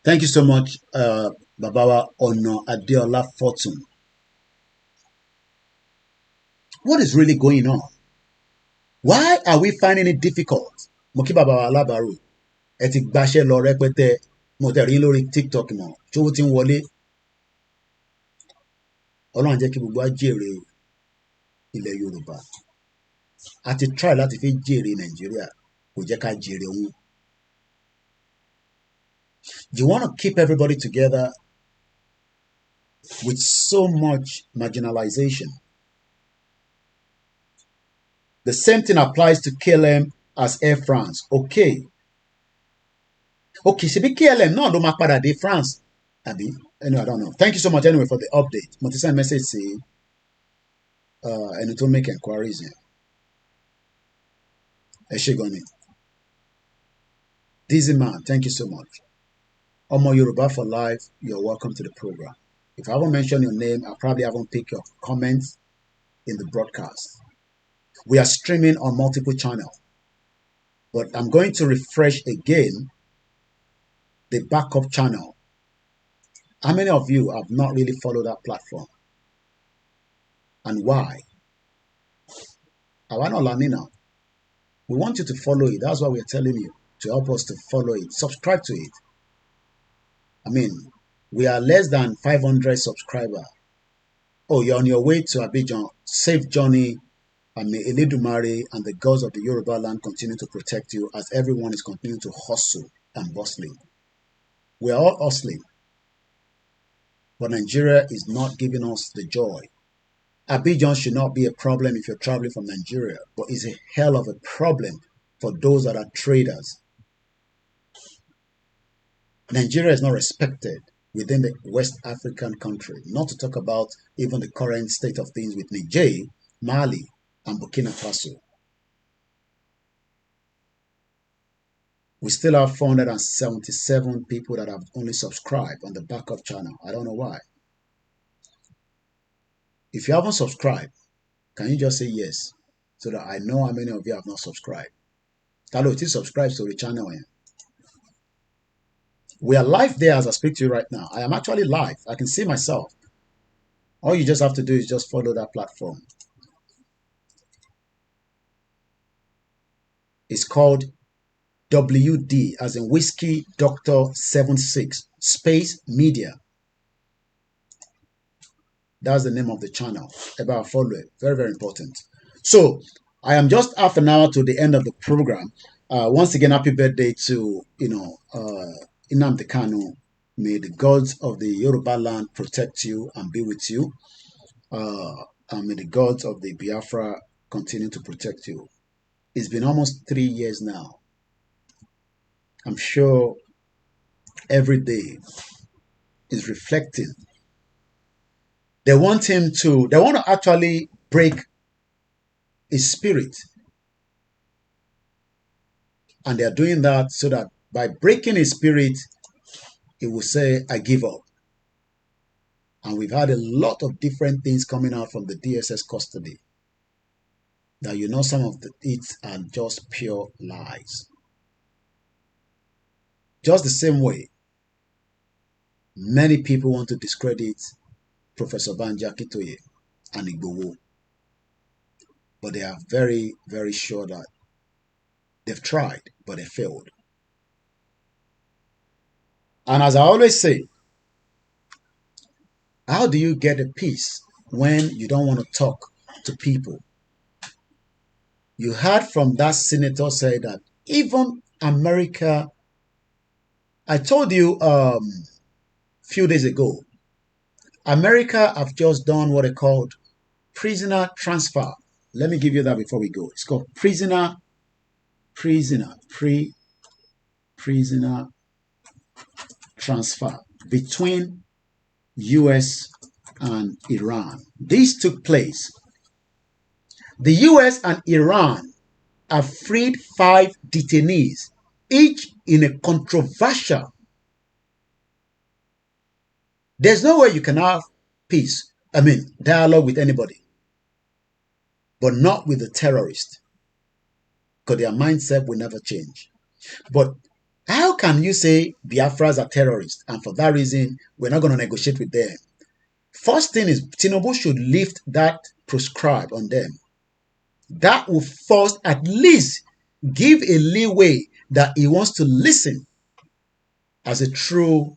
thank you so much, Babawa Ono Adeola Fortune. What is really going on? Why are we finding it difficult? Moki Babawa Alabaru. Eti gbashe lo repete mo te rí lórí TikTok mo. Tó ti ń wọlé. Ọlọ́run jẹ́ kí gbogbo wa jèrè ilẹ̀ Yorùbá. A ti try láti fi jèrè Nàìjíríà. Kò jẹ́ ká jèrè òun. You want to keep everybody together with so much marginalization. The same thing applies to KLM as Air France. Okay. Okay, ṣebí KLM náà ló máa padà dé France. Àbí? Anyway, I don't know. Thank you so much anyway for the update. Mo ti send message sí ẹni tó make inquiries yẹn. Ẹ ṣé gan ni. Dizzy Man, thank you so much. Omo Yoruba for life, you're welcome to the program. If I haven't mentioned your name, I probably haven't picked your comments in the broadcast. We are streaming on multiple channels, but I'm going to refresh again the backup channel. How many of you have not really followed that platform? And why? Awana Lamina, we want you to follow it. That's why we're telling you to help us to follow it. Subscribe to it. I mean, we are less than 500 subscribers. Oh, you're on your way to Abidjan. Safe journey. And may Eledumare and the gods of the Yoruba land continue to protect you as everyone is continuing to hustle and bustling. We are all hustling. But Nigeria is not giving us the joy. Abidjan should not be a problem if you're traveling from Nigeria, but it's a hell of a problem for those that are traders. Nigeria is not respected within the West African country, not to talk about even the current state of things with Niger, Mali, and Burkina Faso. We still have 477 people that have only subscribed on the backup channel. I don't know why. If you haven't subscribed, can you just say yes so that I know how many of you have not subscribed? Hello, it is subscribe to the channel. We are live there as I speak to you right now. I am actually live. I can see myself. All you just have to do is just follow that platform. It's called WD, as in Whiskey Doctor 76 Space Media. That's the name of the channel. About follow it. Very, very important. So I am just half an hour to the end of the program. Once again, happy birthday to Nnamdi Kanu. May the gods of the Yoruba land protect you and be with you. And may the gods of the Biafra continue to protect you. It's been almost 3 years now. I'm sure every day is reflecting. They want to actually break his spirit. And they are doing that so that by breaking his spirit, he will say, I give up. And we've had a lot of different things coming out from the DSS custody. That some of it are just pure lies. Just the same way, many people want to discredit Professor Banji Akintoye and Igboho. But they are very, very sure that they've tried, but they failed. And as I always say, how do you get a peace when you don't want to talk to people? You heard from that senator say that even America, I told you a few days ago, America have just done what they called prisoner transfer. Let me give you that before we go. It's called prisoner transfer between US and Iran. This took place. The US and Iran have freed 5 detainees, each in a controversial. There's no way you can have peace, dialogue with anybody, but not with the terrorist, because their mindset will never change. But how can you say Biafras are terrorists, and for that reason, we're not going to negotiate with them? First thing is, Tinubu should lift that proscribe on them. That will first at least give a leeway that he wants to listen as a true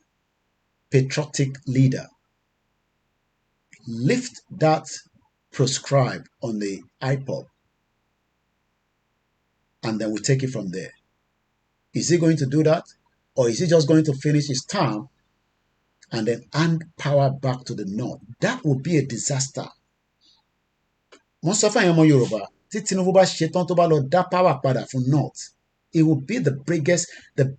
patriotic leader. Lift that proscribe on the IPOB, and then we take it from there. Is he going to do that? Or is he just going to finish his term and then hand power back to the North? That would be a disaster. Most of àwọn ọmọ Yorùbá, tí Tinubu bá ṣetán tó bá lọ dá power padà fún North, it will be the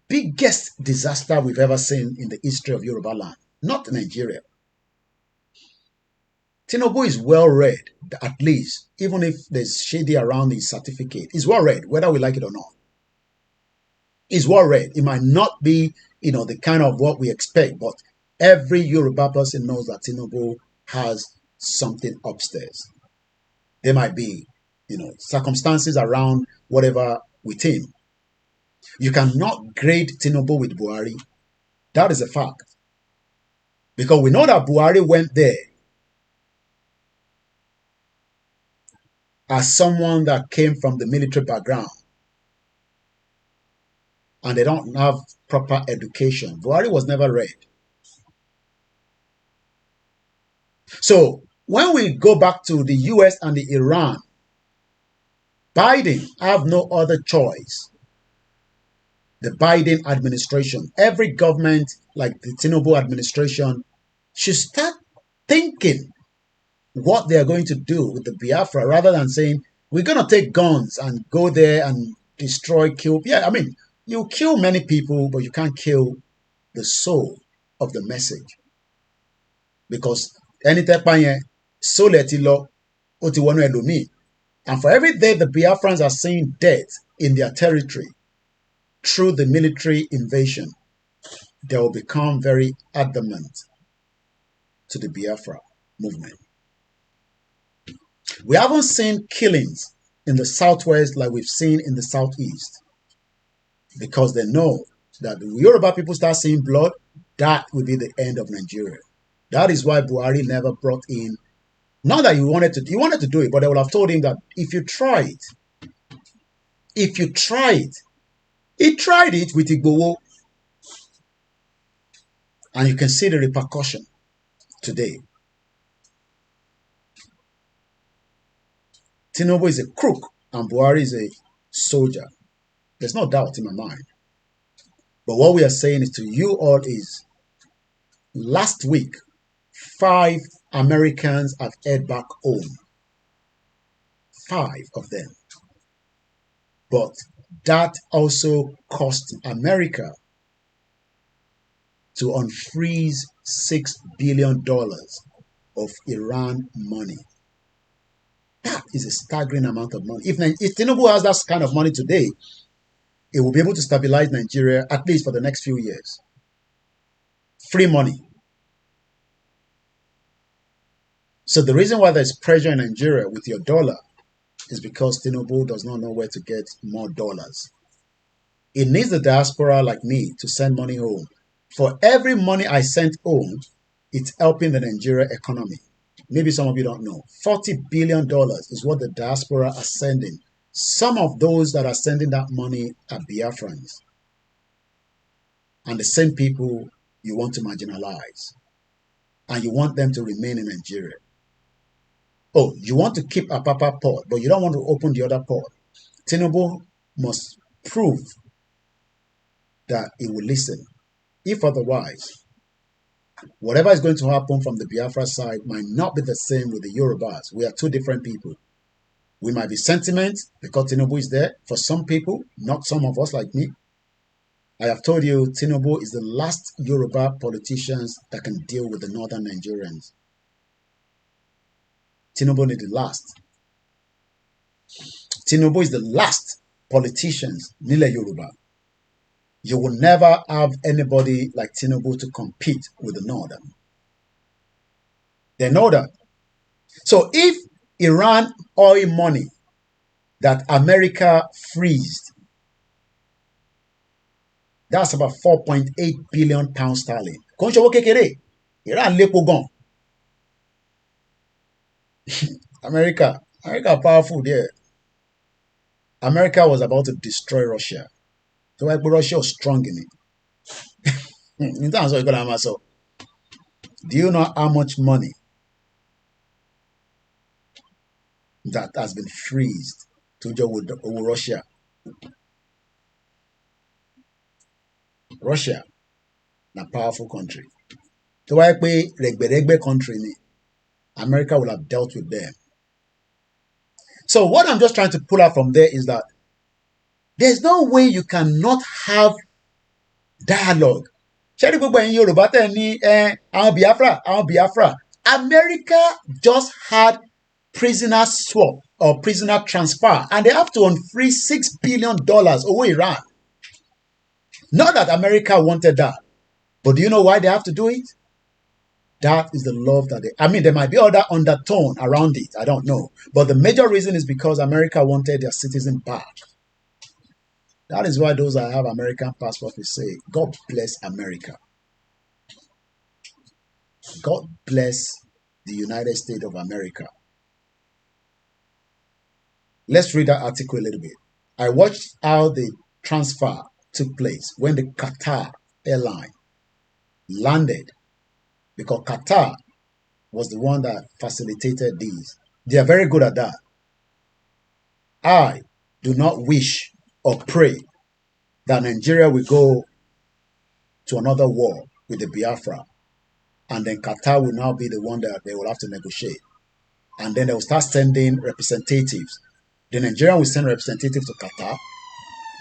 biggest disaster we've ever seen in the history of Yoruba land, not Nigeria. Tinubu is well read, at least, even if there's shady around his certificate. He's well read, whether we like it or not. He's well read. It might not be, the kind of what we expect, but every Yoruba person knows that Tinubu has something upstairs. There might be, circumstances around whatever with him. You cannot grade Tinubu with Buhari. That is a fact. Because we know that Buhari went there as someone that came from the military background. And they don't have proper education. Buhari was never read. So, when we go back to the US and the Iran, Biden have no other choice. The Biden administration, every government like the Tinubu administration should start thinking what they are going to do with the Biafra rather than saying, we're going to take guns and go there and destroy, kill. Yeah, you kill many people, but you can't kill the soul of the message. Because anytime soul etilo otiwonu elomi. And for every day the Biafrans are seeing death in their territory through the military invasion, they will become very adamant to the Biafra movement. We haven't seen killings in the southwest like we've seen in the southeast, because they know that the Yoruba people start seeing blood, that will be the end of Nigeria. That is why Buhari never brought in, not that he wanted to do it, but they would have told him that if you try it, he tried it with Igboho, and you can see the repercussion today. Tinubu is a crook and Buhari is a soldier. There's no doubt in my mind. But what we are saying is to you all is, last week, 5 Americans have headed back home. 5 of them. But that also cost America to unfreeze $6 billion of Iran money. is a staggering amount of money. If Tinubu has that kind of money today, it will be able to stabilize Nigeria at least for the next few years. Free money. So the reason why there's pressure in Nigeria with your dollar is because Tinubu does not know where to get more dollars. It needs the diaspora like me to send money home. For every money I sent home, it's helping the Nigeria economy. Maybe some of you don't know. $40 billion is what the diaspora are sending. Some of those that are sending that money are Biafrans. And the same people you want to marginalize. And you want them to remain in Nigeria. Oh, you want to keep Apapa port, but you don't want to open the other port. Tinubu must prove that he will listen. If otherwise, whatever is going to happen from the Biafra side might not be the same with the Yorubas. We are two different people. We might be sentiment because Tinubu is there for some people, not some of us like me. I have told you, Tinubu is the last Yoruba politicians that can deal with the northern Nigerians. Tinubu is the last. Tinubu is the last politicians, Nile Yoruba. You will never have anybody like Tinubu to compete with the northern. They know that. So if Iran oil money that America freezed, that's about 4.8 billion pounds sterling. Iran lepo gun. America powerful there. America was about to destroy Russia. So Russia was strong in it. In terms of do you know how much money that has been freezed to do with Russia? Russia, a powerful country. So why pay regbe country? America will have dealt with them. So what I'm just trying to pull out from there is that there's no way you cannot have dialogue. America just had prisoner swap or prisoner transfer, and they have to unfree $6 billion away Iran. Not that America wanted that, but do you know why they have to do it? That is the love that there might be other undertone around it. I don't know. But the major reason is because America wanted their citizen back. That is why those that have American passports will say, God bless America. God bless the United States of America. Let's read that article a little bit. I watched how the transfer took place when the Qatar airline landed, because Qatar was the one that facilitated these. They are very good at that. I do not wish or pray that Nigeria will go to another war with the Biafra, and then Qatar will now be the one that they will have to negotiate. And then they will start sending representatives. The Nigerian will send representatives to Qatar.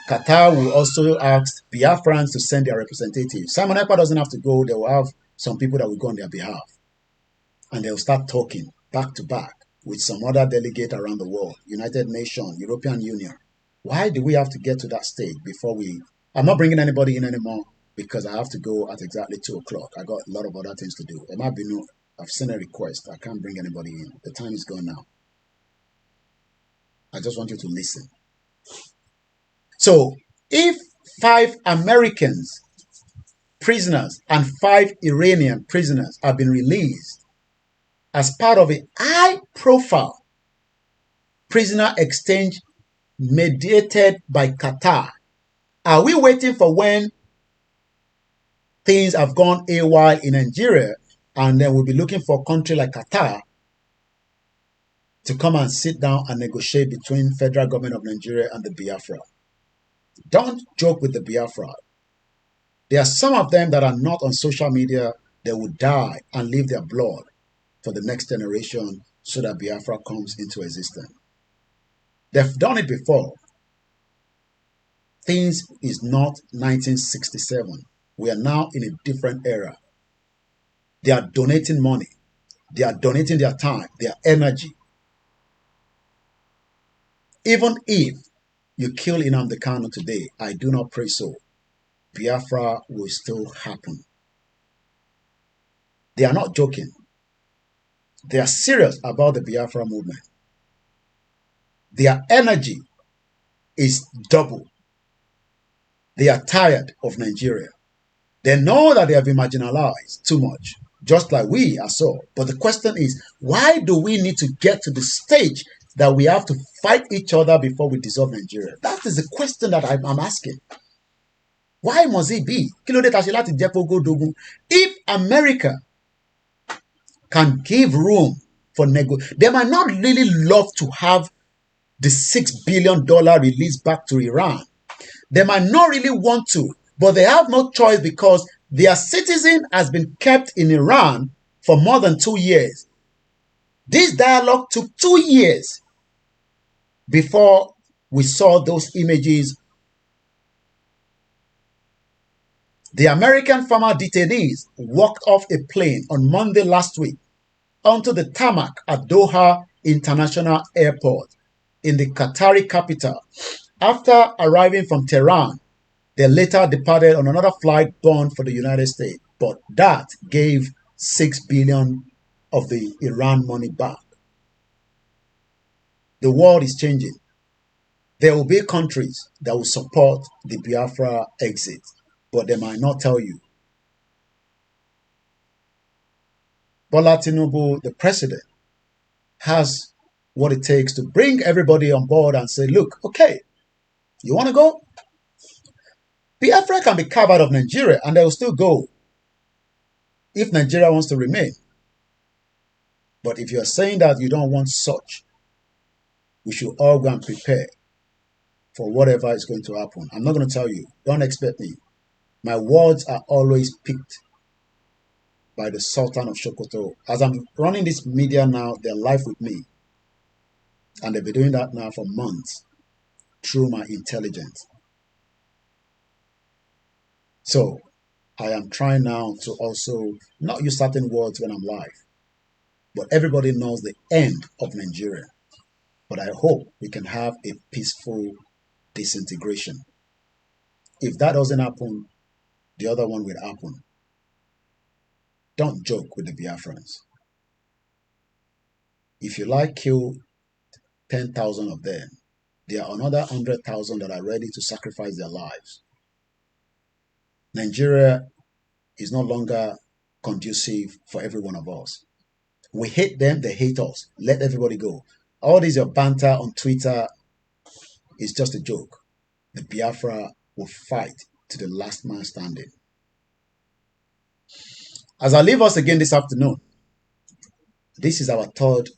Qatar will also ask Biafrans to send their representatives. Simon Ekpa doesn't have to go. They will have some people that will go on their behalf. And they will start talking back to back with some other delegate around the world, United Nations, European Union. Why do we have to get to that stage before we... I'm not bringing anybody in anymore because I have to go at exactly 2 o'clock. I got a lot of other things to do. I've sent a request. I can't bring anybody in. The time is gone now. I just want you to listen. So, if 5 Americans prisoners and 5 Iranian prisoners have been released as part of a high-profile prisoner exchange mediated by Qatar, are we waiting for when things have gone AWOL in Nigeria and then we'll be looking for a country like Qatar to come and sit down and negotiate between federal government of Nigeria and the Biafra? Don't joke with the Biafra. There are some of them that are not on social media. They will die and leave their blood for the next generation so that Biafra comes into existence. They've done it before. Things is not 1967. We are now in a different era. They are donating money. They are donating their time, their energy. Even if you kill Nnamdi Kanu today, I do not pray so. Biafra will still happen. They are not joking. They are serious about the Biafra movement. Their energy is double. They are tired of Nigeria. They know that they have been marginalized too much, just like we are so. But the question is, why do we need to get to the stage that we have to fight each other before we dissolve Nigeria? That is the question that I'm asking. Why must it be? If America can give room for they might not really love to have the $6 billion released back to Iran. They might not really want to, but they have no choice because their citizen has been kept in Iran for more than 2 years. This dialogue took 2 years before we saw those images. The American former detainees walked off a plane on Monday last week onto the tarmac at Doha International Airport in the Qatari capital. After arriving from Tehran, they later departed on another flight bound for the United States, but that gave $6 billion of the Iran money back. The world is changing. There will be countries that will support the Biafra exit, but they might not tell you. Bola Tinubu, the president, has what it takes to bring everybody on board and say, look, okay, you want to go? Biafra can be carved out of Nigeria and they will still go if Nigeria wants to remain. But if you're saying that you don't want such, we should all go and prepare for whatever is going to happen. I'm not going to tell you. Don't expect me. My words are always picked by the Sultan of Sokoto. As I'm running this media now, they're live with me. And they've been doing that now for months through my intelligence. So I am trying now to also not use certain words when I'm live. But everybody knows the end of Nigeria. But I hope we can have a peaceful disintegration. If that doesn't happen, the other one will happen. Don't joke with the Biafrans. If you like, kill 10,000 of them. There are another 100,000 that are ready to sacrifice their lives. Nigeria is no longer conducive for every one of us. We hate them, they hate us. Let everybody go. All this your banter on Twitter is just a joke. The Biafra will fight to the last man standing. As I leave us again this afternoon, this is our third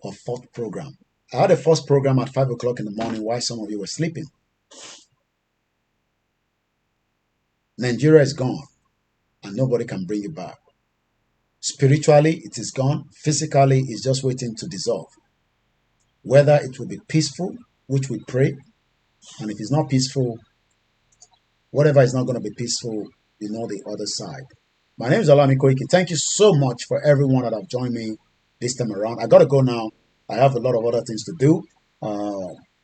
or fourth program. I had a first program at 5 o'clock in the morning while some of you were sleeping. Nigeria is gone and nobody can bring it back. Spiritually, it is gone. Physically, it's just waiting to dissolve. Whether it will be peaceful, which we pray, and if it's not peaceful, whatever is not going to be peaceful, you know the other side. My name is Olayomi Hrh. Thank you so much for everyone that have joined me this time around. I got to go now. I have a lot of other things to do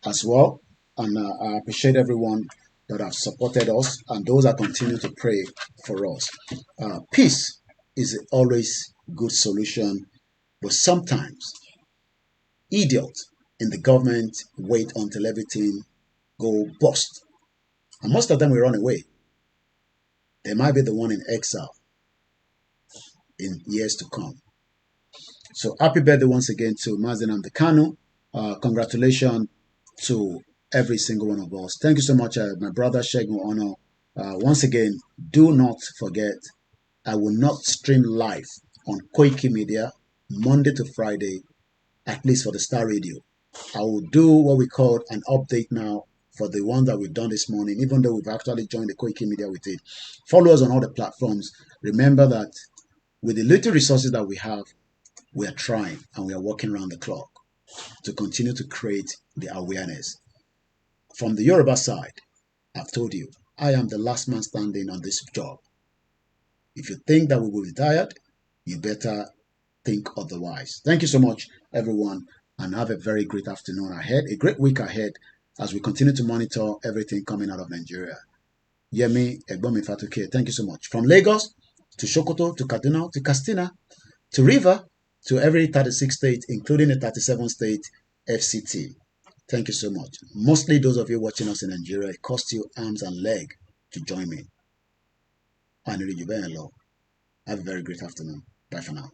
as well. And I appreciate everyone that have supported us and those that continue to pray for us. Peace is always a good solution, but sometimes idiots in the government wait until everything go bust. And most of them will run away. They might be the one in exile in years to come. So happy birthday once again to Nnamdi Kanu. Congratulations to every single one of us. Thank you so much, my brother Shegun Ono. Once again, do not forget, I will not stream live on Koiki Media Monday to Friday, at least for the Star Radio. I will do what we call an update now for the one that we've done this morning, even though we've actually joined the Koiki Media with it. Follow us on all the platforms. Remember that with the little resources that we have, we are trying and we are working around the clock to continue to create the awareness. From the Yoruba side, I've told you, I am the last man standing on this job. If you think that we will be retired, you better think otherwise. Thank you so much, everyone. and have a very great afternoon ahead, a great week ahead, as we continue to monitor everything coming out of Nigeria. Yemi Egbomi Fatuke, thank you so much. From Lagos to Sokoto to Kaduna to Katsina to River to every 36 state, including the 37 state FCT. Thank you so much. Mostly those of you watching us in Nigeria, it costs you arms and leg to join me. Have a very great afternoon. Bye for now.